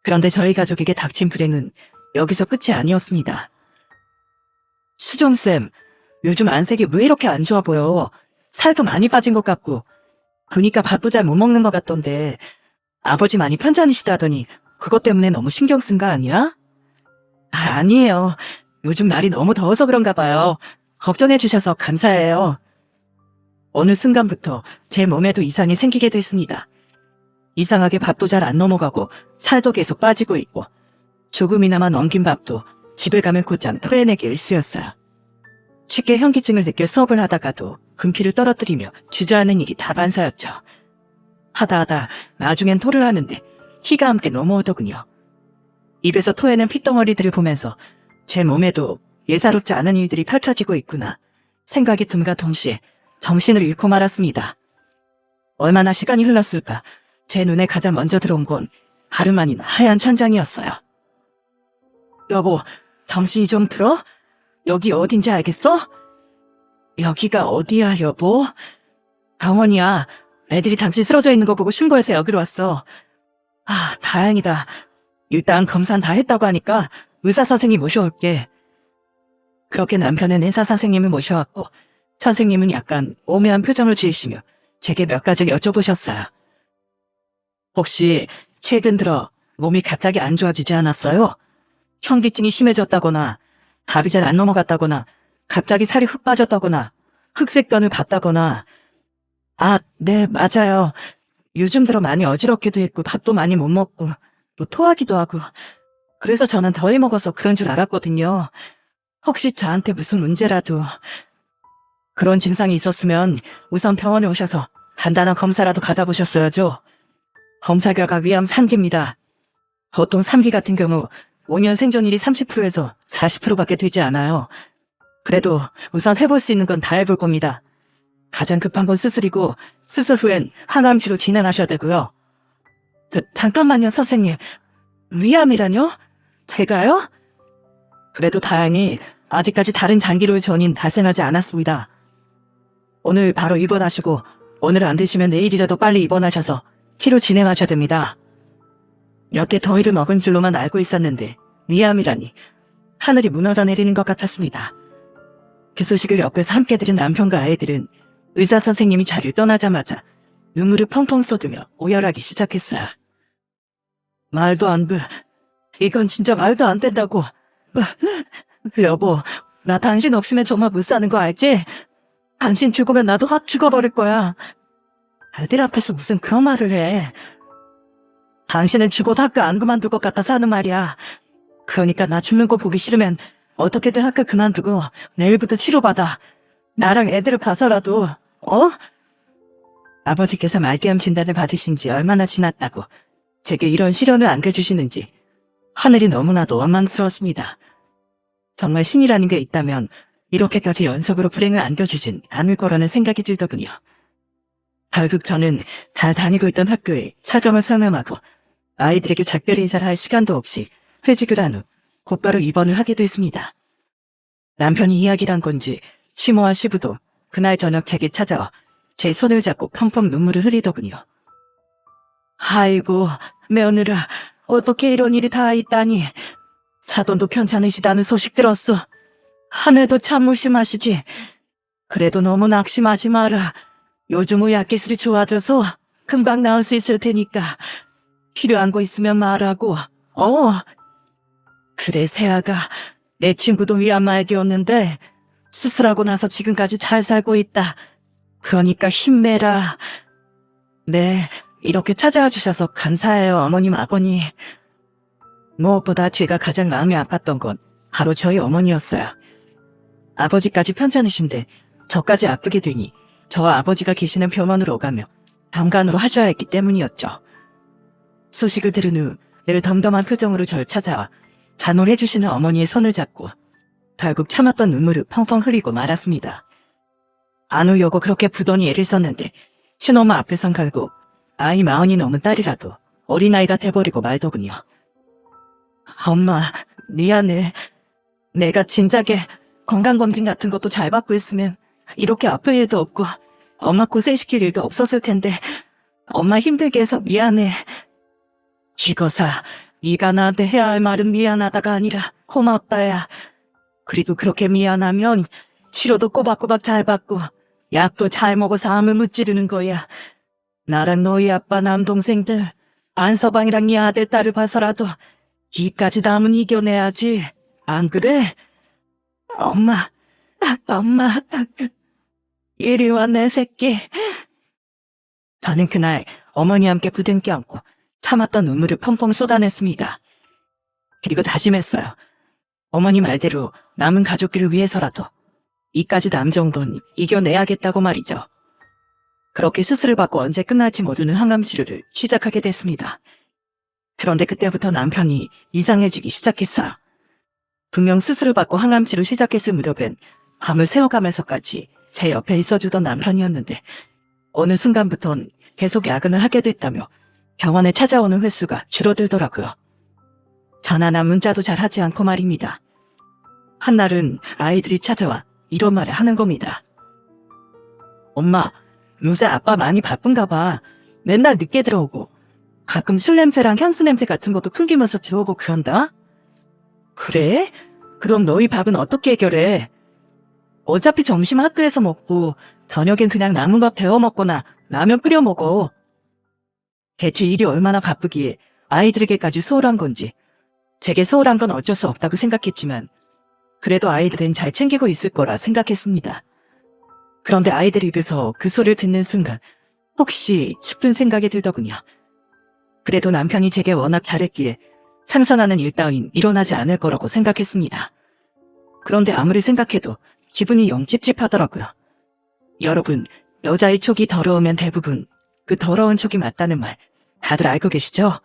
그런데 저희 가족에게 닥친 불행은 여기서 끝이 아니었습니다. 수정쌤, 요즘 안색이 왜 이렇게 안 좋아 보여? 살도 많이 빠진 것 같고 보니까 밥도 잘 못 먹는 것 같던데 아버지 많이 편찮으시다더니 그것 때문에 너무 신경 쓴 거 아니야? 아니에요. 요즘 날이 너무 더워서 그런가 봐요. 걱정해 주셔서 감사해요. 어느 순간부터 제 몸에도 이상이 생기게 됐습니다. 이상하게 밥도 잘 안 넘어가고 살도 계속 빠지고 있고 조금이나마 넘긴 밥도 집에 가면 곧장 토해내기 일쑤였어요. 쉽게 현기증을 느껴 수업을 하다가도 금피를 떨어뜨리며 주저하는 일이 다반사였죠. 하다 나중엔 토를 하는데 희가 함께 넘어오더군요. 입에서 토해낸 핏덩어리들을 보면서 제 몸에도 예사롭지 않은 일들이 펼쳐지고 있구나 생각이 듦과 동시에 정신을 잃고 말았습니다. 얼마나 시간이 흘렀을까 제 눈에 가장 먼저 들어온 건 다름 아닌 하얀 천장이었어요. 여보, 정신이 좀 들어? 여기 어딘지 알겠어? 여기가 어디야, 여보? 병원이야. 애들이 당신 쓰러져 있는 거 보고 신고해서 여기로 왔어. 아, 다행이다. 일단 검사는 다 했다고 하니까 의사 선생님 모셔올게. 그렇게 남편은 의사 선생님을 모셔왔고 선생님은 약간 오묘한 표정을 지으시며 제게 몇 가지를 여쭤보셨어요. 혹시 최근 들어 몸이 갑자기 안 좋아지지 않았어요? 현기증이 심해졌다거나 밥이 잘 안 넘어갔다거나 갑자기 살이 훅 빠졌다거나 흑색변을 봤다거나. 아, 네, 맞아요. 요즘 들어 많이 어지럽기도 했고 밥도 많이 못 먹고 또 토하기도 하고 그래서 저는 더위 먹어서 그런 줄 알았거든요. 혹시 저한테 무슨 문제라도 그런 증상이 있었으면 우선 병원에 오셔서 간단한 검사라도 받아보셨어야죠. 검사 결과 위암 3기입니다. 보통 3기 같은 경우 5년 생존율이 30%에서 40%밖에 되지 않아요. 그래도 우선 해볼 수 있는 건 다 해볼 겁니다. 가장 급한 건 수술이고 수술 후엔 항암치료 진행하셔야 되고요. 잠깐만요, 선생님. 위암이라뇨? 제가요? 그래도 다행히 아직까지 다른 장기로의 전이는 발생하지 않았습니다. 오늘 바로 입원하시고 오늘 안 되시면 내일이라도 빨리 입원하셔서 치료 진행하셔야 됩니다. 여태 더위를 먹은 줄로만 알고 있었는데 위암이라니 하늘이 무너져 내리는 것 같았습니다. 그 소식을 옆에서 함께 들은 남편과 아이들은 의사 선생님이 자리를 떠나자마자 눈물을 펑펑 쏟으며 오열하기 시작했어요. 말도 안 돼. 이건 진짜 말도 안 된다고. 여보, 나 당신 없으면 정말 못 사는 거 알지? 당신 죽으면 나도 확 죽어버릴 거야. 애들 앞에서 무슨 그런 말을 해. 당신은 죽어도 학교 안 그만둘 것 같아서 하는 말이야. 그러니까 나 죽는 거 보기 싫으면 어떻게든 학교 그만두고 내일부터 치료받아. 나랑 애들을 봐서라도, 어? 아버지께서 말기암 진단을 받으신 지 얼마나 지났다고 제게 이런 시련을 안겨주시는지 하늘이 너무나도 원망스러웠습니다. 정말 신이라는 게 있다면 이렇게까지 연속으로 불행을 안겨주진 않을 거라는 생각이 들더군요. 결국 저는 잘 다니고 있던 학교에 사정을 설명하고 아이들에게 작별 인사를 할 시간도 없이 회직을 한 후 곧바로 입원을 하게 됐습니다. 남편이 이야기를 한 건지 시모와 시부도 그날 저녁 제게 찾아와 제 손을 잡고 펑펑 눈물을 흘리더군요. 아이고, 며느라, 어떻게 이런 일이 다 있다니. 사돈도 편찮으시다는 소식 들었어. 하늘도 참 무심하시지. 그래도 너무 낙심하지 마라. 요즘 의학기술이 좋아져서 금방 나을 수 있을 테니까 필요한 거 있으면 말하고. 그래, 세아가 내 친구도 위암 말기였는데 수술하고 나서 지금까지 잘 살고 있다. 그러니까 힘내라. 네, 이렇게 찾아와 주셔서 감사해요, 어머님, 아버님. 무엇보다 제가 가장 마음이 아팠던 건 바로 저희 어머니였어요. 아버지까지 편찮으신데 저까지 아프게 되니 저와 아버지가 계시는 병원으로 오가며 병간호로 하셔야 했기 때문이었죠. 소식을 들은 후 늘 덤덤한 표정으로 절 찾아와 간호를 해주시는 어머니의 손을 잡고 결국 참았던 눈물을 펑펑 흘리고 말았습니다. 안 울려고 그렇게 부더니 애를 썼는데 친엄마 앞에선 결국 아이 40이 넘은 딸이라도 어린아이가 돼버리고 말더군요. 엄마, 미안해. 내가 진작에 건강검진 같은 것도 잘 받고 있으면 이렇게 아플 일도 없고 엄마 고생시킬 일도 없었을 텐데 엄마 힘들게 해서 미안해. 기거사, 네가 나한테 해야 할 말은 미안하다가 아니라 고맙다야. 그리고 그렇게 미안하면 치료도 꼬박꼬박 잘 받고 약도 잘 먹어서 암을 무찌르는 거야. 나랑 너희 아빠 남동생들 안서방이랑 네 아들 딸을 봐서라도 이까지 남은 이겨내야지. 안 그래? 엄마, 이리 와 내 새끼. 저는 그날 어머니 함께 부둥켜 안고 참았던 눈물을 펑펑 쏟아냈습니다. 그리고 다짐했어요. 어머니 말대로 남은 가족들을 위해서라도 이까지 남 정도는 이겨내야겠다고 말이죠. 그렇게 수술을 받고 언제 끝날지 모르는 항암 치료를 시작하게 됐습니다. 그런데 그때부터 남편이 이상해지기 시작했어요. 분명 수술을 받고 항암 치료 시작했을 무렵엔 밤을 새워가면서까지 제 옆에 있어주던 남편이었는데 어느 순간부턴 계속 야근을 하게 됐다며 병원에 찾아오는 횟수가 줄어들더라고요. 전화나 문자도 잘 하지 않고 말입니다. 한날은 아이들이 찾아와 이런 말을 하는 겁니다. 엄마, 요새 아빠 많이 바쁜가 봐. 맨날 늦게 들어오고 가끔 술 냄새랑 향수 냄새 같은 것도 풍기면서 들어오고 그런다? 그래? 그럼 너희 밥은 어떻게 해결해? 어차피 점심 학교에서 먹고 저녁엔 그냥 남은 밥 데워 먹거나 라면 끓여 먹어. 대체 일이 얼마나 바쁘기에 아이들에게까지 소홀한 건지 제게 소홀한 건 어쩔 수 없다고 생각했지만 그래도 아이들은 잘 챙기고 있을 거라 생각했습니다. 그런데 아이들 입에서 그 소리를 듣는 순간 혹시 싶은 생각이 들더군요. 그래도 남편이 제게 워낙 잘했기에 상상하는 일 따윈 일어나지 않을 거라고 생각했습니다. 그런데 아무리 생각해도 기분이 영 찝찝하더라고요. 여러분, 여자의 촉이 더러우면 대부분 그 더러운 촉이 맞다는 말 다들 알고 계시죠?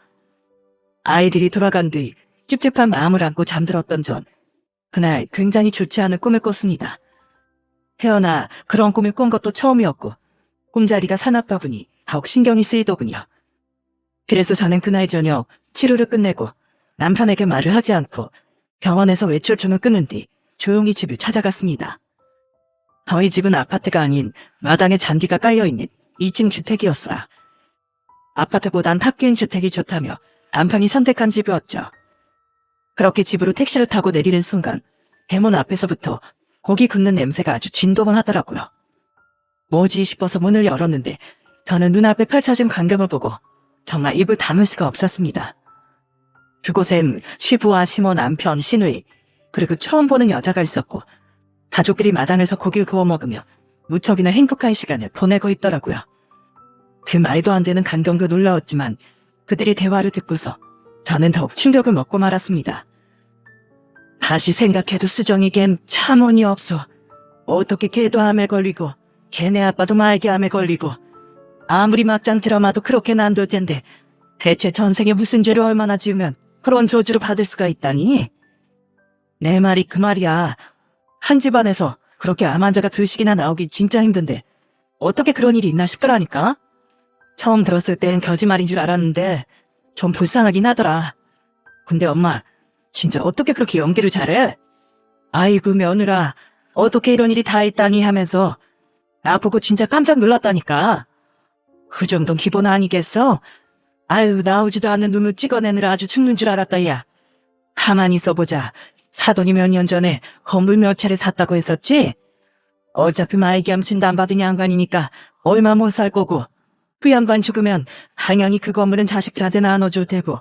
아이들이 돌아간 뒤 찝찝한 마음을 안고 잠들었던 전 그날 굉장히 좋지 않은 꿈을 꿨습니다. 태어나 그런 꿈을 꾼 것도 처음이었고 꿈자리가 사납다 보니 더욱 신경이 쓰이더군요. 그래서 저는 그날 저녁 치료를 끝내고 남편에게 말을 하지 않고 병원에서 외출증을 끊은 뒤 조용히 집을 찾아갔습니다. 저희 집은 아파트가 아닌 마당에 잔디가 깔려있는 2층 주택이었어요. 아파트보단 탑기인 주택이 좋다며 남편이 선택한 집이었죠. 그렇게 집으로 택시를 타고 내리는 순간 대문 앞에서부터 고기 굽는 냄새가 아주 진동을 하더라고요. 뭐지 싶어서 문을 열었는데 저는 눈앞에 펼쳐진 광경을 보고 정말 입을 다물 수가 없었습니다. 그곳엔 시부와 시모, 남편, 시누이 그리고 처음 보는 여자가 있었고 가족끼리 마당에서 고기를 구워 먹으며 무척이나 행복한 시간을 보내고 있더라고요. 그 말도 안 되는 광경도 놀라웠지만 그들의 대화를 듣고서 저는 더욱 충격을 먹고 말았습니다. 다시 생각해도 수정이겐 참 운이 없어. 어떻게 걔도 암에 걸리고 걔네 아빠도 말기 암에 걸리고 아무리 막장 드라마도 그렇게는 안 될 텐데 대체 전생에 무슨 죄를 얼마나 지으면 그런 저주를 받을 수가 있다니? 내 말이 그 말이야. 한 집안에서 그렇게 암 환자가 2씩이나 나오기 진짜 힘든데 어떻게 그런 일이 있나 싶더라니까? 처음 들었을 땐 거짓말인 줄 알았는데 좀 불쌍하긴 하더라. 근데 엄마, 진짜 어떻게 그렇게 연기를 잘해? 아이고 며느라, 어떻게 이런 일이 다 있다니 하면서 나보고 진짜 깜짝 놀랐다니까. 그 정도는 기본 아니겠어? 아유, 나오지도 않는 눈을 찍어내느라 아주 죽는 줄 알았다, 야. 가만히 있어보자. 사돈이 몇 년 전에 건물 몇 채를 샀다고 했었지? 어차피 마이기암 진단 안 받은 양반이니까 얼마 못 살 거고 그 양반 죽으면 당연히 그 건물은 자식들한테 나눠줄 테고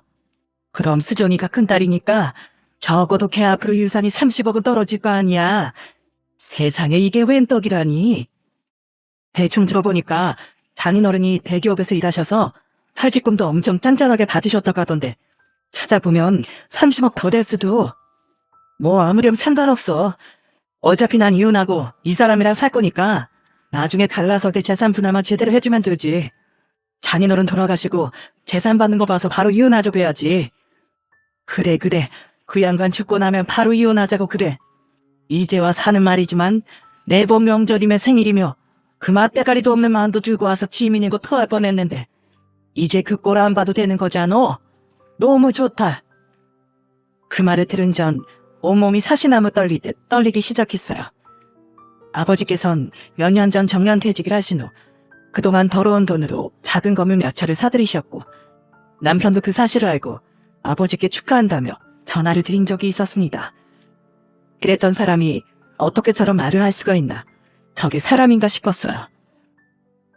그럼 수정이가 큰딸이니까 적어도 걔 앞으로 유산이 30억은 떨어질 거 아니야. 세상에 이게 웬 떡이라니. 대충 들어보니까 장인어른이 대기업에서 일하셔서 탈직금도 엄청 짠짠하게 받으셨다고 하던데 찾아보면 30억 더 될 수도. 뭐 아무렴 상관없어. 어차피 난 이혼하고 이 사람이랑 살 거니까 나중에 갈라서 내 재산 분할만 제대로 해주면 되지. 장인어른 돌아가시고 재산 받는 거 봐서 바로 이혼하자고 해야지. 그래. 그 양반 죽고 나면 바로 이혼하자고 그래. 이제와 사는 말이지만 매번 명절이며 생일이며 그 맛대가리도 없는 만두 들고 와서 지민이고 토할 뻔했는데 이제 그 꼴 안 봐도 되는 거잖아. 너무 좋다. 그 말을 들은 전 온몸이 사시나무 떨리듯 떨리기 시작했어요. 아버지께선 몇 년 전 정년퇴직을 하신 후 그동안 벌어온 돈으로 작은 건물 몇 채를 사들이셨고 남편도 그 사실을 알고 아버지께 축하한다며 전화를 드린 적이 있었습니다. 그랬던 사람이 어떻게 저런 말을 할 수가 있나. 저게 사람인가 싶었어요.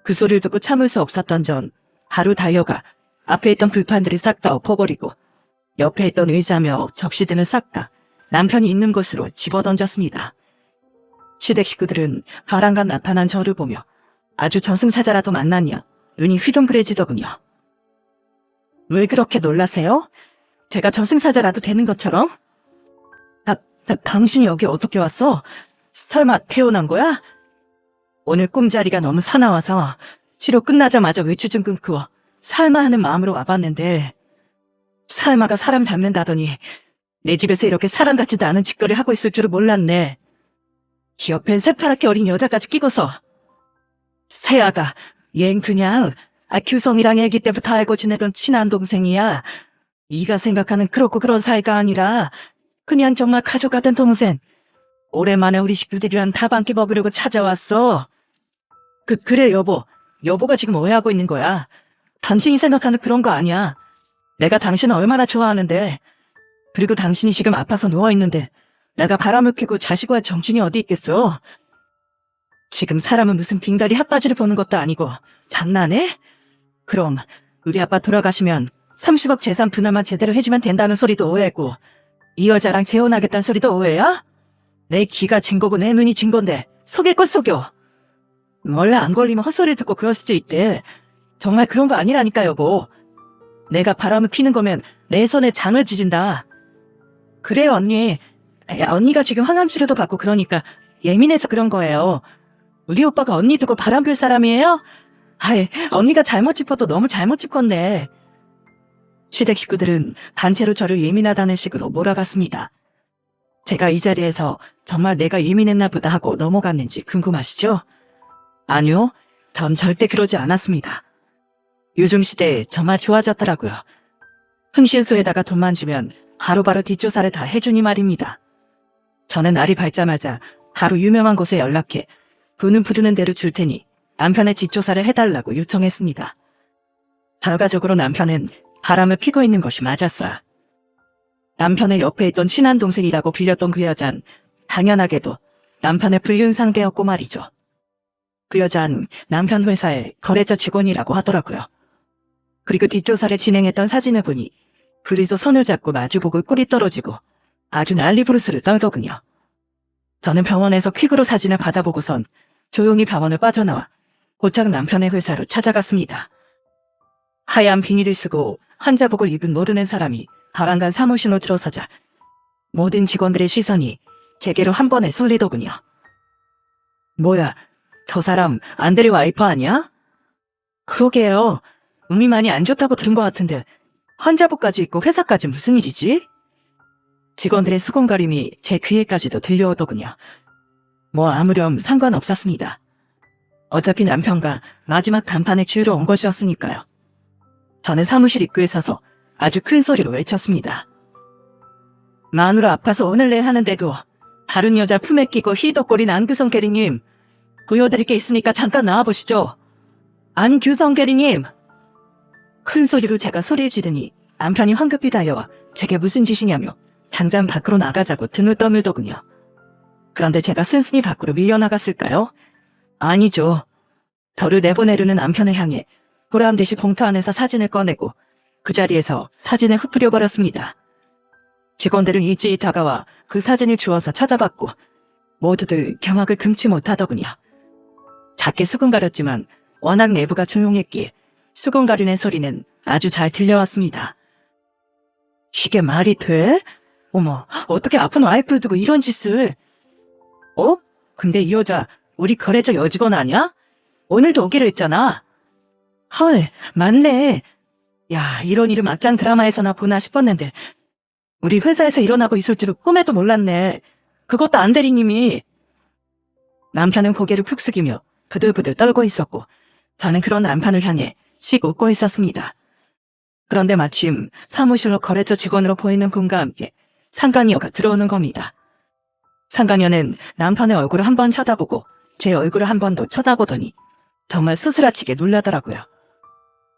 그 소리를 듣고 참을 수 없었던 전 바로 달려가 앞에 있던 불판들을 싹 다 엎어버리고 옆에 있던 의자며 접시 등을 싹 다 남편이 있는 곳으로 집어던졌습니다. 시댁 식구들은 바람간 나타난 저를 보며 아주 저승사자라도 만났냐 눈이 휘둥그레지더군요. 왜 그렇게 놀라세요? 제가 저승사자라도 되는 것처럼? 당신이 여기 어떻게 왔어? 설마 태어난 거야? 오늘 꿈자리가 너무 사나워서 치료 끝나자마자 외출 끊고 설마 하는 마음으로 와봤는데 설마가 사람 잡는다더니 내 집에서 이렇게 사람 같지도 않은 짓거리를 하고 있을 줄은 몰랐네. 옆엔 새파랗게 어린 여자까지 끼고서. 세아가 얜 그냥 규성이랑 애기 때부터 알고 지내던 친한 동생이야. 네가 생각하는 그렇고 그런 사이가 아니라 그냥 정말 가족 같은 동생. 오랜만에 우리 식구들이랑 밥 한 끼 먹으려고 찾아왔어. 그래 여보. 여보가 지금 오해하고 있는 거야. 당신이 생각하는 그런 거 아니야. 내가 당신을 얼마나 좋아하는데. 그리고 당신이 지금 아파서 누워있는데 내가 바람을 켜고 자식과 할 정신이 어디 있겠어. 지금 사람은 무슨 빙다리 핫바지를 보는 것도 아니고 장난해? 그럼 우리 아빠 돌아가시면 30억 재산 분할만 제대로 해주면 된다는 소리도 오해고 이 여자랑 재혼하겠다는 소리도 오해야? 내 귀가 진 거고 내 눈이 진 건데 속일 것 속여. 원래 안 걸리면 헛소리 듣고 그럴 수도 있대. 정말 그런 거 아니라니까 여보. 내가 바람을 피는 거면 내 손에 장을 지진다. 그래 언니. 언니가 지금 항암 치료도 받고 그러니까 예민해서 그런 거예요. 우리 오빠가 언니 두고 바람 필 사람이에요? 언니가 잘못 짚어도 너무 잘못 짚었네. 시댁 식구들은 단체로 저를 예민하다는 식으로 몰아갔습니다. 제가 이 자리에서 정말 내가 예민했나 보다 하고 넘어갔는지 궁금하시죠? 아니요, 전 절대 그러지 않았습니다. 요즘 시대에 정말 좋아졌더라고요. 흥신소에다가 돈만 주면 바로바로 뒷조사를 다 해주니 말입니다. 저는 날이 밝자마자 바로 유명한 곳에 연락해 돈은 부르는 대로 줄 테니 남편의 뒷조사를 해달라고 요청했습니다. 결과적으로 남편은 바람을 피고 있는 것이 맞았어요. 남편의 옆에 있던 친한 동생이라고 불렸던 그 여잔 당연하게도 남편의 불륜 상대였고 말이죠. 그 여잔 남편 회사의 거래처 직원이라고 하더라고요. 그리고 뒷조사를 진행했던 사진을 보니 둘이서 손을 잡고 마주보고 꿀이 떨어지고 아주 난리부르스를 떨더군요. 저는 병원에서 퀵으로 사진을 받아보고선 조용히 병원을 빠져나와 곧장 남편의 회사로 찾아갔습니다. 하얀 비닐을 쓰고 환자복을 입은 모르는 사람이 바람간 사무실로 들어서자 모든 직원들의 시선이 제게로 한 번에 쏠리더군요. 뭐야, 저 사람 안드레 와이프 아니야? 그러게요. 몸이 많이 안 좋다고 들은 것 같은데 환자복까지 입고 회사까지 무슨 일이지? 직원들의 수군거림이 제 귀에까지도 들려오더군요. 뭐 아무렴 상관없었습니다. 어차피 남편과 마지막 단판에 치우러 온 것이었으니까요. 저는 사무실 입구에 서서 아주 큰 소리로 외쳤습니다. 마누라 아파서 오늘 내일 하는데도 다른 여자 품에 끼고 희덕거린 안규성 대리님, 보여드릴 게 있으니까 잠깐 나와보시죠. 안규성 대리님! 큰 소리로 제가 소리를 지르니 남편이 황급히 달려와 제게 무슨 짓이냐며 당장 밖으로 나가자고 등을 떠밀더군요. 그런데 제가 순순히 밖으로 밀려나갔을까요? 아니죠. 저를 내보내려는 남편을 향해 보란듯이 봉투 안에서 사진을 꺼내고 그 자리에서 사진을 흩뿌려버렸습니다. 직원들은 일제히 다가와 그 사진을 주워서 쳐다봤고 모두들 경악을 금치 못하더군요. 작게 수군 가렸지만 워낙 내부가 조용했기에 수군 가리는 소리는 아주 잘 들려왔습니다. 이게 말이 돼? 어머, 어떻게 아픈 와이프 두고 이런 짓을? 어? 근데 이 여자 우리 거래처 여직원 아니야? 오늘도 오기로 했잖아. 헐, 맞네. 야, 이런 일을 막장 드라마에서나 보나 싶었는데 우리 회사에서 일어나고 있을 줄은 꿈에도 몰랐네. 그것도 안 대리님이. 남편은 고개를 푹 숙이며 부들부들 떨고 있었고 저는 그런 남편을 향해 씩 웃고 있었습니다. 그런데 마침 사무실로 거래처 직원으로 보이는 분과 함께 상간녀가 들어오는 겁니다. 상간녀는 남편의 얼굴을 한 번 쳐다보고 제 얼굴을 한 번 더 쳐다보더니 정말 수스라치게 놀라더라고요.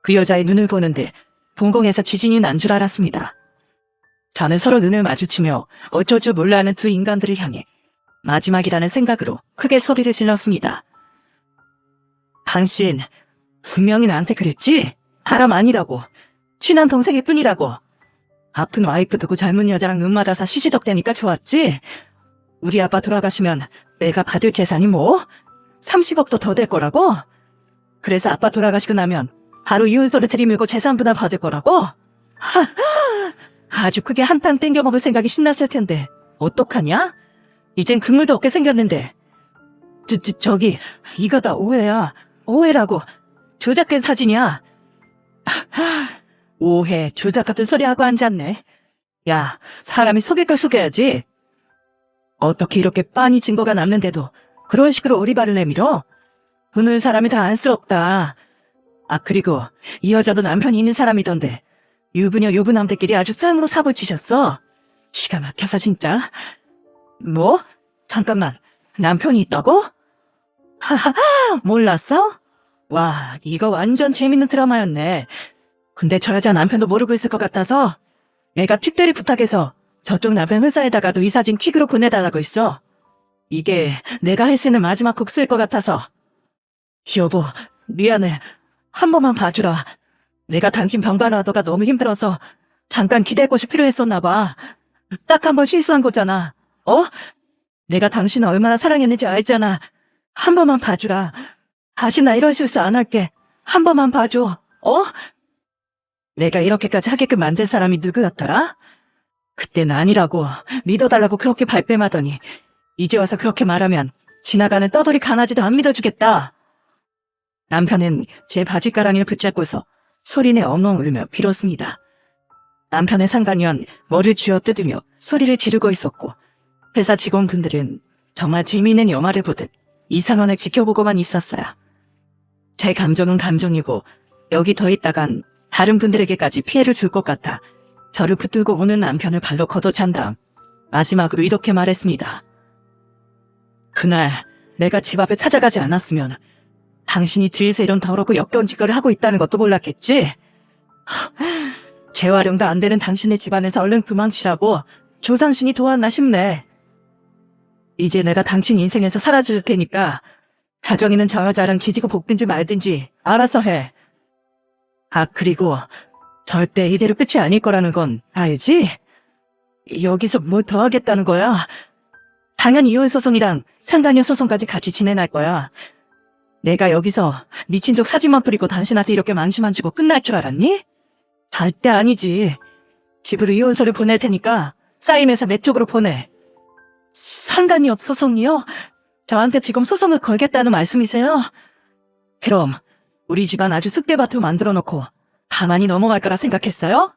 그 여자의 눈을 보는데 봉공에서 지진이 난 줄 알았습니다. 저는 서로 눈을 마주치며 어쩔 줄 몰라하는 두 인간들을 향해 마지막이라는 생각으로 크게 소리를 질렀습니다. 당신 분명히 나한테 그랬지? 사람 아니라고. 친한 동생일 뿐이라고. 아픈 와이프 두고 젊은 여자랑 눈 맞아서 시시덕대니까 좋았지? 우리 아빠 돌아가시면 내가 받을 재산이 뭐? 30억도 더 될 거라고? 그래서 아빠 돌아가시고 나면 바로 이혼서를 들이밀고 재산 분할 받을 거라고? 하하, 아주 크게 한탕 땡겨 먹을 생각이 신났을 텐데 어떡하냐? 이젠 국물도 없게 생겼는데. 저기 이거 다 오해야. 오해라고. 조작된 사진이야. 오해, 조작 같은 소리 하고 앉았네. 야, 사람이 속일 걸 속여야지. 어떻게 이렇게 빤히 증거가 남는데도 그런 식으로 오리발을 내밀어? 보는 사람이 다 안쓰럽다. 아, 그리고 이 여자도 남편이 있는 사람이던데 유부녀 유부남들끼리 아주 쌍으로 사볼 치셨어. 기가 막혀서 진짜. 뭐? 잠깐만, 남편이 있다고? 하하하, 몰랐어? 와, 이거 완전 재밌는 드라마였네. 근데 저 여자 남편도 모르고 있을 것 같아서 내가 특별히 부탁해서 저쪽 남편 회사에다가도 이 사진 퀵으로 보내달라고 했어. 이게 내가 할 수 있는 마지막 곡 쓸 것 같아서. 여보, 미안해. 한 번만 봐주라. 내가 당신 병간호하다가 너무 힘들어서 잠깐 기댈 곳이 필요했었나 봐. 딱 한 번 실수한 거잖아. 어? 내가 당신을 얼마나 사랑했는지 알잖아. 한 번만 봐주라. 다시 나 이런 실수 안 할게. 한 번만 봐줘. 어? 내가 이렇게까지 하게끔 만든 사람이 누구였더라? 그땐 아니라고 믿어달라고 그렇게 발뺌하더니 이제 와서 그렇게 말하면 지나가는 떠돌이 강아지도 안 믿어주겠다. 남편은 제 바지가랑이를 붙잡고서 소리내 엉엉 울며 빌었습니다. 남편의 상간년 머리를 쥐어뜯으며 소리를 지르고 있었고 회사 직원분들은 정말 재미있는 영화를 보듯 이 상황을 지켜보고만 있었어요. 제 감정은 감정이고 여기 더 있다간 다른 분들에게까지 피해를 줄 것 같아 저를 붙들고 오는 남편을 발로 걷어찬 다음 마지막으로 이렇게 말했습니다. 그날 내가 집 앞에 찾아가지 않았으면 당신이 주위에서 이런 더럽고 역겨운 짓거리를 하고 있다는 것도 몰랐겠지? 재활용도 안 되는 당신의 집안에서 얼른 도망치라고 조상신이 도왔나 싶네. 이제 내가 당신 인생에서 사라질 테니까 가정이는 저 여자랑 지지고 볶든지 말든지 알아서 해. 아, 그리고 절대 이대로 끝이 아닐 거라는 건 알지? 여기서 뭘 더 하겠다는 거야? 당연히 이혼 소송이랑 상간녀 소송까지 같이 진행할 거야. 내가 여기서 네 친족 사진만 뿌리고 당신한테 이렇게 망신만 주고 끝날 줄 알았니? 절대 아니지. 집으로 이혼서를 보낼 테니까 사인해서 내 쪽으로 보내. 상간녀 소송이요? 저한테 지금 소송을 걸겠다는 말씀이세요? 그럼 우리 집안 아주 쑥대밭으로 만들어 놓고 가만히 넘어갈 거라 생각했어요?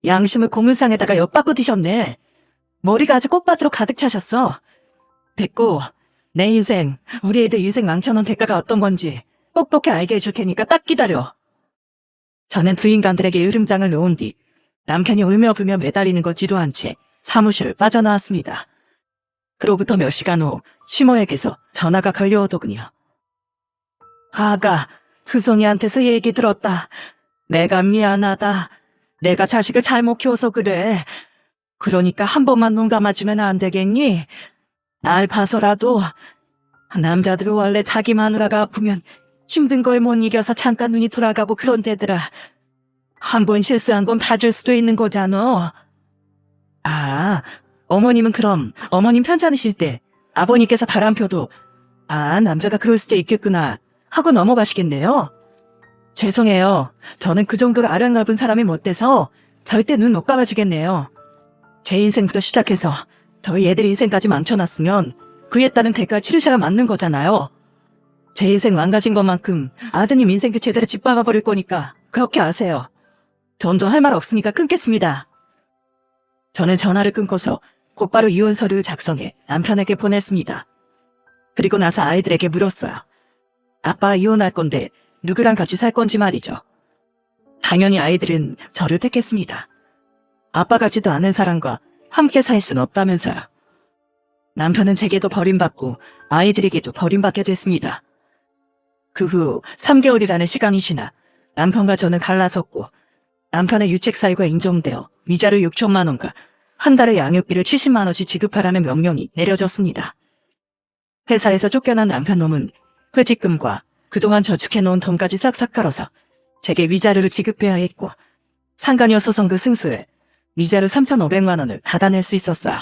양심을 고물상에다가 엿바꿔 드셨네. 머리가 아주 꽃밭으로 가득 차셨어. 됐고, 내 인생, 우리 애들 인생 망쳐놓은 대가가 어떤 건지 똑똑히 알게 해줄 테니까 딱 기다려. 저는 두 인간들에게 으름장을 놓은 뒤 남편이 울며 불며 매달리는 걸 지도한 채 사무실을 빠져나왔습니다. 그로부터 몇 시간 후 시모에게서 전화가 걸려오더군요. 아가, 효성이한테서 얘기 들었다. 내가 미안하다. 내가 자식을 잘못 키워서 그래. 그러니까 한 번만 눈 감아주면 안 되겠니? 날 봐서라도. 남자들은 원래 자기 마누라가 아프면 힘든 걸 못 이겨서 잠깐 눈이 돌아가고 그런 데더라. 한 번 실수한 건 봐줄 수도 있는 거잖아. 아, 어머님은 그럼 어머님 편찮으실 때 아버님께서 바람펴도 남자가 그럴 수도 있겠구나 하고 넘어가시겠네요. 죄송해요. 저는 그 정도로 아량넓은 사람이 못 돼서 절대 눈 못 감아주겠네요. 제 인생부터 시작해서 저희 애들 인생까지 망쳐놨으면 그에 따른 대가를 치르셔야 맞는 거잖아요. 제 인생 망가진 것만큼 아드님 인생도 제대로 짓밟아버릴 거니까 그렇게 아세요. 전 더 할 말 없으니까 끊겠습니다. 저는 전화를 끊고서 곧바로 이혼 서류를 작성해 남편에게 보냈습니다. 그리고 나서 아이들에게 물었어요. 아빠 이혼할 건데 누구랑 같이 살 건지 말이죠. 당연히 아이들은 저를 택했습니다. 아빠 같지도 않은 사람과 함께 살 순 없다면서요. 남편은 제게도 버림받고 아이들에게도 버림받게 됐습니다. 그 후 3개월이라는 시간이 지나 남편과 저는 갈라섰고 남편의 유책 사유가 인정되어 위자료 6천만 원과 한 달에 양육비를 70만 원씩 지급하라는 명령이 내려졌습니다. 회사에서 쫓겨난 남편 놈은 퇴직금과 그동안 저축해놓은 돈까지 싹싹 깔아서 제게 위자료를 지급해야 했고 상간녀 소송그 승소에 위자료 3,500만 원을 받아낼 수 있었어요.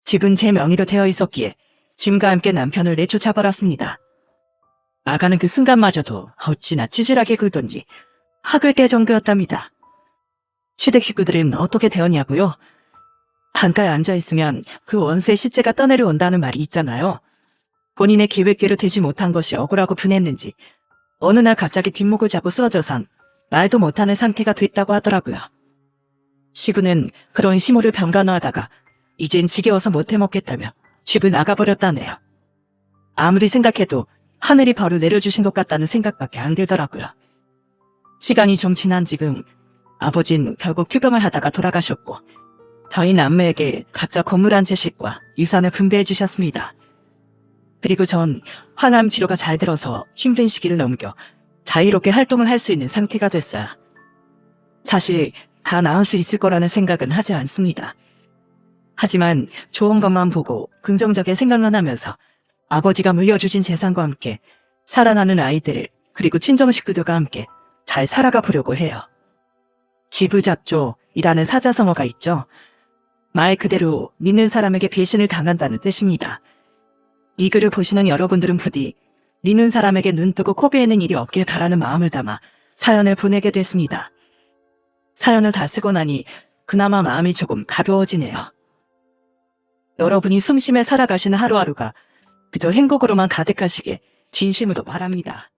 집은 제 명의로 되어 있었기에 짐과 함께 남편을 내쫓아버렸습니다. 나가는 그 순간마저도 어찌나 찌질하게 굴던지 학을 때 정도였답니다. 시댁 식구들은 어떻게 되었냐고요? 한가에 앉아있으면 그 원수의 시체가 떠내려온다는 말이 있잖아요. 본인의 계획대로 되지 못한 것이 억울하고 분했는지 어느 날 갑자기 뒷목을 잡고 쓰러져선 말도 못하는 상태가 됐다고 하더라고요. 시부는 그런 시모를 병간호하다가 이젠 지겨워서 못해먹겠다며 집을 나가버렸다네요. 아무리 생각해도 하늘이 벌을 내려주신 것 같다는 생각밖에 안 들더라고요. 시간이 좀 지난 지금 아버진 결국 투병을 하다가 돌아가셨고 저희 남매에게 각자 건물 한 채씩과 유산을 분배해 주셨습니다. 그리고 전 항암 치료가 잘 들어서 힘든 시기를 넘겨 자유롭게 활동을 할 수 있는 상태가 됐어요. 사실 다 나을 수 있을 거라는 생각은 하지 않습니다. 하지만 좋은 것만 보고 긍정적인 생각만 하면서 아버지가 물려주신 재산과 함께 사랑하는 아이들 그리고 친정 식구들과 함께 잘 살아가 보려고 해요. 지부잡조이라는 사자성어가 있죠. 말 그대로 믿는 사람에게 배신을 당한다는 뜻입니다. 이 글을 보시는 여러분들은 부디 믿는 사람에게 눈뜨고 코베이는 일이 없길 바라는 마음을 담아 사연을 보내게 됐습니다. 사연을 다 쓰고 나니 그나마 마음이 조금 가벼워지네요. 여러분이 숨쉬며 살아가시는 하루하루가 그저 행복으로만 가득하시게 진심으로 바랍니다.